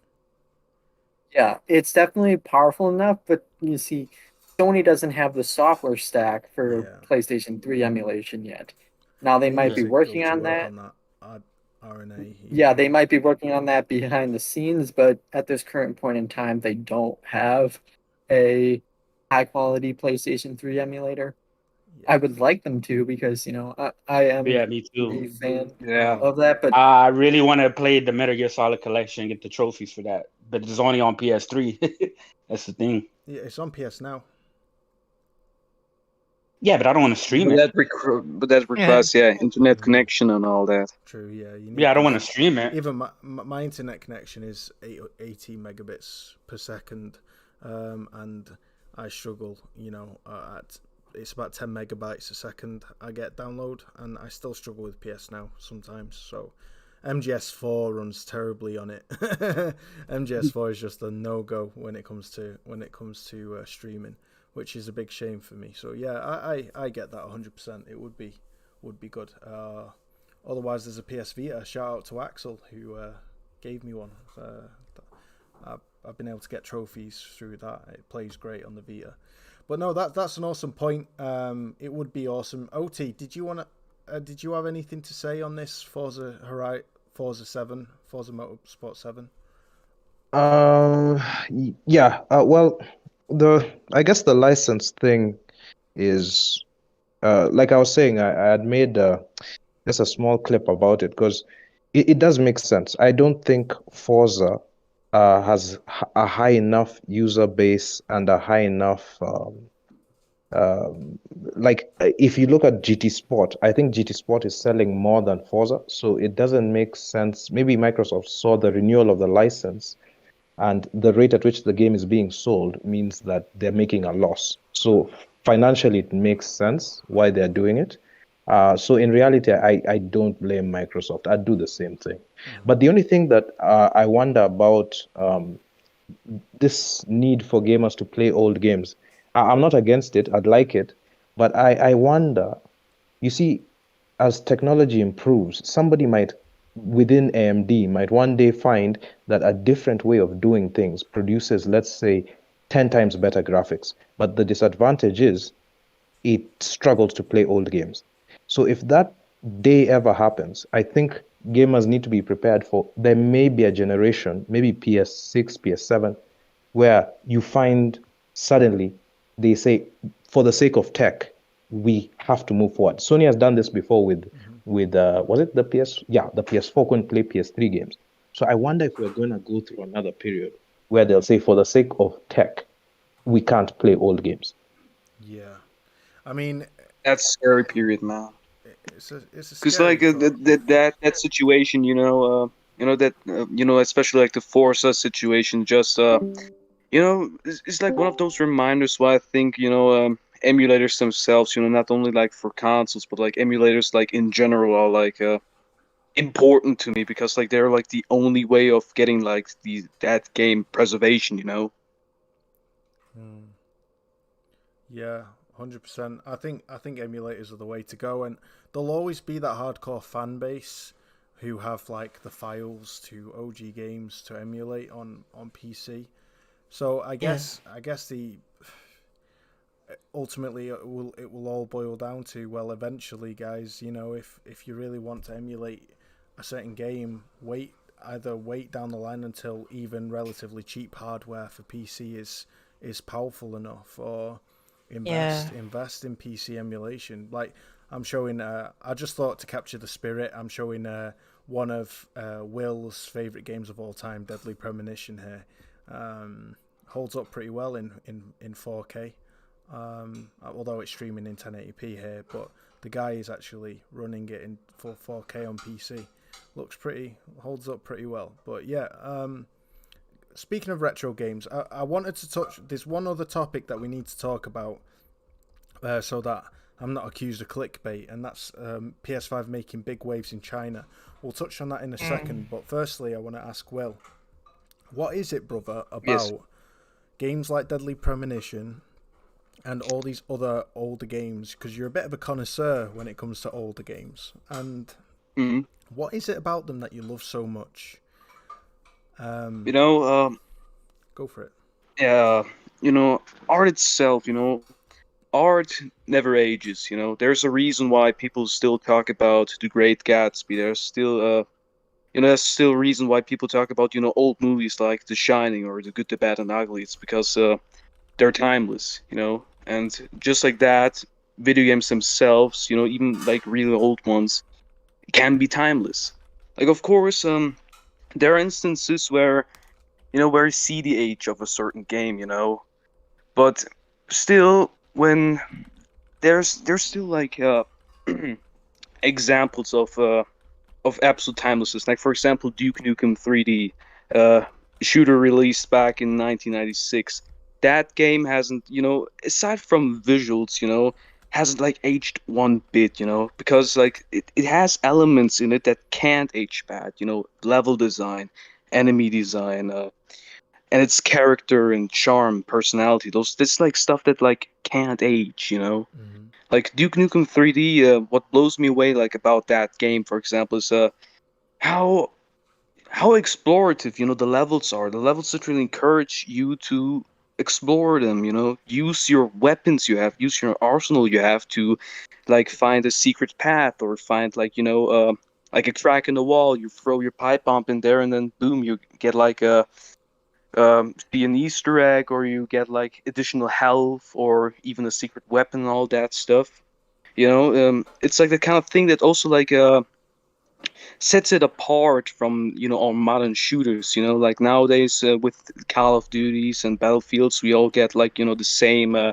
Yeah, it's definitely powerful enough, but you see, Sony doesn't have the software stack for PlayStation 3 emulation yet. Now they might be working on that. RNA. Yeah, they might be working on that behind the scenes, but at this current point in time, they don't have a high quality PlayStation 3 emulator. I would like them to, because I am me too. a fan of that. But I really want to play the Metal Gear Solid collection and get the trophies for that, but it's only on PS3. That's the thing. Yeah, it's on PS Now. Yeah, but I don't want to stream it. But that requires internet connection and all that. True. Yeah. I don't want to stream it. Even my internet connection is 80 megabits per second, and I struggle. It's about 10 megabytes a second I get download, and I still struggle with PS Now sometimes. So MGS4 runs terribly on it. MGS4 is just a no-go when it comes to streaming, which is a big shame for me. So yeah, I get that 100%. It would be good. Otherwise, there's a PS Vita. Shout out to Axel, who gave me one. I've been able to get trophies through that. It plays great on the Vita. But no, that's an awesome point. It would be awesome. OT, did you have anything to say on this Forza 7, Forza Motorsport 7? Yeah. Well, I guess the license thing is, like I was saying, I had made just a small clip about it, because it does make sense. I don't think Forza has a high enough user base and a high enough like, if you look at GT Sport, I think GT Sport is selling more than Forza, so it doesn't make sense. Maybe Microsoft saw the renewal of the license, and the rate at which the game is being sold means that they're making a loss. So financially, it makes sense why they're doing it. So in reality, I don't blame Microsoft. I'd do the same thing. But the only thing that I wonder about this need for gamers to play old games, I'm not against it. I'd like it. But I wonder, you see, as technology improves, somebody within AMD might one day find that a different way of doing things produces, let's say, 10 times better graphics. But the disadvantage is it struggles to play old games. So if that day ever happens, I think gamers need to be prepared for, there may be a generation, maybe PS6, PS7, where you find suddenly they say, for the sake of tech, we have to move forward. Sony has done this before with was it the PS? Yeah, the PS4 couldn't play PS3 games. So I wonder if we're going to go through another period where they'll say, for the sake of tech, we can't play old games. Yeah, I mean, that's a scary period, man. It's a because like that situation, especially like the Forza situation, just it's like one of those reminders why I think emulators themselves, not only like for consoles, but like emulators like in general are like important to me, because like they're like the only way of getting like that game preservation, Yeah, 100%. I think emulators are the way to go, and there'll always be that hardcore fan base who have like the files to OG games to emulate on PC. So I guess ultimately it will all boil down to, well, eventually, guys, if you really want to emulate a certain game, either wait down the line until even relatively cheap hardware for PC is powerful enough, or invest in PC emulation. Like I'm showing, I just thought to capture the spirit, I'm showing one of Will's favorite games of all time, Deadly Premonition here. Holds up pretty well in 4K, although it's streaming in 1080p here, but the guy is actually running it in full 4K on PC. Holds up pretty well. But yeah, speaking of retro games, I wanted to touch, there's one other topic that we need to talk about, so that I'm not accused of clickbait, and that's PS5 making big waves in China. We'll touch on that in a second, but firstly I want to ask Will, what is it, brother, about games like Deadly Premonition and all these other older games, because you're a bit of a connoisseur when it comes to older games, and what is it about them that you love so much? Go for it. Yeah, art itself, art never ages. There's a reason why people still talk about The Great Gatsby. There's still that's still a reason why people talk about, old movies like The Shining or The Good, the Bad, and the Ugly. It's because they're timeless, and just like that, video games themselves, even like really old ones, can be timeless. Like, of course, there are instances where, where you see the age of a certain game, but still, when there's still like examples of absolute timelessness. Like, for example, Duke Nukem 3D, shooter released back in 1996. That game hasn't, aside from visuals, hasn't like aged one bit, because like it has elements in it that can't age bad, level design, enemy design, and its character and charm, personality. This like stuff that like can't age, Like Duke Nukem 3D, what blows me away like about that game, for example, is how explorative the levels are. The levels that really encourage you to explore them. Use your weapons you have, use your arsenal you have to like find a secret path, or find like like a crack in the wall. You throw your pipe bomb in there, and then boom, you get like a be an Easter egg, or you get like additional health, or even a secret weapon and all that stuff. It's like the kind of thing that also like sets it apart from all modern shooters. Like nowadays with Call of Duties and Battlefields, we all get like the same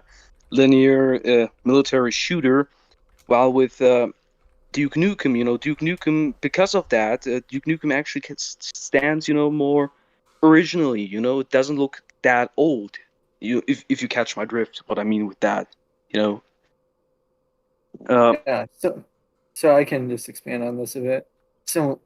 linear military shooter, while with Duke Nukem, because of that, Duke Nukem actually stands more originally. It doesn't look that old. If you catch my drift, what I mean with that. Yeah, so I can just expand on this a bit. So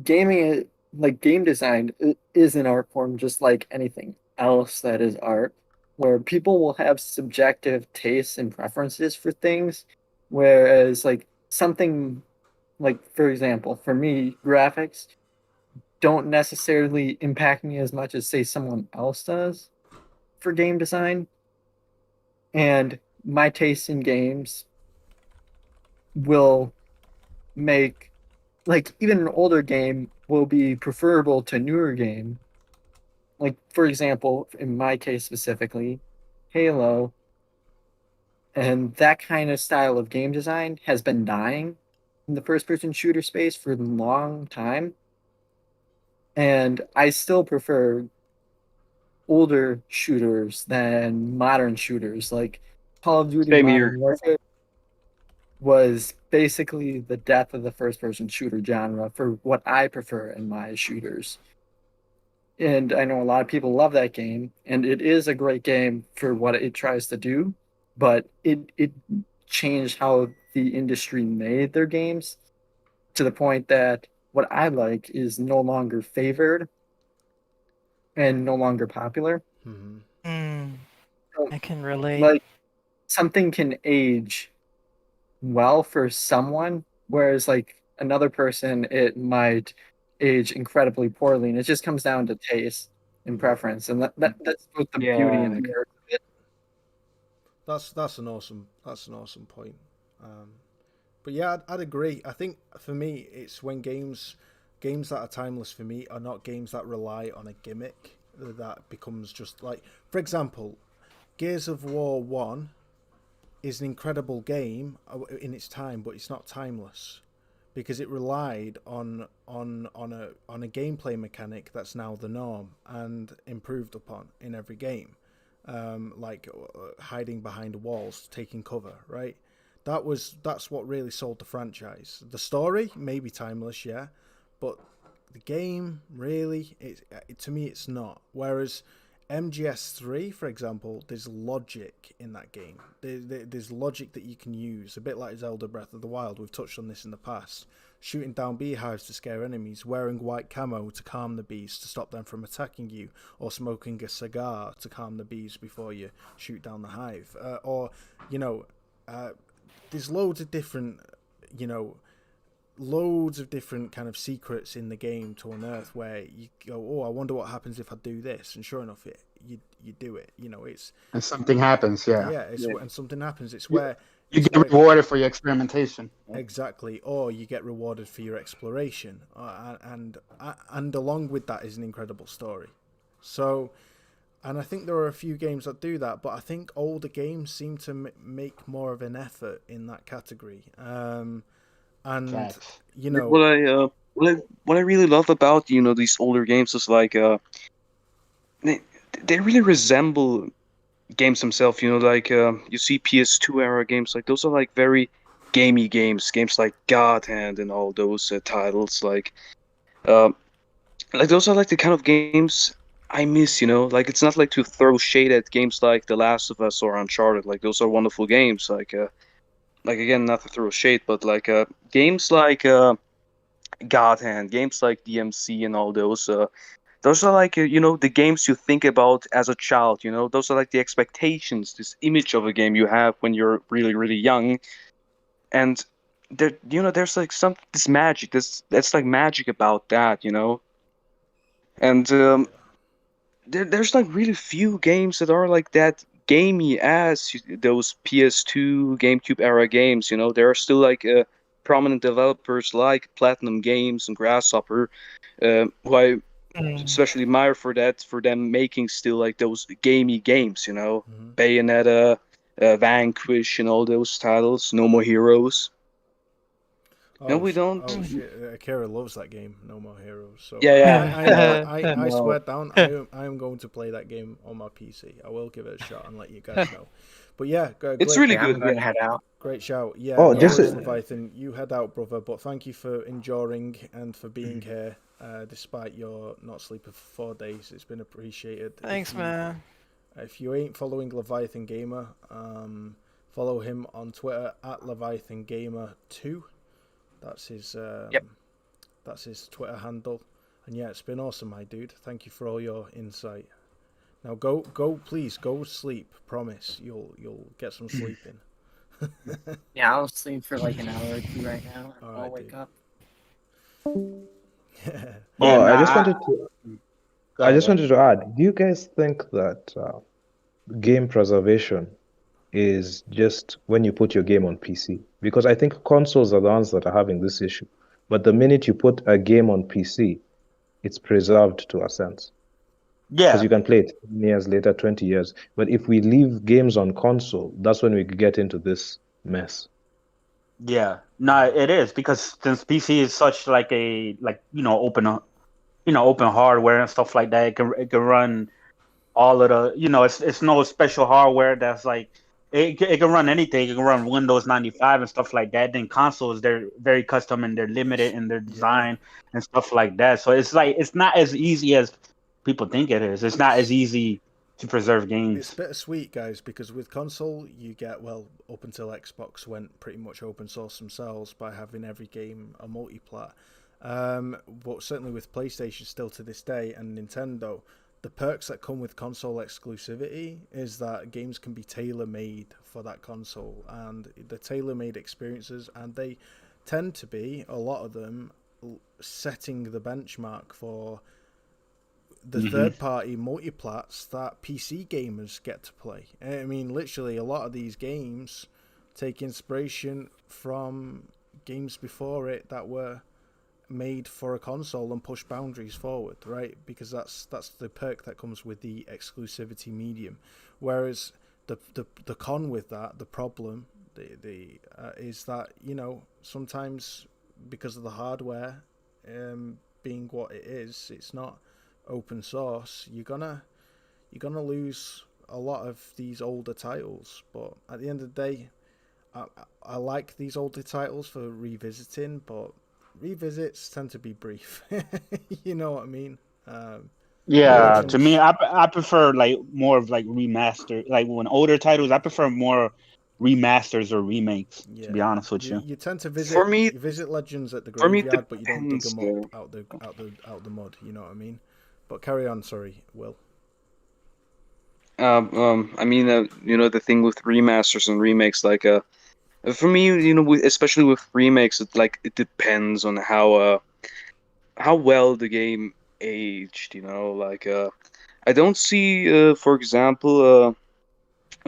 gaming, like game design, is an art form just like anything else that is art, where people will have subjective tastes and preferences for things, whereas like something like, for example, for me, graphics don't necessarily impact me as much as say someone else does for game design. And my taste in games will make, like, even an older game will be preferable to a newer game. Like, for example, in my case specifically, Halo, and that kind of style of game design has been dying in the first-person shooter space for a long time. And I still prefer older shooters than modern shooters. Like Call of Duty Modern Warfare was basically the death of the first-person shooter genre for what I prefer in my shooters. And I know a lot of people love that game, and it is a great game for what it tries to do, but it changed how the industry made their games to the point that what I like is no longer favored and no longer popular. I can relate. Like, something can age well for someone, whereas like another person, it might age incredibly poorly, and it just comes down to taste and preference, and that's both the beauty and the curse of it. That's an awesome point. But yeah, I'd agree. I think for me, it's when games that are timeless for me are not games that rely on a gimmick that becomes just like, for example, Gears of War 1 is an incredible game in its time, but it's not timeless because it relied on a gameplay mechanic that's now the norm and improved upon in every game, like hiding behind walls, taking cover, right? That's what really sold the franchise. The story may be timeless, yeah, but the game really, to me, it's not. Whereas MGS3, for example, there's logic in that game. There's logic that you can use, a bit like Zelda Breath of the Wild. We've touched on this in the past. Shooting down beehives to scare enemies, wearing white camo to calm the bees to stop them from attacking you, or smoking a cigar to calm the bees before you shoot down the hive. There's loads of different kind of secrets in the game to unearth where you go, oh, I wonder what happens if I do this, and sure enough, you do it. And something happens. Yeah. And something happens. It's where you get rewarded for your experimentation. Exactly, or you get rewarded for your exploration, and along with that is an incredible story. So. And I think there are a few games that do that, but I think older games seem to make more of an effort in that category. What I really love about these older games is like they really resemble games themselves. Like you see PS2 era games, like those are like very gamey games like God Hand and all those titles. Like those are like the kind of games I miss, like it's not like to throw shade at games like The Last of Us or Uncharted. Like those are wonderful games. Like again, not to throw shade, but like games like God Hand, games like DMC and all those. Those are like the games you think about as a child. Those are like the expectations, this image of a game you have when you're really really young, and there's like this magic. That's like magic about that. And there's like really few games that are like that gamey as those PS2, GameCube era games. There are still like prominent developers like Platinum Games and Grasshopper, who I especially admire for them making still like those gamey games. Bayonetta, Vanquish, and all those titles. No More Heroes. No, we don't. Oh shit! Akira loves that game, No More Heroes. So yeah. I swear down, I am going to play that game on my PC. I will give it a shot and let you guys know. But yeah, it's really good. I'm gonna head out. Great shout. Yeah. Leviathan, you head out, brother. But thank you for enduring and for being here, despite your not sleeping for 4 days. It's been appreciated. Thanks, man. If you ain't following Leviathan Gamer, follow him on Twitter at Leviathan Gamer 2. That's his That's his Twitter handle. And yeah, it's been awesome, my dude. Thank you for all your insight. Now please go sleep. Promise you'll get some sleep in. Yeah, I'll sleep for like an hour or two right now. All I'll right, wake dude. up. I just wanted to add, do you guys think that game preservation is just when you put your game on PC? Because I think consoles are the ones that are having this issue. But the minute you put a game on PC, it's preserved to a sense. Yeah. Because you can play it 10 years later, 20 years. But if we leave games on console, that's when we get into this mess. Yeah. No, it is, because since PC is such like a open hardware and stuff like that, it can run all of the it's no special hardware that's like it can run anything. It can run Windows 95 and stuff like that. Then consoles, they're very custom and they're limited in their design and stuff like that. So it's like it's not as easy as people think it is. It's not as easy to preserve games. It's bittersweet, guys, because with console you get, well, up until Xbox went pretty much open source themselves by having every game a multiplat. But certainly with PlayStation still to this day and Nintendo, the perks that come with console exclusivity is that games can be tailor-made for that console, and the tailor-made experiences, and they tend to be, a lot of them, setting the benchmark for the third-party multiplats that PC gamers get to play. I mean, literally, a lot of these games take inspiration from games before it that were made for a console and push boundaries forward, right? Because that's the perk that comes with the exclusivity medium. Whereas the con with that, the problem, is that, you know, sometimes because of the hardware being what it is, it's not open source, you're gonna lose a lot of these older titles. But at the end of the day, I like these older titles for revisiting, but revisits tend to be brief. You know what I mean? Yeah. To me, I prefer like more of like remaster. Like when older titles, I prefer more remasters or remakes. To be honest with you, you tend to visit you visit Legends at the for me, graveyard, but you don't dig them depends, up out the mud. You know what I mean? But carry on. Sorry, Will. I mean, you know, the thing with remasters and remakes, like, for me, you know, especially with remakes, it depends on how well the game aged. You know, like, I don't see, for example,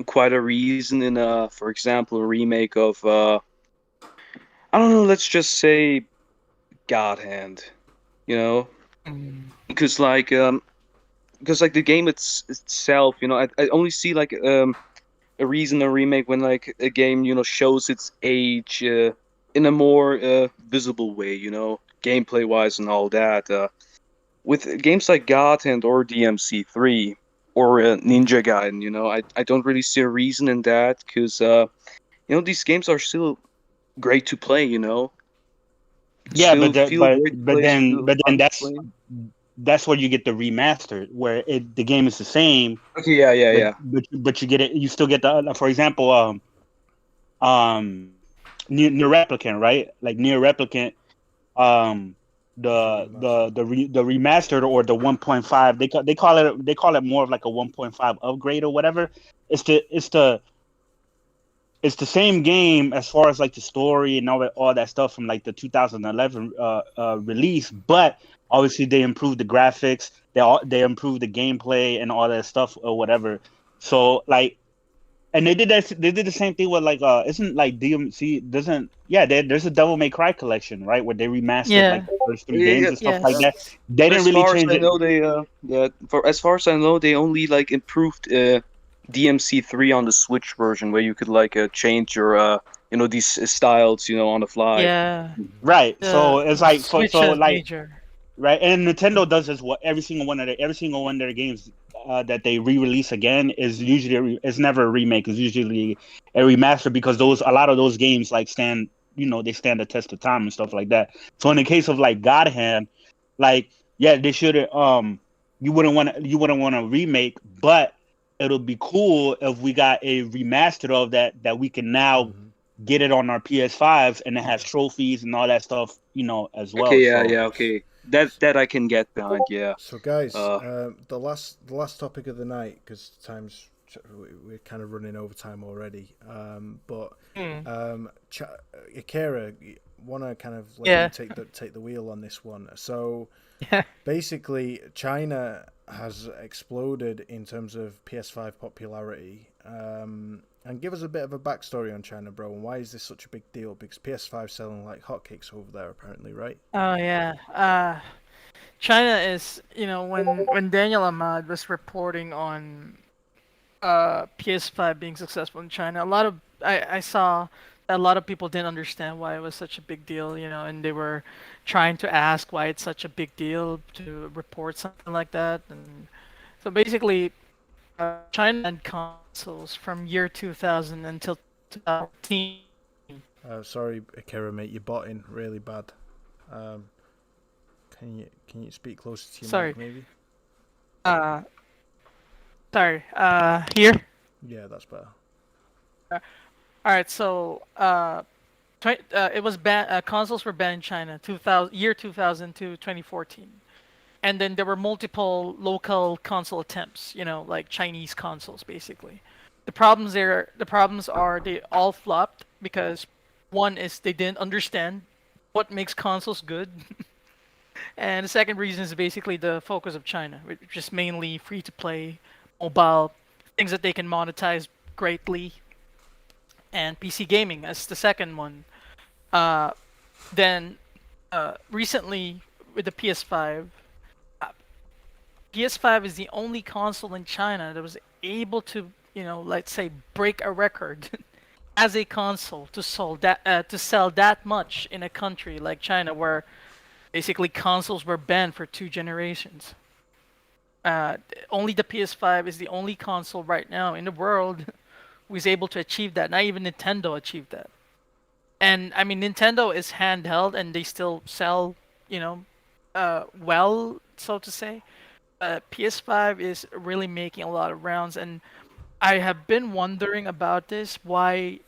quite a reason in, for example, a remake of, I don't know, let's just say, God Hand. You know, because like the game itself, you know, I only see like a reason a remake when like a game, you know, shows its age in a more visible way, you know, gameplay wise and all that. With games like God Hand or DMC3 or Ninja Gaiden, you know, I don't really see a reason in that because you know, these games are still great to play, you know. yeah, Still feel great to play, still but then fun to play. that's where you get the remaster, where the game is the same. Okay, yeah. But you get it. You still get the, for example, Near Replicant, right? Like Near Replicant, the remastered or the 1.5. They call it more of like a 1.5 upgrade or whatever. It's the same game as far as like the story and all that stuff from like the 2011 release, but obviously they improved the graphics, they improved the gameplay and all that stuff or whatever. So like, and they did the same thing with like isn't like DMC doesn't there's a Devil May Cry collection, right, where they remastered like the first three games and stuff like that. They didn't really change it. As far as I know, they only like improved DMC3 on the Switch version, where you could like change your you know, these styles, you know, on the fly. Yeah. Right. So it's like so like major. Right, and Nintendo does this. What every single one of their games that they re-release again is usually it's never a remake. It's usually a remaster because a lot of those games like stand they stand the test of time and stuff like that. So in the case of like God Hand, like they should you wouldn't want to remake, but it'll be cool if we got a remaster of that we can now get it on our PS5s and it has trophies and all that stuff, as well. Okay, okay. That I can get behind, yeah. So guys, the last topic of the night, because we're kind of running over time already. But Akira, want to kind of take the wheel on this one. So basically, China has exploded in terms of PS5 popularity. And give us a bit of a backstory on China, bro, and why is this such a big deal? Because PS5 selling like hotcakes over there, apparently, right? Oh yeah. China is, when Daniel Ahmad was reporting on PS5 being successful in China, I saw that a lot of people didn't understand why it was such a big deal, and they were trying to ask why it's such a big deal to report something like that. And so basically, China had consoles from year 2000 until 2014. Sorry, Akira, mate, you're botting really bad. Can you speak closer to your mic, maybe? Sorry. Here. Yeah, that's better. All right. So, it was banned. Consoles were banned in China, year 2000 to 2014. And then there were multiple local console attempts, like Chinese consoles, basically. The problems are they all flopped because one is they didn't understand what makes consoles good. And the second reason is basically the focus of China, which is mainly free to play, mobile, things that they can monetize greatly, and PC gaming as the second one. Uh, then recently with the PS5, PS5 is the only console in China that was able to, let's say, break a record as a console to sell that much in a country like China, where basically consoles were banned for 2 generations. Only the PS5 is the only console right now in the world who is able to achieve that. Not even Nintendo achieved that. And I mean, Nintendo is handheld and they still sell, well, so to say. PS5 is really making a lot of rounds, and I have been wondering about this, why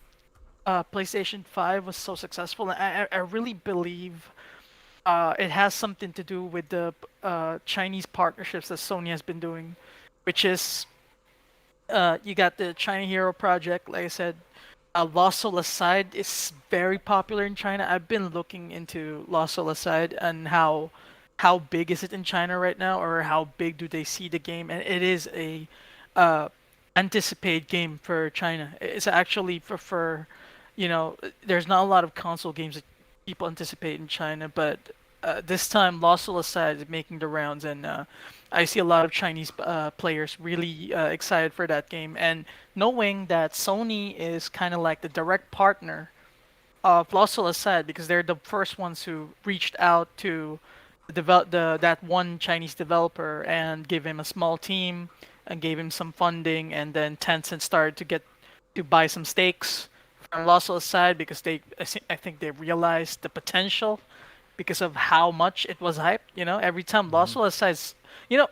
PlayStation 5 was so successful. And I really believe it has something to do with the Chinese partnerships that Sony has been doing, which is you got the China Hero Project, like I said. Lost Soul Aside is very popular in China. I've been looking into Lost Soul Aside and how big is it in China right now, or how big do they see the game? And it is a anticipated game for China. It's actually there's not a lot of console games that people anticipate in China, but this time Lost Soul Aside is making the rounds, and I see a lot of Chinese players really excited for that game. And knowing that Sony is kind of like the direct partner of Lost Soul Aside, because they're the first ones who reached out to that one Chinese developer and gave him a small team and gave him some funding, and then Tencent started to buy some stakes from Lost Soul Aside because I think they realized the potential because of how much it was hyped. Every time Lost Soul Aside,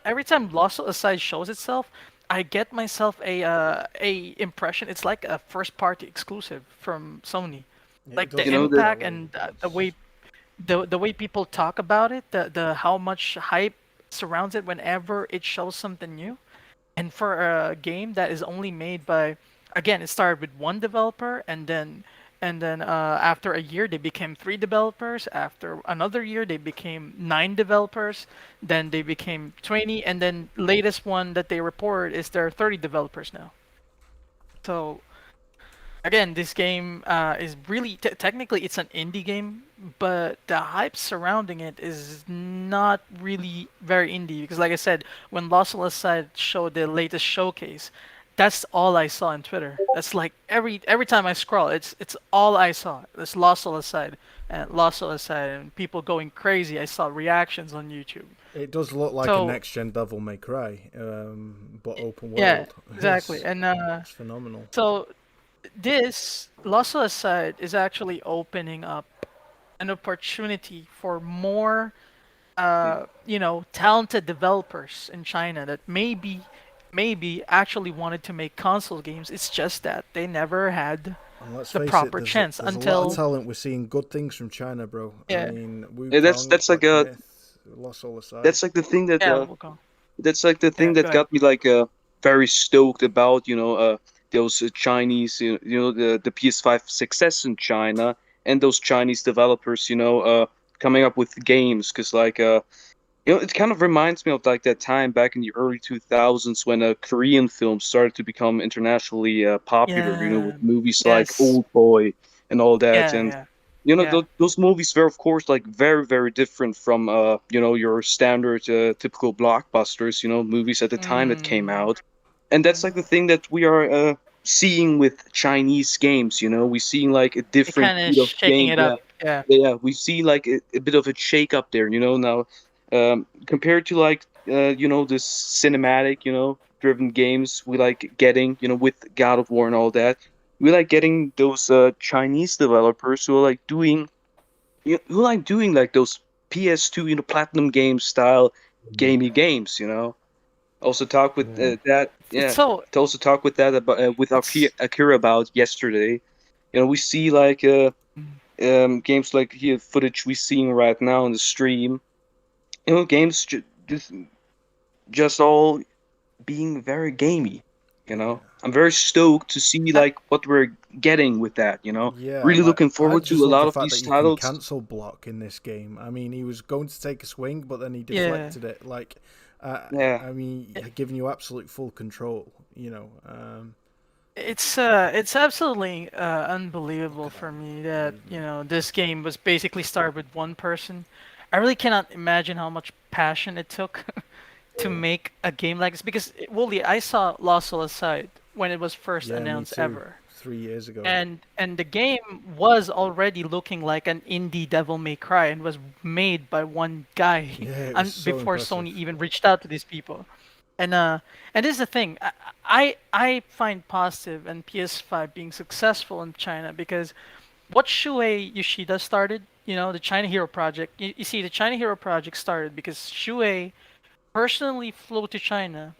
every time Lost Soul Aside shows itself, I get myself a impression. It's like a first party exclusive from Sony, like the impact and the way people talk about it, the how much hype surrounds it whenever it shows something new. And for a game that is only made by, again, it started with one developer, and then after a year they became 3 developers. After another year they became 9 developers. Then they became 20, and then latest one that they reported is there are 30 developers now. So again, this game is really technically it's an indie game, but the hype surrounding it is not really very indie, because like I said, when Lost Soul Aside showed the latest showcase, that's all I saw on Twitter. That's like every time I scroll, it's all I saw. It's Lost Soul Aside and Lost Soul Aside, and people going crazy. I saw reactions on YouTube. It does look like a next gen Devil May Cry, but open world. Yeah, exactly. It's phenomenal. So this Lost Soul Aside is actually opening up an opportunity for more talented developers in China that maybe actually wanted to make console games. It's just that they never had the proper chance there's until a lot of talent. We're seeing good things from China, bro. Yeah. I mean, that's like a Lost Soul Aside. That's like the thing that that got me like very stoked about those Chinese the PS5 success in China, and those Chinese developers coming up with games, because like it kind of reminds me of like that time back in the early 2000s when Korean films started to become internationally popular, with movies like Old Boy and all that. Those movies were, of course, like very, very different from your standard typical blockbusters, movies at the time that came out. And that's like the thing that we are seeing with Chinese games. We're seeing like a different kind of shaking it up. Yeah, we see like a bit of a shake up there, now. Compared to like this cinematic driven games we like getting with God of War and all that, we like getting those Chinese developers who are like doing like those PS2 platinum game style gamey games. Also talk with that So to also talk with that about with Akira about yesterday. We see like games like here footage we're seeing right now on the stream. Games just all being very gamey. You know, I'm very stoked to see like what we're getting with that. You know, really looking forward to a lot of these titles. Cancel block in this game. I mean, he was going to take a swing, but then he deflected it. Like, I mean, giving you absolute full control. You know, it's absolutely unbelievable for me that this game was basically started with one person. I really cannot imagine how much passion it took to make a game like this, because Wooly, I saw Lost Soul Aside when it was first announced ever 3 years ago, and the game was already looking like an indie Devil May Cry and was made by one guy before Sony even reached out to these people. And this is the thing, I find positive in PS5 being successful in China, because what Shuei Yoshida started, the China Hero Project. You see, the China Hero Project started because Shuei personally flew to China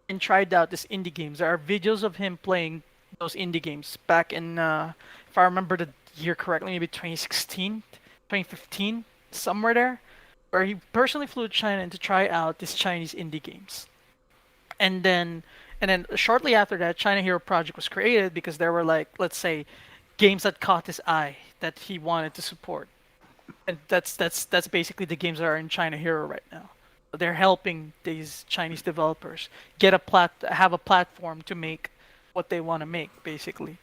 and tried out this indie games. There are videos of him playing those indie games back in, if I remember the year correctly, maybe 2016, 2015, somewhere there, where he personally flew to China to try out these Chinese indie games. And then shortly after that, China Hero Project was created because there were, like, let's say, games that caught his eye that he wanted to support. And that's basically the games that are in China Hero right now. They're helping these Chinese developers have a platform to make what they want to make, basically.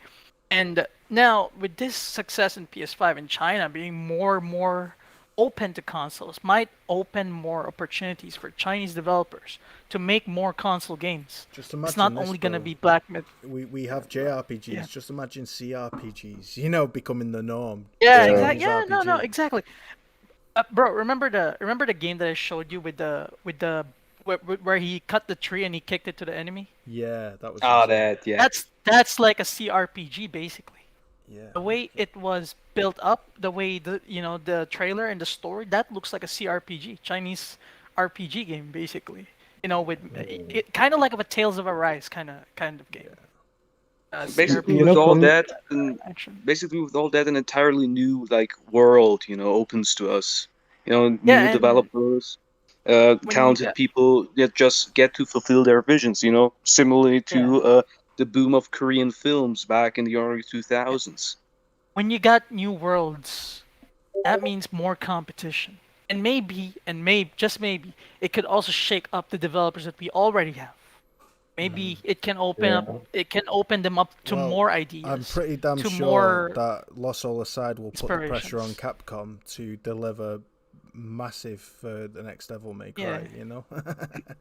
And now with this success in PS5 in China being more open to consoles, might open more opportunities for Chinese developers to make more console games. Just imagine it's not only going to be Black Myth. We have JRPGs. Yeah. Just imagine CRPGs, becoming the norm. Yeah, exactly. Yeah, no, exactly. Bro, remember the game that I showed you with the where he cut the tree and he kicked it to the enemy? Yeah, that was. That's like a CRPG basically. Yeah. The way it was built up, the way the trailer and the story, that looks like a CRPG, Chinese RPG game basically. With it kind of like a Tales of Arise kind of game. Basically, with all that, an entirely new world, opens to us. New developers, talented people that just get to fulfill their visions. Similarly to the boom of Korean films back in the early 2000s. When you got new worlds, that means more competition. And just maybe, it could also shake up the developers that we already have. Maybe it can open them up to more ideas. I'm pretty damn sure that Lost Soul Aside will put the pressure on Capcom to deliver massive for the next Devil May Cry,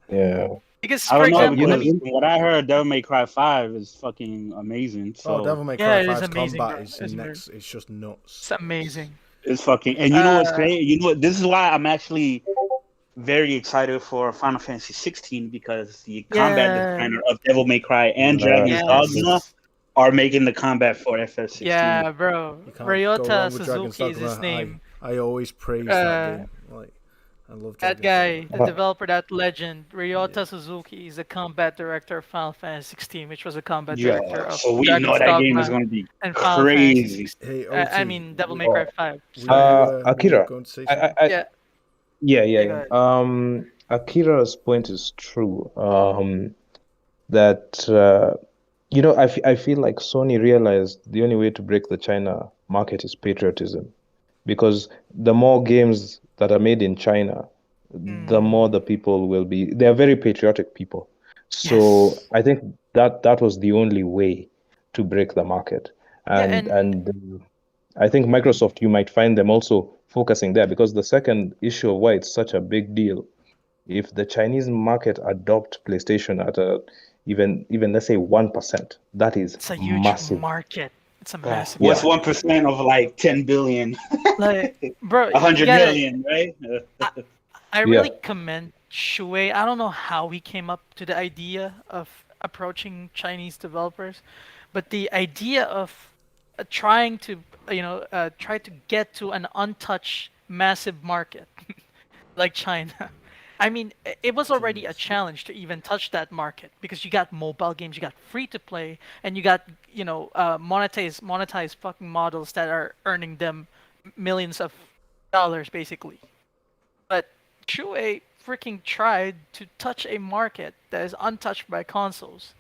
Yeah. Because I don't know, because what I heard, Devil May Cry 5 is fucking amazing. So Devil May Cry 5's combat is next. It's just nuts. It's amazing. It's fucking, and you know what's great? This is why I'm actually very excited for Final Fantasy 16, because the combat designer of Devil May Cry and Dragon's Dogma are making the combat for FF16. Yeah, bro. Ryota Suzuki is his name. I always praise that game. I love that guy, the developer, that legend. Ryota Suzuki is the combat director of Final Fantasy 16, which was the combat director of so we know that game is going to be crazy. Hey, I mean, Devil May Cry 5. Akira. Yeah. Akira's point is true. That I feel like Sony realized the only way to break the China market is patriotism, because the more games that are made in China, the more the people will be. They are very patriotic people, so I think that was the only way to break the market, and I think Microsoft, you might find them also focusing there, because the second issue of why it's such a big deal, if the Chinese market adopt PlayStation at even let's say 1%, that is it's a huge massive market. It's a massive. What's 1% of like 10 billion? Like, bro, 100 million, right? I really commend Shuei. I don't know how he came up to the idea of approaching Chinese developers, but the idea of trying to get to an untouched massive market like China. I mean, it was already a challenge to even touch that market, because you got mobile games, you got free to play, and you got monetized fucking models that are earning them millions of dollars basically. But Shuei freaking tried to touch a market that is untouched by consoles.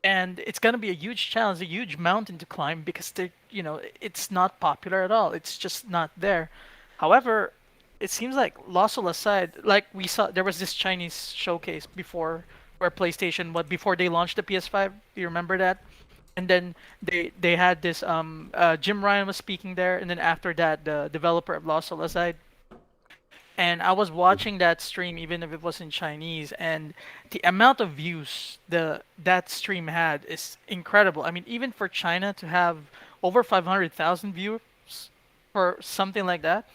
and it's gonna be a huge challenge, a huge mountain to climb because it's not popular at all. It's just not there. However, it seems like Lost Soul aside, like we saw, there was this Chinese showcase before where PlayStation, before they launched the PS5. Do you remember that? And then they had this Jim Ryan was speaking there, and then after that the developer of Lost Soul aside. And I was watching that stream even if it was in Chinese, and the amount of views that stream had is incredible. I mean, even for China to have over 500,000 views for something like that,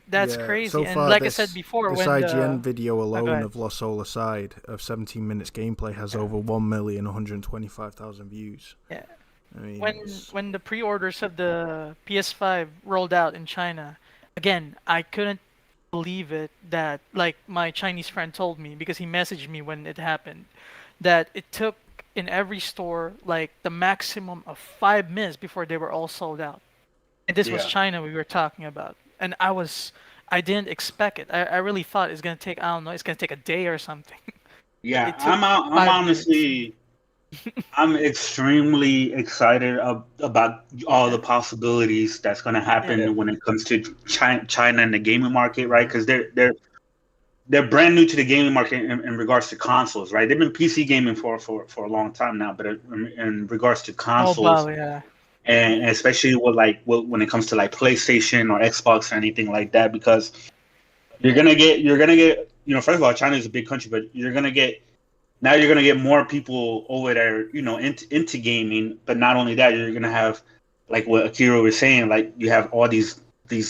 that's crazy. So and far, like I said before, this when IGN video go alone ahead. of Lost Soul Aside of 17 minutes gameplay has over 1,125,000 views. Yeah. I mean, When the pre-orders of the PS5 rolled out in China, again, I couldn't believe it that, like, my Chinese friend told me, because he messaged me when it happened, that it took in every store like the maximum of 5 minutes before they were all sold out. And this was China we were talking about. And I didn't expect it. I really thought it's gonna take, I don't know, it's gonna take a day or something. Yeah, It took I'm 5 honestly, I'm extremely excited about all the possibilities that's going to happen when it comes to China and the gaming market, right? Because they're brand new to the gaming market in regards to consoles, right? They've been PC gaming for a long time now, but in regards to consoles, Mobile, yeah. and especially when it comes to like PlayStation or Xbox or anything like that, because you're gonna get first of all, China is a big country, but you're gonna get more people over there, into gaming. But not only that, you're gonna have, like what Akira was saying, like you have all these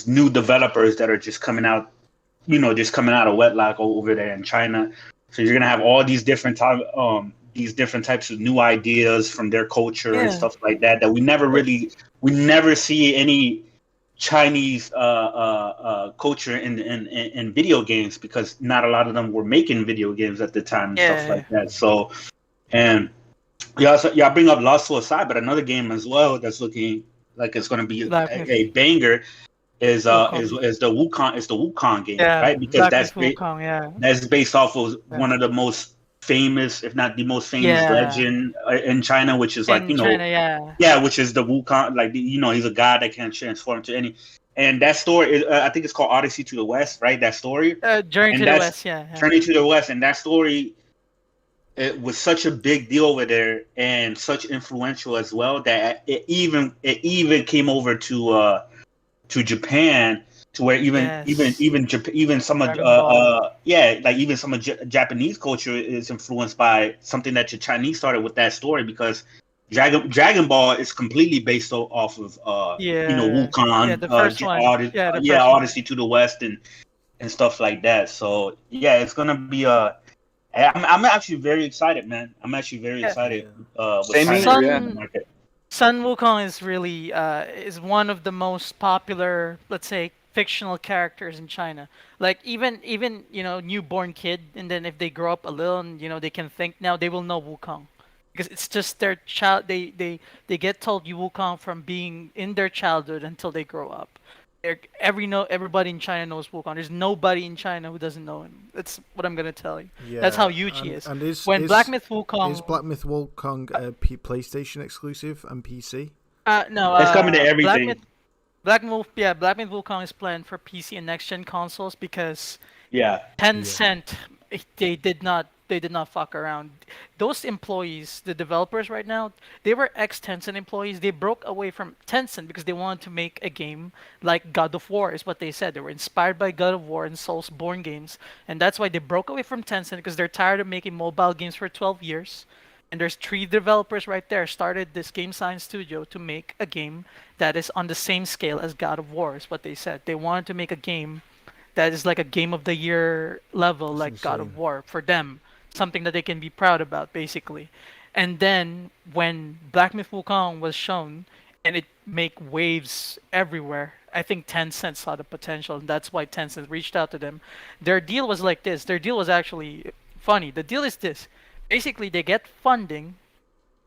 new developers that are just coming out, of wedlock over there in China. So you're gonna have all these different types of new ideas from their culture and stuff like that we never see any Chinese culture in video games, because not a lot of them were making video games at the time and stuff like that. So, and y'all bring up Lost Soul aside, but another game as well that's looking like it's going to be a banger is the Wukong game, right? Because that's based off of one of the most famous, if not the most famous legend in China, which is like which is the Wukong. Like he's a god that can transform into any. And that story is, I think it's called Odyssey to the West, right? That story. Journey to the West, Journey to the West, and that story, it was such a big deal over there and such influential as well that it even came over to Japan, to where even some of even some of Japanese culture is influenced by something that the Chinese started with that story, because Dragon Ball is completely based off of Wukong, the first one. Odyssey to the West and stuff like that. So it's gonna be I'm actually very excited, man. I'm actually very excited. Sun Wukong is really is one of the most popular, let's say, fictional characters in China. Like even newborn kid, and then if they grow up a little and they can think now, they will know Wukong, because it's just their child. They get told Wukong from being in their childhood until they grow up. Everybody in China knows Wukong. There's nobody in China who doesn't know him. That's what I'm gonna tell you. Yeah, that's how huge he is. And Black Myth Wukong is Black Myth Wukong PlayStation exclusive and PC? No, it's coming to everything. Black Myth Wukong is planned for PC and next gen consoles, because Tencent they did not fuck around. Those employees, the developers right now, they were ex-Tencent employees. They broke away from Tencent because they wanted to make a game like God of War, is what they said. They were inspired by God of War and Soulsborne games, and that's why they broke away from Tencent, because they're tired of making mobile games for 12 years. And there's 3 developers right there started this game science studio to make a game that is on the same scale as God of War, is what they said. They wanted to make a game that is like a game of the year level, like God of War for them. Something that they can be proud about, basically. And then when Black Myth Wukong was shown, and it make waves everywhere, I think Tencent saw the potential, and that's why Tencent reached out to them. Their deal was like this. Their deal was actually funny. The deal is this. Basically, they get funding,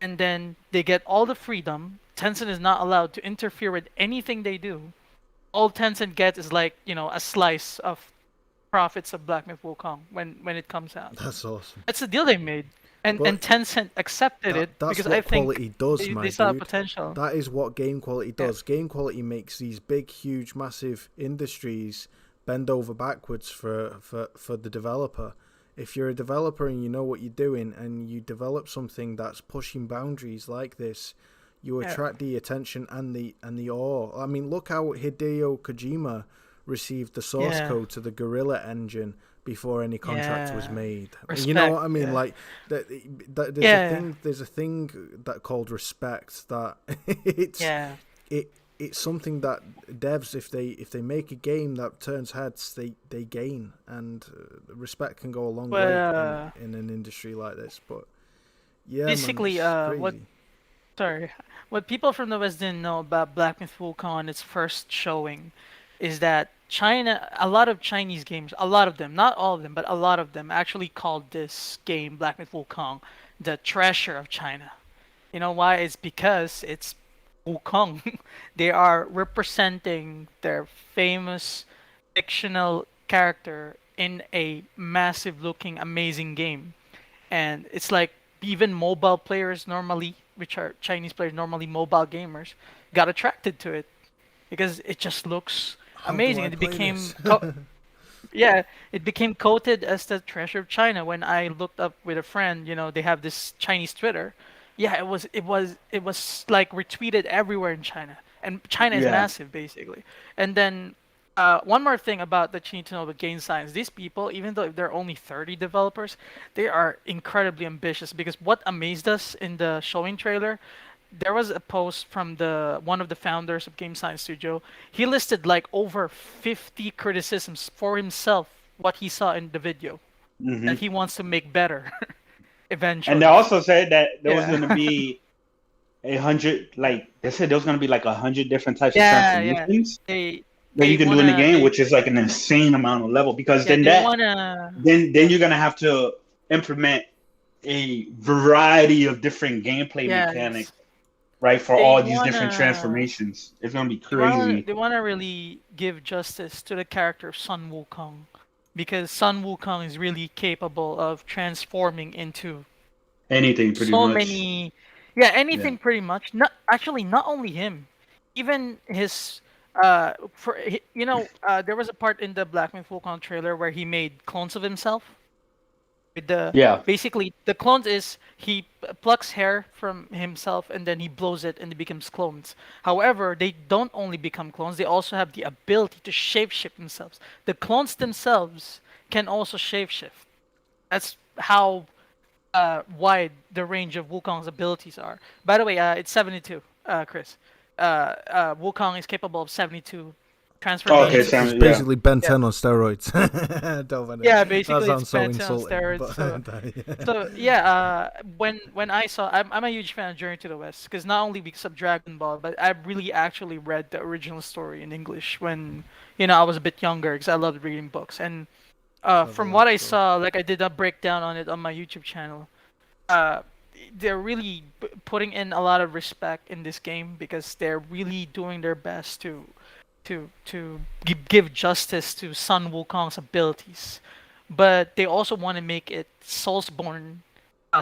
and then they get all the freedom. Tencent is not allowed to interfere with anything they do. All Tencent gets is like, a slice of profits of Black Myth Wukong when it comes out. That's awesome. That's the deal they made. And Tencent accepted it that's because what I think quality does, they saw potential. That is what game quality does. Game quality makes these big, huge, massive industries bend over backwards for the developer. If you're a developer and you know what you're doing and you develop something that's pushing boundaries like this, you attract the attention and the awe. I mean, look how Hideo Kojima received the source code to the Guerrilla engine before any contract was made. Respect, you know what I mean? Like there's a thing that called respect that it's something that devs, if they make a game that turns heads, they gain, and respect can go a long way in an industry like this. But basically, what people from the West didn't know about Black Myth Wukong, its first showing, is that China, a lot of Chinese games, a lot of them, not all of them, but a lot of them actually called this game, Black Myth Wukong, the treasure of China. You know why? It's because it's Wukong. They are representing their famous fictional character in a massive looking, amazing game. And it's like even mobile players normally, which are Chinese players, normally mobile gamers, got attracted to it because it just looks amazing. It became it became coated as the treasure of China. When I looked up with a friend, they have this Chinese Twitter. It was like retweeted everywhere in China, and China is massive basically. And then one more thing about that you need to know about game science: these people, even though they're only 30 developers, they are incredibly ambitious. Because what amazed us in the showing trailer, there was a post from one of the founders of Game Science Studio. He listed like over 50 criticisms for himself, what he saw in the video, that he wants to make better eventually. And they also said that there was going to be 100, like they said there was going to be like 100 different types of transformations that you can do in the game, which is like an insane amount of level. Because then then you're going to have to implement a variety of different gameplay mechanics. Right, for all these different transformations. It's going to be crazy. They want to really give justice to the character of Sun Wukong, because Sun Wukong is really capable of transforming into anything pretty much. Pretty much. Not only him, even his there was a part in the Black Myth Wukong trailer where he made clones of himself. Basically the clones is he plucks hair from himself and then he blows it and it becomes clones. However, they don't only become clones, they also have the ability to shapeshift themselves. The clones themselves can also shapeshift. That's how wide the range of Wukong's abilities are. By the way, it's 72, Chris. Wukong is capable of 72 transformations. It's basically Ben 10 on steroids. Basically that it's Ben 10 on steroids. When I saw, I'm a huge fan of Journey to the West, because not only because of Dragon Ball, but I really actually read the original story in English when I was a bit younger, because I loved reading books. And from what I saw, like I did a breakdown on it on my YouTube channel, they're really putting in a lot of respect in this game, because they're really doing their best to give justice to Sun Wukong's abilities, but they also want to make it Soulsborne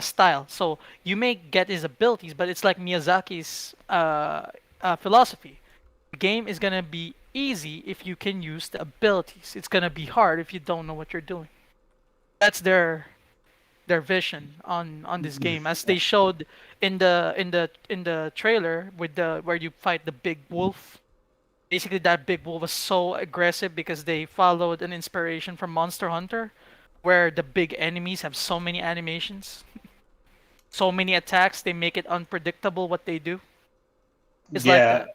style. So you may get his abilities, but it's like Miyazaki's philosophy. The game is gonna be easy if you can use the abilities. It's gonna be hard if you don't know what you're doing. That's their vision on this game, as they showed in the trailer with where you fight the big wolf. Basically, that big wolf was so aggressive because they followed an inspiration from Monster Hunter, where the big enemies have so many animations, so many attacks, they make it unpredictable what they do. It's like that.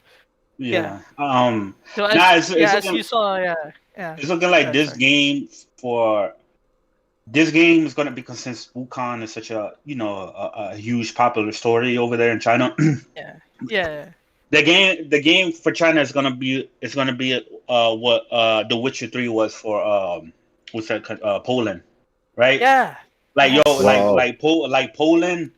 So as you saw, it's looking like this game is going to be, since Wukong is such a a huge popular story over there in China. The game for China is gonna be what The Witcher 3 was for Poland, right? Yeah. Like Poland,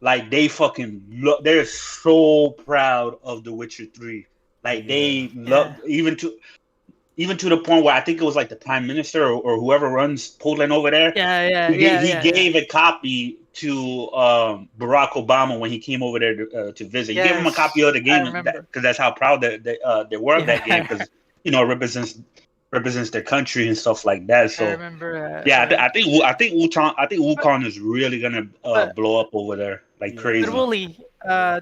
like they fucking they're so proud of The Witcher 3. Like they love even to the point where I think it was like the prime minister or whoever runs Poland over there. He gave a copy to Barack Obama when he came over there to visit. He gave him a copy of the game because that's how proud they were of that game, because it represents their country and stuff like that. So I remember. I think Wukong is really gonna blow up over there like crazy. But Wooly,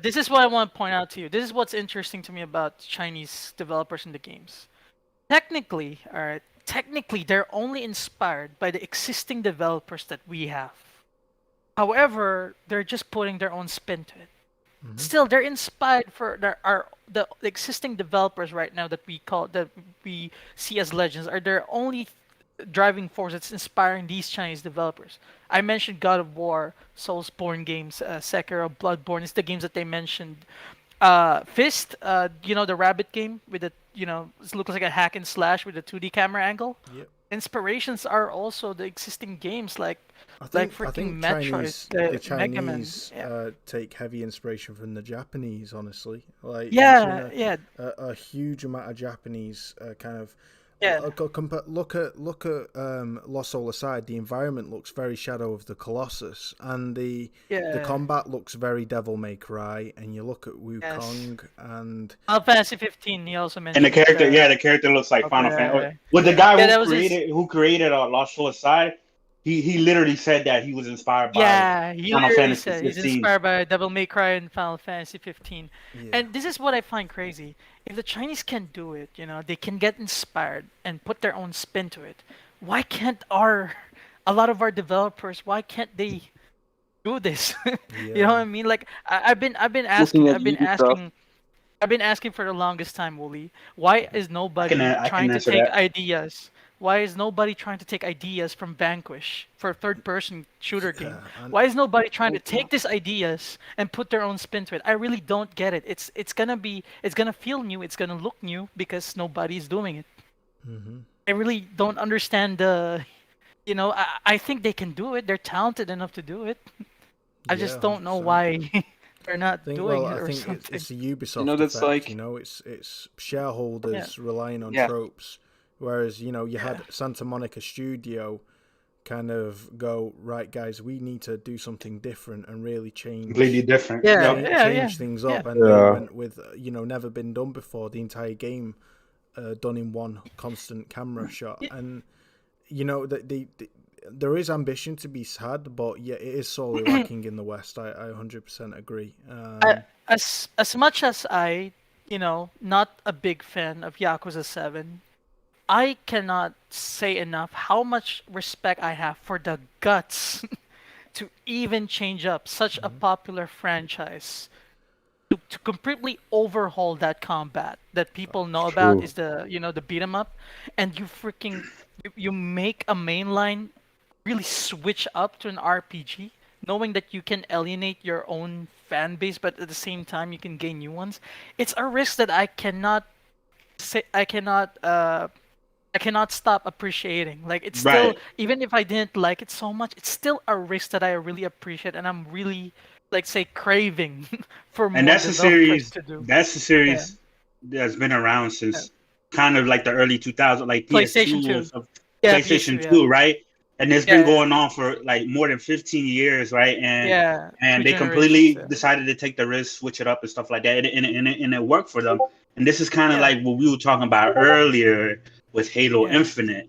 this is what I want to point out to you. This is what's interesting to me about Chinese developers in the games. Technically, they're only inspired by the existing developers that we have. However, they're just putting their own spin to it. Mm-hmm. Still, they're inspired for the existing developers right now that we see as legends are their only driving force that's inspiring these Chinese developers. I mentioned God of War, Soulsborne games, Sekiro, Bloodborne. It's the games that they mentioned. Fist, the rabbit game with the it looks like a hack and slash with a 2D camera angle. Yep. Inspirations are also the existing games like freaking Metroid, the Chinese take heavy inspiration from the Japanese. Honestly, like a huge amount of Japanese kind of. Yeah. Look at Lost Soul aside, the environment looks very Shadow of the Colossus, and the combat looks very Devil May Cry, and you look at Wukong and Final Fantasy 15. He also mentioned. And the character looks like Final Fantasy. With the guy who created Lost Soul aside, he literally said that he was inspired by Final Fantasy 15. He's inspired by Devil May Cry and Final Fantasy 15. Yeah. And this is what I find crazy. If the Chinese can do it, they can get inspired and put their own spin to it. Why can't a lot of our developers? Why can't they do this? You know what I mean? Like I've been asking for the longest time, Wooly. Why is nobody trying to take ideas? Why is nobody trying to take ideas from Vanquish for a third-person shooter game? Why is nobody trying to take these ideas and put their own spin to it? I really don't get it. It's gonna feel new. It's gonna look new because nobody's doing it. Mm-hmm. I really don't understand the. I think they can do it. They're talented enough to do it. I just don't know why they're not doing it. I think it's the Ubisoft effect. It's shareholders relying on tropes. Whereas, you had Santa Monica Studio kind of go, right, guys, we need to do something different and really change. Completely different. Change things up. And they went with, never been done before, the entire game done in one constant camera shot. And, there is ambition to be had, but it is sorely lacking in the West. I 100% agree. As much as I, not a big fan of Yakuza 7, I cannot say enough how much respect I have for the guts to even change up such a popular franchise to completely overhaul that combat that people know about is the beat 'em up, and you make a mainline really switch up to an RPG, knowing that you can alienate your own fan base, but at the same time you can gain new ones. It's a risk that I cannot stop appreciating. Like it's still, even if I didn't like it so much, it's still a risk that I really appreciate, and I'm really craving for more. And that's a series. That's a series that's been around since kind of like the early 2000s, like PlayStation 2. PlayStation 2, right? And it's been going on for like more than 15 years, right? And they completely decided to take the risk, switch it up, and stuff like that, and it worked for them. And this is kind of like what we were talking about earlier with Halo Infinite.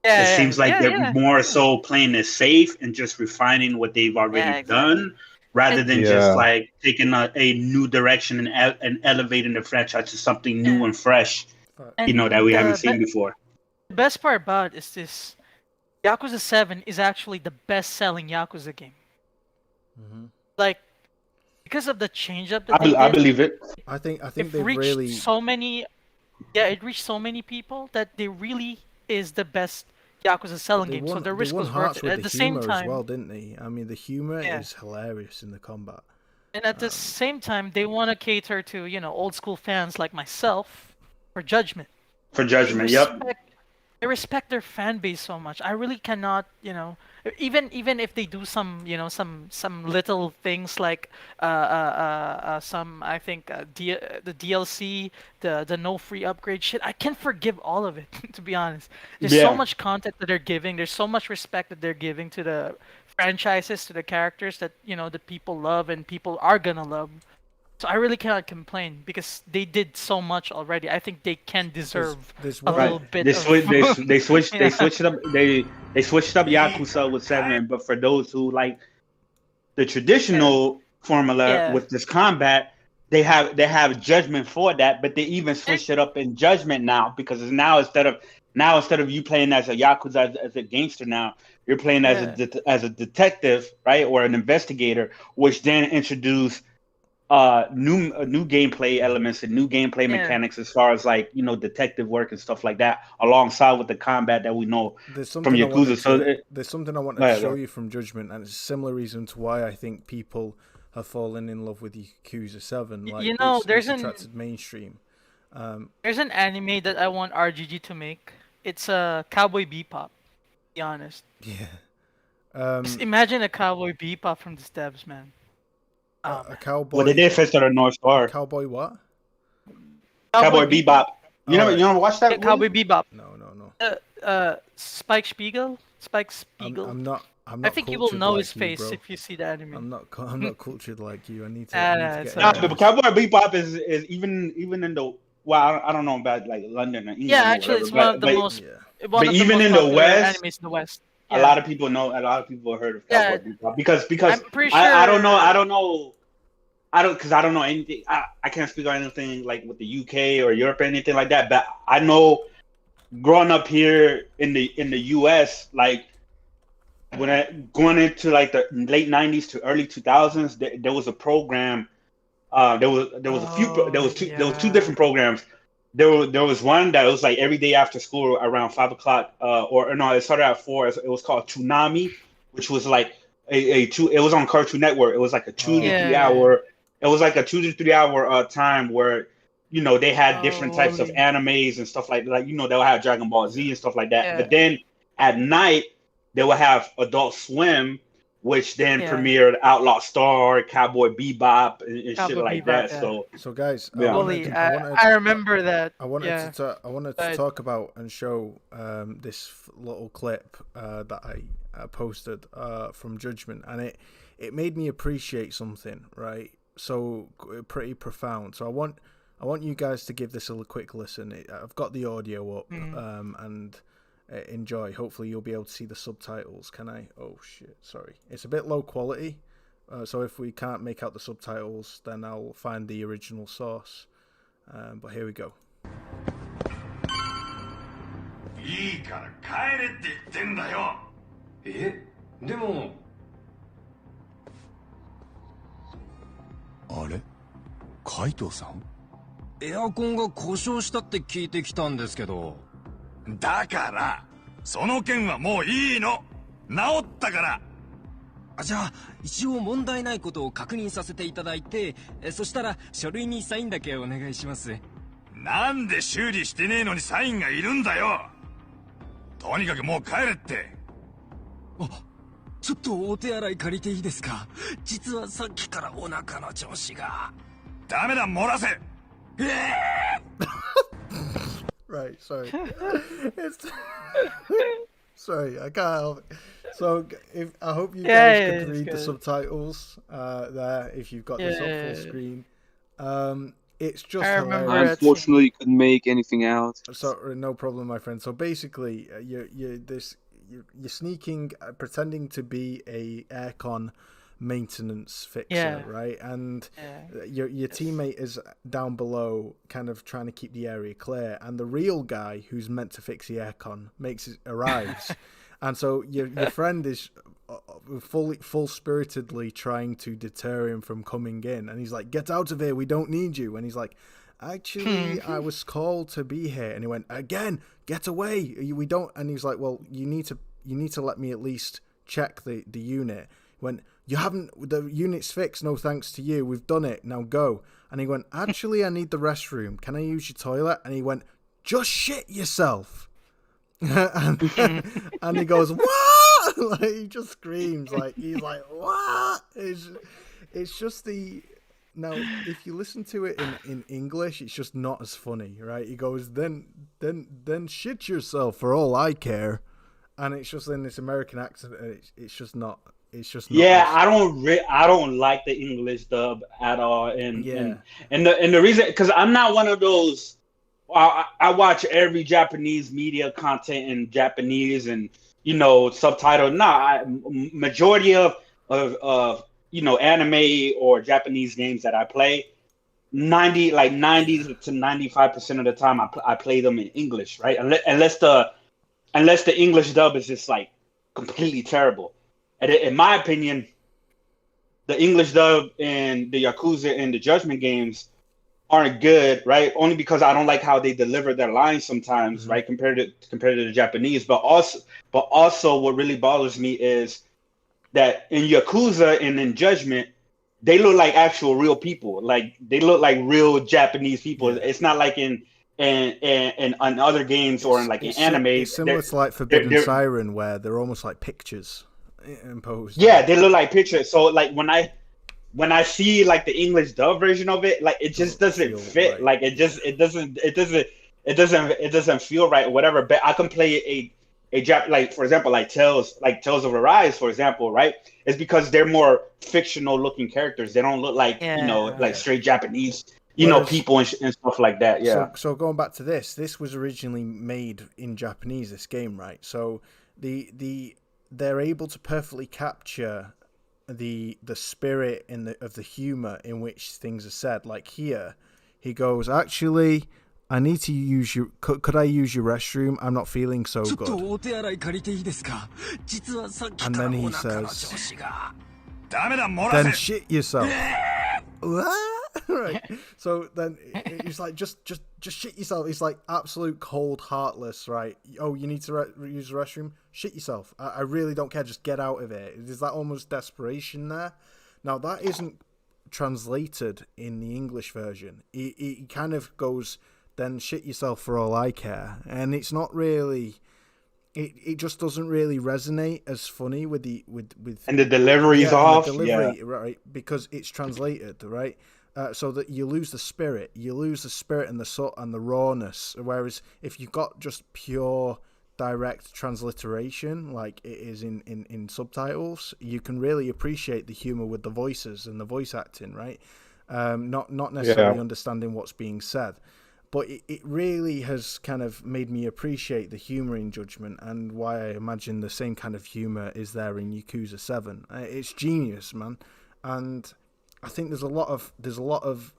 It seems like they're more so playing it safe and just refining what they've already done, rather than just like taking a new direction and elevating the franchise to something new and fresh, that we haven't seen before. The best part about it is this: Yakuza 7 is actually the best-selling Yakuza game. Mm-hmm. Like, because of the change-up that I believe it. I think it reached so many. Yeah, it reached so many people that they really is the best Yakuza selling game. So the risk was worth it. At the same time, as well, didn't they? I mean, the humor is hilarious in the combat. And at the same time, they want to cater to old school fans like myself for Judgment. For Judgment, yep. I respect their fan base so much. I really cannot, even if they do some, some little things like some, I think the DLC, the no free upgrade shit. I can forgive all of it, to be honest. There's so much content that they're giving. There's so much respect that they're giving to the franchises to the characters that that people love and people are gonna love. So I really cannot complain because they did so much already. I think they can deserve a little bit. They switched it up. They switched up Yakuza with 7, but for those who like the traditional formula with this combat, they have Judgment for that, but they even switched it up in Judgment now because now instead of you playing as a Yakuza as a gangster, now you're playing as a detective, right, or an investigator, which then introduce new gameplay elements and new gameplay mechanics as far as like detective work and stuff like that, alongside with the combat that we know from Yakuza. There's something I wanted to show you from Judgment, and it's a similar reason to why I think people have fallen in love with Yakuza 7. Like, it's attracted mainstream. There's an anime that I want RGG to make. It's a Cowboy Bebop. To be honest. Yeah. Just imagine a Cowboy Bebop from the devs, man. A cowboy. Well, they did Fist of the North Star. Cowboy what? Cowboy Bebop. You never watched that? Cowboy Bebop. No. Spike Spiegel. I'm not. I think you will know like his face if you see the anime. I'm not cultured like you. I need to. But Cowboy Bebop is even in the I don't know about like London or England. Yeah, actually, it's one of the most. But even in the West, animes in the West. A lot of people know. A lot of people have heard of Cowboy Bebop because I'm pretty sure, I don't know anything. I can't speak on anything like with the UK or Europe or anything like that. But I know, growing up here in the US, like going into like the late '90s to early 2000s, there was a program. There was two different programs. There was one that was like every day after school around 5 o'clock, it started at 4. It was called Toonami, which was like it was on Cartoon Network. It was like a 2 to 3 hour. It was like a 2 to 3 hour time where they had different types of animes and stuff like they'll have Dragon Ball Z and stuff like that. Yeah. But then at night they will have Adult Swim, which then premiered Outlaw Star, Cowboy Bebop, and shit like that. Yeah. So guys, I remember that. I wanted to talk about and show this little clip that I posted from Judgment, and it made me appreciate something, right? So pretty profound. So I want you guys to give this a quick listen. I've got the audio up, and enjoy. Hopefully you'll be able to see the subtitles. Can I? Oh shit, sorry. It's a bit low quality, so if we can't make out the subtitles, then I'll find the original source. But here we go. いいから帰れって言ってんだよ。でもあれ海藤さん？エアコンが故障したって聞いてきたんですけど。だからその件はもういいの。治ったから。じゃあ一応問題ないことを確認させていただいて、そしたら書類にサインだけお願いします。なんで修理してねえのにサインがいるんだよ。とにかくもう帰れって。ちょっとお手洗い借りていいですか？実はさっきからお腹の調子が。ダメだ、漏らせ。Right, sorry. Sorry, I can't help it. So, I hope you guys can read the subtitles there if you've got this on full screen. It's just hilarious. Unfortunately, you couldn't make anything out. So, no problem, my friend. So basically, you're sneaking, pretending to be a aircon maintenance fixer, right? And your teammate is down below, kind of trying to keep the area clear. And the real guy who's meant to fix the aircon arrives, and so your friend is full spiritedly trying to deter him from coming in. And he's like, "Get out of here! We don't need you." And he's like, "Actually, I was called to be here." And he went, "Again, get away! We don't." And he's like, "Well, you need to let me at least check the unit." He went, "You haven't, the unit's fixed, no thanks to you, we've done it, now go." And he went, "Actually, I need the restroom, can I use your toilet?" And he went, "Just shit yourself." and he goes, "What?" Like, he just screams, like, he's like, "What?" It's just now, if you listen to it in English, it's just not as funny, right? He goes, then shit yourself for all I care. And it's just in this American accent, and it's just not It's just not I don't like the English dub at all, and the reason, because I'm not one of those. I watch every Japanese media content in Japanese and subtitle. Majority of anime or Japanese games that I play, 90 to 95% of the time I play them in English, right? Unless the English dub is just like completely terrible. And in my opinion, the English dub in the Yakuza and the Judgment games aren't good, right? Only because I don't like how they deliver their lines sometimes, right? Compared to the Japanese. But also what really bothers me is that in Yakuza and in Judgment, they look like actual real people. Like they look like real Japanese people. Yeah. It's not like in other games or in anime. It's similar to like Forbidden Siren, where they're almost like pictures imposed. Yeah, they look like pictures. So like when I see like the English dub version of it, like it just doesn't fit. Right. Like it doesn't feel right or whatever. But I can play like for example, like Tales of Arise, for example, right? It's because they're more fictional looking characters. They don't look like like straight Japanese people and stuff like that. Yeah. So going back to this was originally made in Japanese, this game, right? So they're able to perfectly capture the spirit of the humor in which things are said. Like here, he goes, actually, I need to use your. Could I use your restroom? I'm not feeling so good. And then he says, then shit yourself. Right. So then it's like just shit yourself. It's like absolute cold, heartless. Right. Oh, you need to use the restroom. Shit yourself. I really don't care. Just get out of it. There's that almost desperation there. Now that isn't translated in the English version. It kind of goes, then shit yourself for all I care, and it's not really. It just doesn't really resonate as funny with and the delivery's off. Right, because it's translated right. So that you lose the spirit and the rawness. Whereas if you've got just pure direct transliteration, like it is in subtitles, you can really appreciate the humor with the voices and the voice acting, right? Not necessarily understanding what's being said. But it really has kind of made me appreciate the humor in Judgment, and why I imagine the same kind of humor is there in Yakuza 7. It's genius, man. And I think there's a lot of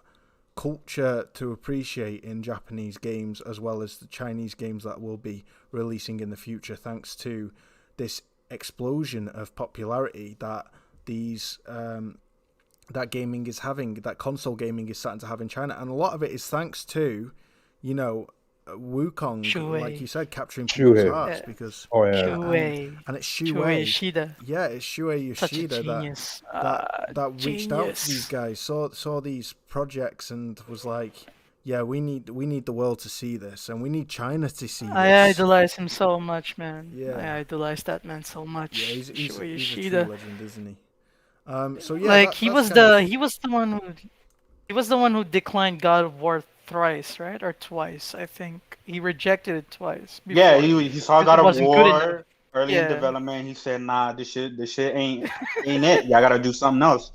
culture to appreciate in Japanese games, as well as the Chinese games that will be releasing in the future, thanks to this explosion of popularity that that gaming is having, that console gaming is starting to have in China. And a lot of it is thanks to, Wukong, like you said, capturing people's hearts, because and it's Shuei Yoshida. Yeah, it's Shuei Yoshida that reached out to these guys, saw these projects, and was like, yeah, we need the world to see this, and we need China to see this. I idolize him so much, man. Yeah, I idolize that man so much. Yeah, he's a true legend, isn't he? So yeah, like he was the one who declined God of War thrice, right? Or twice, I think. He rejected it twice. Yeah, he saw God of War early in development. He said, "Nah, this shit ain't it. Y'all gotta do something else."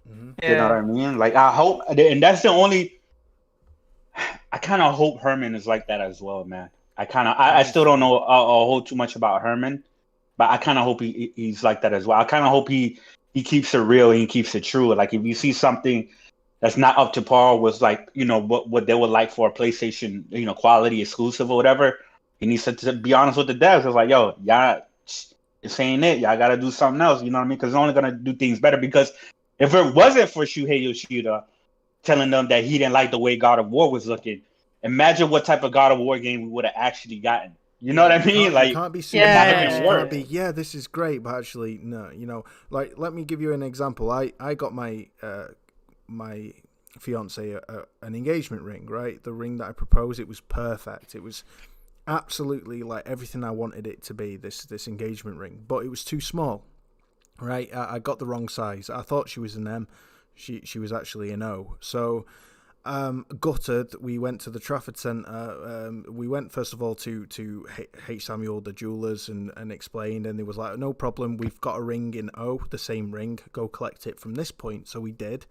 Mm-hmm. You know what I mean? Like I hope, and that's the only. I kind of hope Herman is like that as well, man. I still don't know a whole too much about Herman, but I kind of hope he's like that as well. I kind of hope he keeps it real and he keeps it true. Like if you see something that's not up to par with like, what they would like for a PlayStation, quality exclusive or whatever, he needs to be honest with the devs. It's like, yo, y'all, this ain't it. Y'all got to do something else. You know what I mean? Because it's only going to do things better. Because if it wasn't for Shuhei Yoshida telling them that he didn't like the way God of War was looking, imagine what type of God of War game we would have actually gotten. You know what I mean? Like, can't be yeah, this is great, but actually, no. Like, let me give you an example. I got my my fiance an engagement ring, right? The ring that I proposed, it was perfect. It was absolutely like everything I wanted it to be. This engagement ring, but it was too small, right? I got the wrong size. I thought she was an M. She was actually an O. So gutted. We went to the Trafford Centre. We went first of all to H. Samuel, the jewellers, and explained, and they was like, no problem. We've got a ring in O, the same ring. Go collect it from this point. So we did.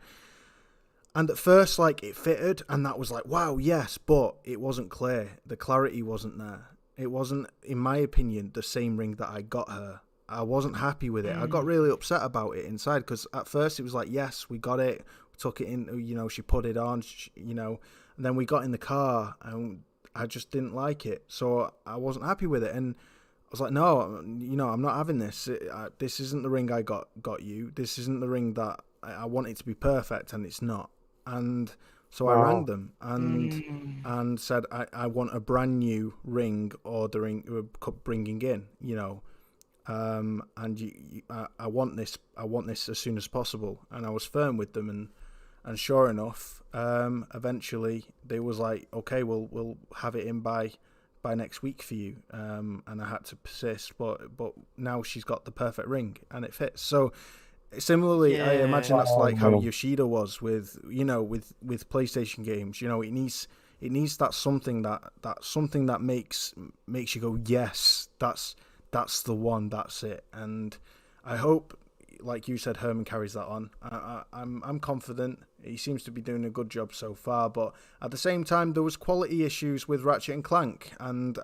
And at first, like, it fitted, and that was like, wow, yes, but it wasn't clear. The clarity wasn't there. It wasn't, in my opinion, the same ring that I got her. I wasn't happy with it. I got really upset about it inside, because at first it was like, yes, we got it, we took it in, you know, she put it on, you know, and then we got in the car, and I just didn't like it. So I wasn't happy with it, and I was like, no, you know, I'm not having this. This isn't the ring I got you. This isn't the ring that I want it to be perfect, and it's not. And so I rang them and said, I want a brand new ring ordering, bringing in, you know, and I want this as soon as possible. And I was firm with them, and sure enough, eventually they was like, okay, we'll have it in by next week for you. And I had to persist, but now she's got the perfect ring and it fits. So similarly, I imagine that's like how Yoshida was with, you know, with PlayStation games. You know, it needs that something that makes you go, yes, that's the one, that's it. And I hope, like you said, Herman carries that on. I'm confident. He seems to be doing a good job so far, but at the same time, there was quality issues with Ratchet and Clank, and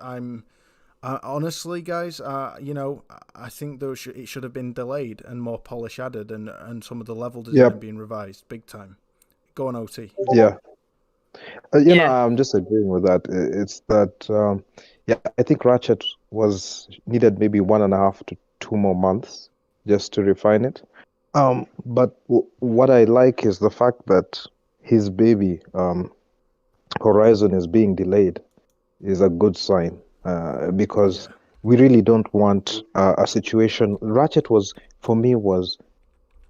honestly, guys, you know, I think it should have been delayed and more polish added, and some of the level design being revised big time. Go on, OT. Yeah. You know, I'm just agreeing with that. It's that, I think Ratchet needed maybe 1.5 to 2 more months just to refine it. But what I like is the fact that his baby, Horizon, is being delayed is a good sign. Because we really don't want a situation. Ratchet was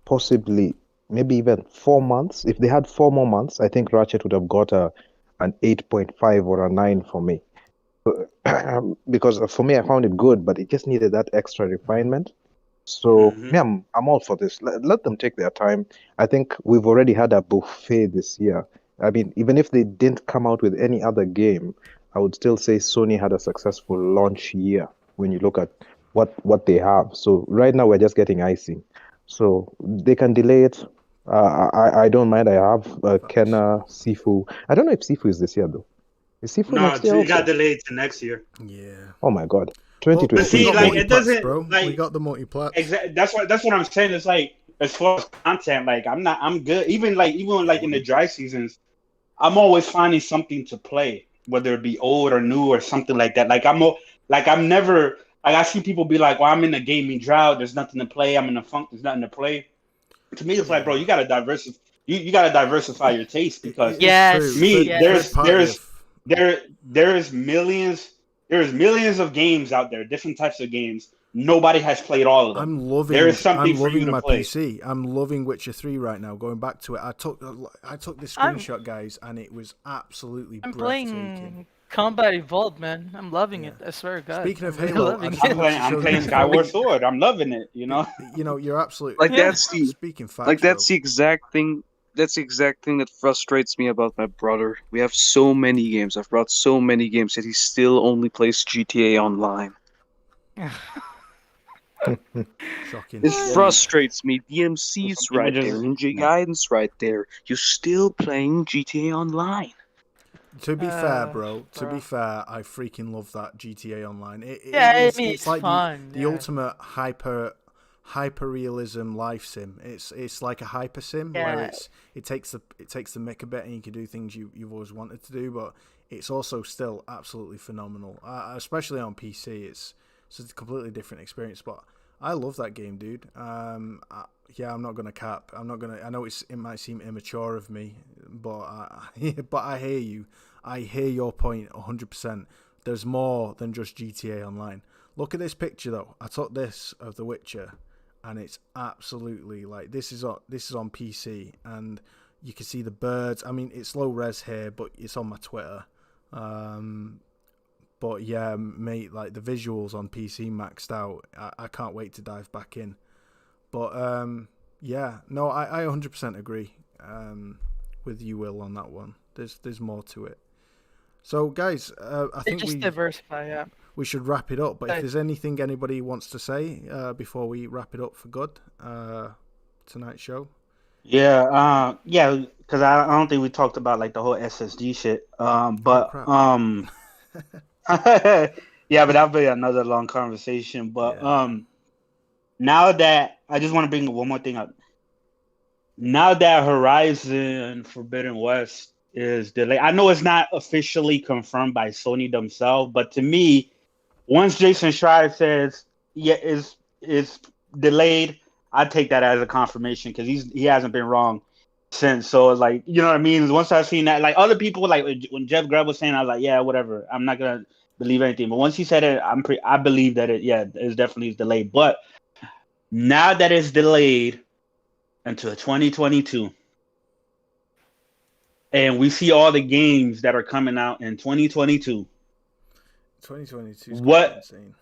possibly maybe even 4 months. If they had 4 more months, I think Ratchet would have got an 8.5 or a 9 for me. Because for me, I found it good, but it just needed that extra refinement. So I'm all for this. Let them take their time. I think we've already had a buffet this year. I mean, even if they didn't come out with any other game, I would still say Sony had a successful launch year when you look at what they have. So right now we're just getting icing. So they can delay it. I don't mind. I have Kenna, Sifu. I don't know if Sifu is this year though. Is Sifu next year? No, it got delayed to next year. Yeah. Oh my God. 2020. But see, like it doesn't, bro. like we got the multi-plat. Exactly. That's what I'm saying. It's like, as far as content, like I'm good. Even in the dry seasons, I'm always finding something to play, whether it be old or new or something like that. I see people be like, well, I'm in a gaming drought, there's nothing to play, I'm in a funk, there's nothing to play. To me, it's like, bro, you gotta diversify. You gotta diversify your taste, because there's millions of games out there, different types of games. Nobody has played all of them. I'm loving my PC. I'm loving Witcher 3 right now. Going back to it, I took this screenshot, guys, and it was absolutely breathtaking. Playing Combat Evolved, man. I'm loving it. I swear to God. Speaking of Halo, I'm playing Skyward Sword. I'm loving it. You know. You know, you're absolutely speaking facts. Like that's the exact thing. That's the exact thing that frustrates me about my brother. We have so many games. I've brought so many games that he still only plays GTA Online. Shocking. It frustrates me. DMC's right there, Ninja Gaiden's right there. You're still playing GTA Online. To be fair, bro. To be fair, I freaking love that GTA Online. It's like fun. The ultimate hyper realism life sim. It's like a hyper sim where it takes the mick a bit, and you can do things you've always wanted to do, but it's also still absolutely phenomenal. Especially on PC, it's a completely different experience. But I love that game, dude. I'm not gonna cap. I know it might seem immature of me, but I hear you. I hear your point 100%. There's more than just GTA Online. Look at this picture though. I took this of The Witcher, and it's absolutely like this is on PC, and you can see the birds. I mean, it's low res here, but it's on my Twitter. But yeah, mate, like the visuals on PC maxed out. I can't wait to dive back in. But I 100% agree with you, Will, on that one. There's more to it. So, guys, I think just diversify. Yeah. We should wrap it up. But if there's anything anybody wants to say before we wrap it up for good, tonight's show. Yeah, because I don't think we talked about like the whole SSD shit. Yeah, but that'll be another long conversation. But now that I just want to bring one more thing up. Now that Horizon Forbidden West is delayed, I know it's not officially confirmed by Sony themselves, but to me, once Jason Schreier says it's delayed, I take that as a confirmation because he hasn't been wrong since. So it's like, you know what I mean? Once I've seen that, like other people, like when Jeff Grubb was saying, I was like, yeah, whatever. I'm not gonna believe anything. But once he said it, I believe that it's definitely delayed. But now that it's delayed until 2022, and we see all the games that are coming out in 2022. 2022 is insane.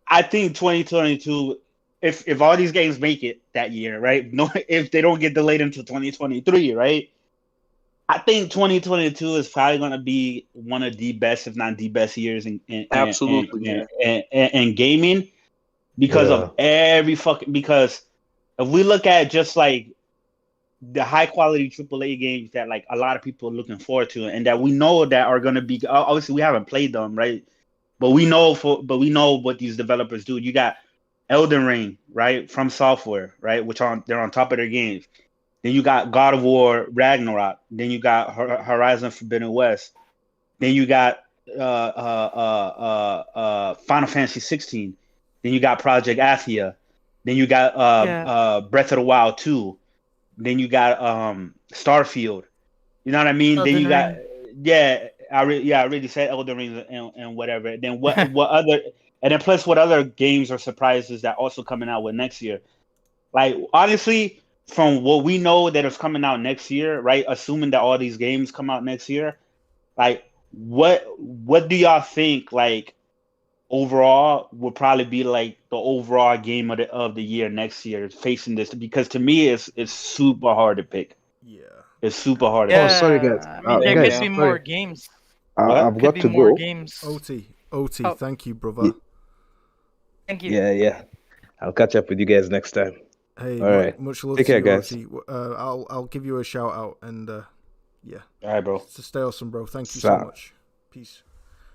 I think 2022. If all these games make it that year, right? No, if they don't get delayed until 2023, right? I think 2022 is probably going to be one of the best, if not the best years in gaming because of because if we look at just like the high quality AAA games that like a lot of people are looking forward to and that we know that are going to be, obviously we haven't played them, right? But we know what these developers do. You got Elden Ring, right, from Software, right, they're on top of their games. Then you got God of War Ragnarok. Then you got Horizon Forbidden West. Then you got Final Fantasy 16. Then you got Project Athia. Then you got Breath of the Wild 2. Then you got Starfield. You know what I mean? Elden Then you Ring. I really said Elden Ring and whatever. Then what other? And then plus what other games or surprises that also coming out with next year? Like honestly, from what we know that is coming out next year, right? Assuming that all these games come out next year, like what do y'all think? Like overall would probably be like the overall game of the year next year facing this? Because to me, it's super hard to pick. Yeah, it's super hard. Oh, sorry guys. I mean, there could be more games. I've got to more go. Games. OT, thank you, brother. Thank you. Yeah. I'll catch up with you guys next time. Hey, all right. Much love Take to care, you, guys. OT. I'll give you a shout out and yeah. All right, bro. So stay awesome, bro. Thank you so much. Peace.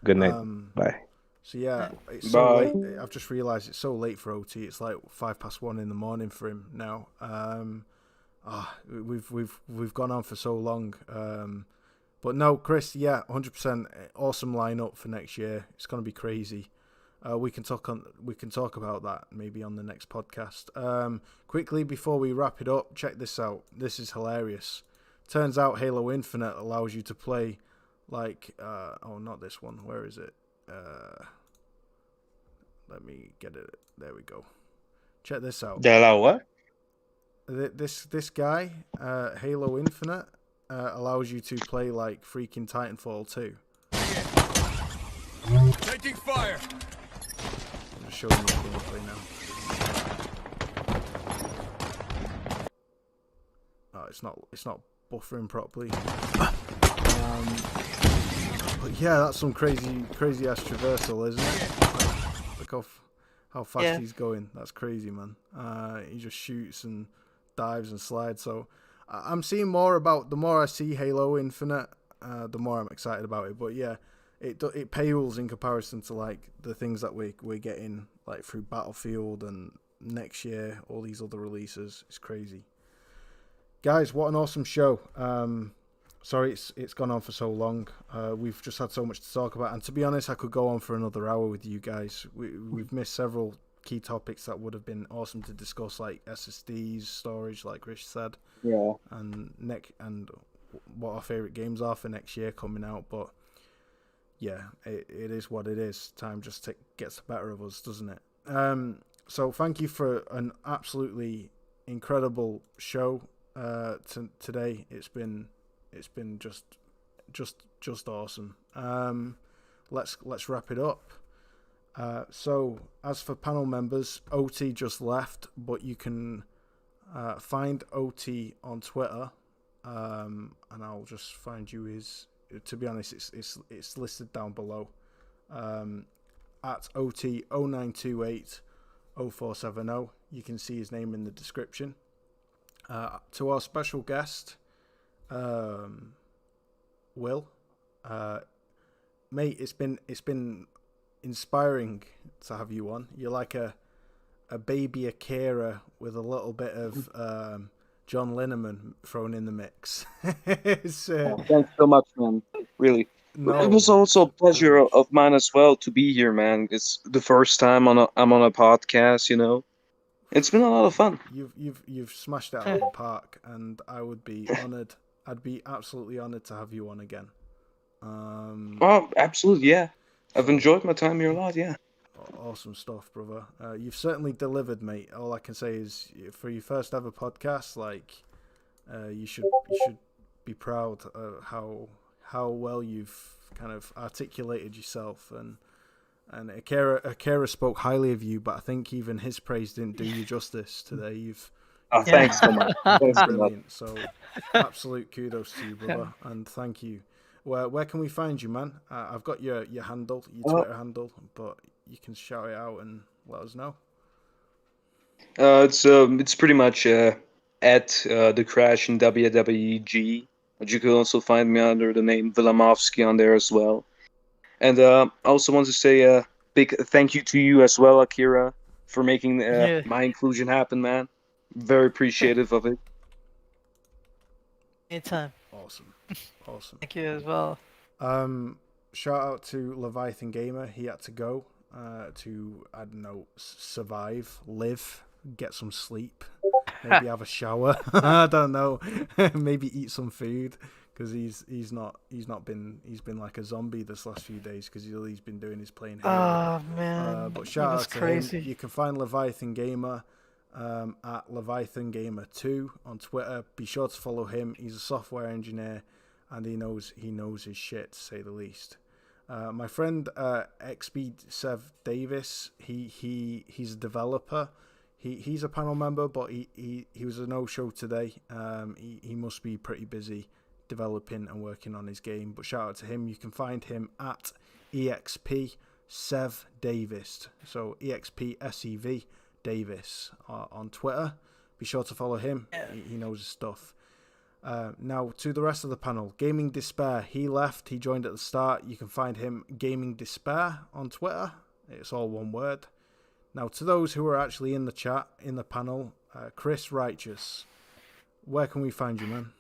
Good night. Bye. So yeah, it's so late. I've just realised it's so late for OT. It's like 1:05 in the morning for him now. We've gone on for so long. But no, Chris, yeah, 100% awesome lineup for next year. It's gonna be crazy. We can talk about that maybe on the next podcast. Quickly before we wrap it up, check this out. This is hilarious. Turns out Halo Infinite allows you to play like not this one. Where is it? Let me get it. There we go. Check this out. They allow what? This guy, Halo Infinite, allows you to play like freaking Titanfall 2. Taking fire. I'm just showing you the gameplay now. Oh, it's not buffering properly. But yeah, that's some crazy ass traversal, isn't it? Like, look how fast he's going. That's crazy, man. He just shoots and dives and slides. So I'm seeing more about. The more I see Halo Infinite, the more I'm excited about it. But yeah, it pales in comparison to like the things that we're getting like through Battlefield and next year, all these other releases. It's crazy, guys. What an awesome show. Sorry, it's gone on for so long. We've just had so much to talk about, and to be honest, I could go on for another hour with you guys. We've missed several key topics that would have been awesome to discuss, like SSDs, storage, like Rich said, and what our favorite games are for next year coming out. But yeah, it is what it is. Time just gets the better of us, doesn't it? So thank you for an absolutely incredible show today. It's been just awesome. Let's wrap it up. So as for panel members, OT just left, but you can find OT on Twitter and I'll just find you his. To be honest, it's listed down below. At OT09280470. You can see his name in the description. To our special guest, Will, mate, it's been inspiring to have you on. You're like a baby Akira with a little bit of John Linneman thrown in the mix. Thanks so much, man. Really. No, it was also a pleasure of mine as well to be here, man. It's the first time I'm on a podcast, you know. It's been a lot of fun. You've smashed it out of the park, and I would be honored. I'd be absolutely honored to have you on again. Oh, absolutely, yeah. I've enjoyed my time here a lot, yeah. Awesome stuff, brother. You've certainly delivered, mate. All I can say is, for your first ever podcast, like, you should be proud of how well you've kind of articulated yourself, and Akira spoke highly of you, but I think even his praise didn't do you justice today. Thanks so much. Thanks brilliant. So absolute kudos to you, brother, and thank you. Where can we find you, man? I've got your handle, your Twitter handle, but you can shout it out and let us know. It's pretty much at the Crash in WWEG. But you can also find me under the name Vilamovsky on there as well. And I also want to say a big thank you to you as well, Akira, for making my inclusion happen, man. Very appreciative of it. Anytime. Awesome. Thank you as well. Shout out to Leviathan Gamer. He had to go to, I don't know, survive, live, get some sleep. Maybe have a shower. I don't know. Maybe eat some food, because he's been like a zombie this last few days, because he's been doing his playing. Oh man! But shout out to crazy. him. You can find Leviathan Gamer at Leviathan Gamer 2 on Twitter. Be sure to follow him. He's a software engineer, and he knows his shit, to say the least. My friend XB7 Davis, he's a developer. He's a panel member, but he was a no-show today. He must be pretty busy developing and working on his game. But shout out to him. You can find him at EXP7 Davis. So EXPSEV Davis on Twitter. Be sure to follow him. He knows his stuff. Now to the rest of the panel. Gaming Despair. He left. He joined at the start. You can find him Gaming Despair on Twitter. It's all one word. Now, to those who are actually in the chat, in the panel, Chris Righteous, where can we find you, man?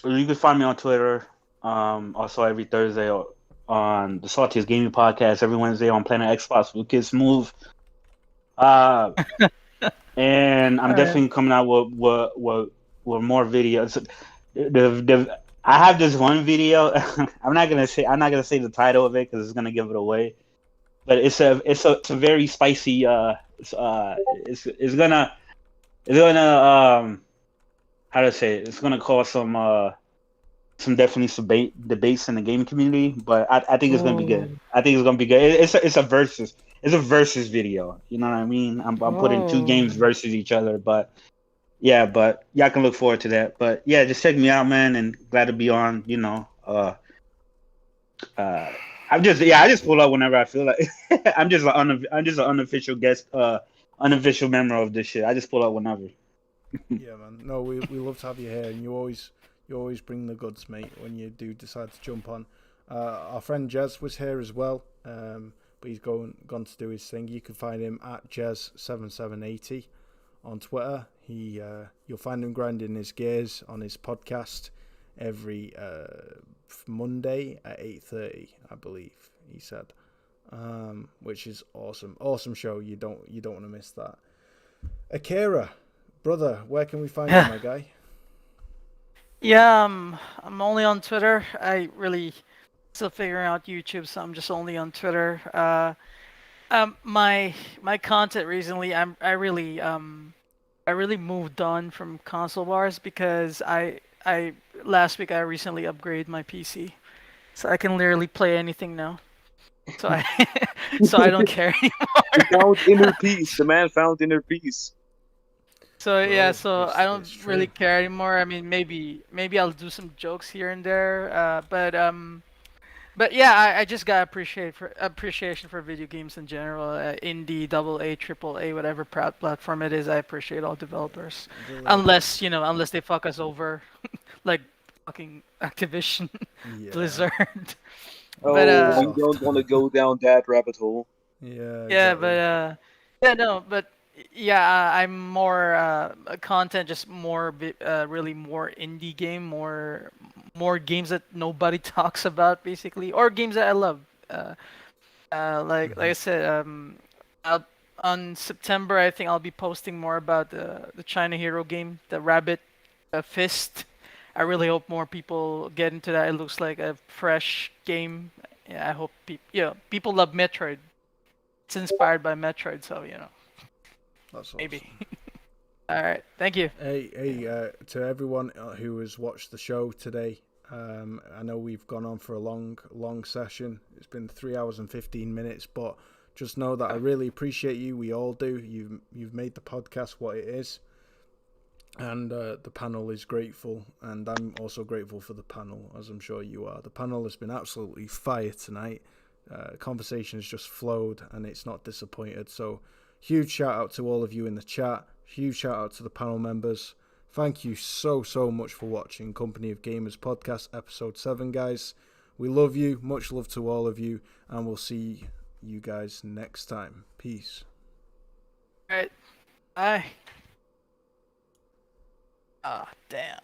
You can find me on Twitter. Also every Thursday on the Saltiest Gaming Podcast. Every Wednesday on Planet Xbox with Kids Move. And I'm definitely coming out with more videos. I have this one video. I'm not gonna say the title of it because it's gonna give it away. But it's a very spicy. It's gonna how to say it? It's gonna cause some debates in the gaming community. But I think it's gonna be good. I think it's gonna be good. It's a versus. It's a versus video. You know what I mean? I'm putting two games versus each other, but. Yeah, but y'all can look forward to that. But yeah, just check me out, man, and glad to be on. You know, I just pull up whenever I feel like. I'm just an unofficial guest, unofficial member of this shit. I just pull up whenever. Yeah, man. No, we love to have you here, and you always bring the goods, mate. When you do decide to jump on, our friend Jez was here as well, but he's gone to do his thing. You can find him at Jez7780 on Twitter. You'll find him grinding his gears on his podcast every Monday at 8:30, I believe he said, which is awesome show. You don't want to miss that. Akira, brother, where can we find you, my guy? Yeah, I'm only on Twitter. I really still figuring out YouTube, so I'm just only on Twitter. My content recently, I really moved on from console wars because I last week I recently upgraded my PC, so I can literally play anything now. So I don't care anymore. He found inner peace. The man found inner peace. So yeah, so I don't it's really true. care anymore. I mean, maybe I'll do some jokes here and there. But yeah, I just got appreciation for video games in general. Indie, double A, triple A, whatever platform it is. I appreciate all developers, unless they fuck us over, like fucking Activision, Blizzard. But we don't want to go down that rabbit hole. Yeah. yeah, Exactly. yeah, no, but yeah, I'm more content, just more really more indie game, more games that nobody talks about, basically, or games that I love. Like I said, on September, I think I'll be posting more about the China Hero game, the Rabbit Fist. I really hope more people get into that. It looks like a fresh game. Yeah, I hope people love Metroid. It's inspired by Metroid, so That's maybe. awesome. All right, thank you. Hey, to everyone who has watched the show today, I know we've gone on for a long session. It's been 3 hours and 15 minutes, but just know that I really appreciate you. We all do. You've made the podcast what it is, and the panel is grateful, and I'm also grateful for the panel, as I'm sure you are. The panel has been absolutely fire tonight. Conversation has just flowed, and it's not disappointed. So, huge shout out to all of you in the chat. Huge shout out to the panel members. Thank you so much for watching Company of Gamers Podcast episode 7, guys. We love you. Much love to all of you, and we'll see you guys next time. Peace. All right, bye. Ah, damn.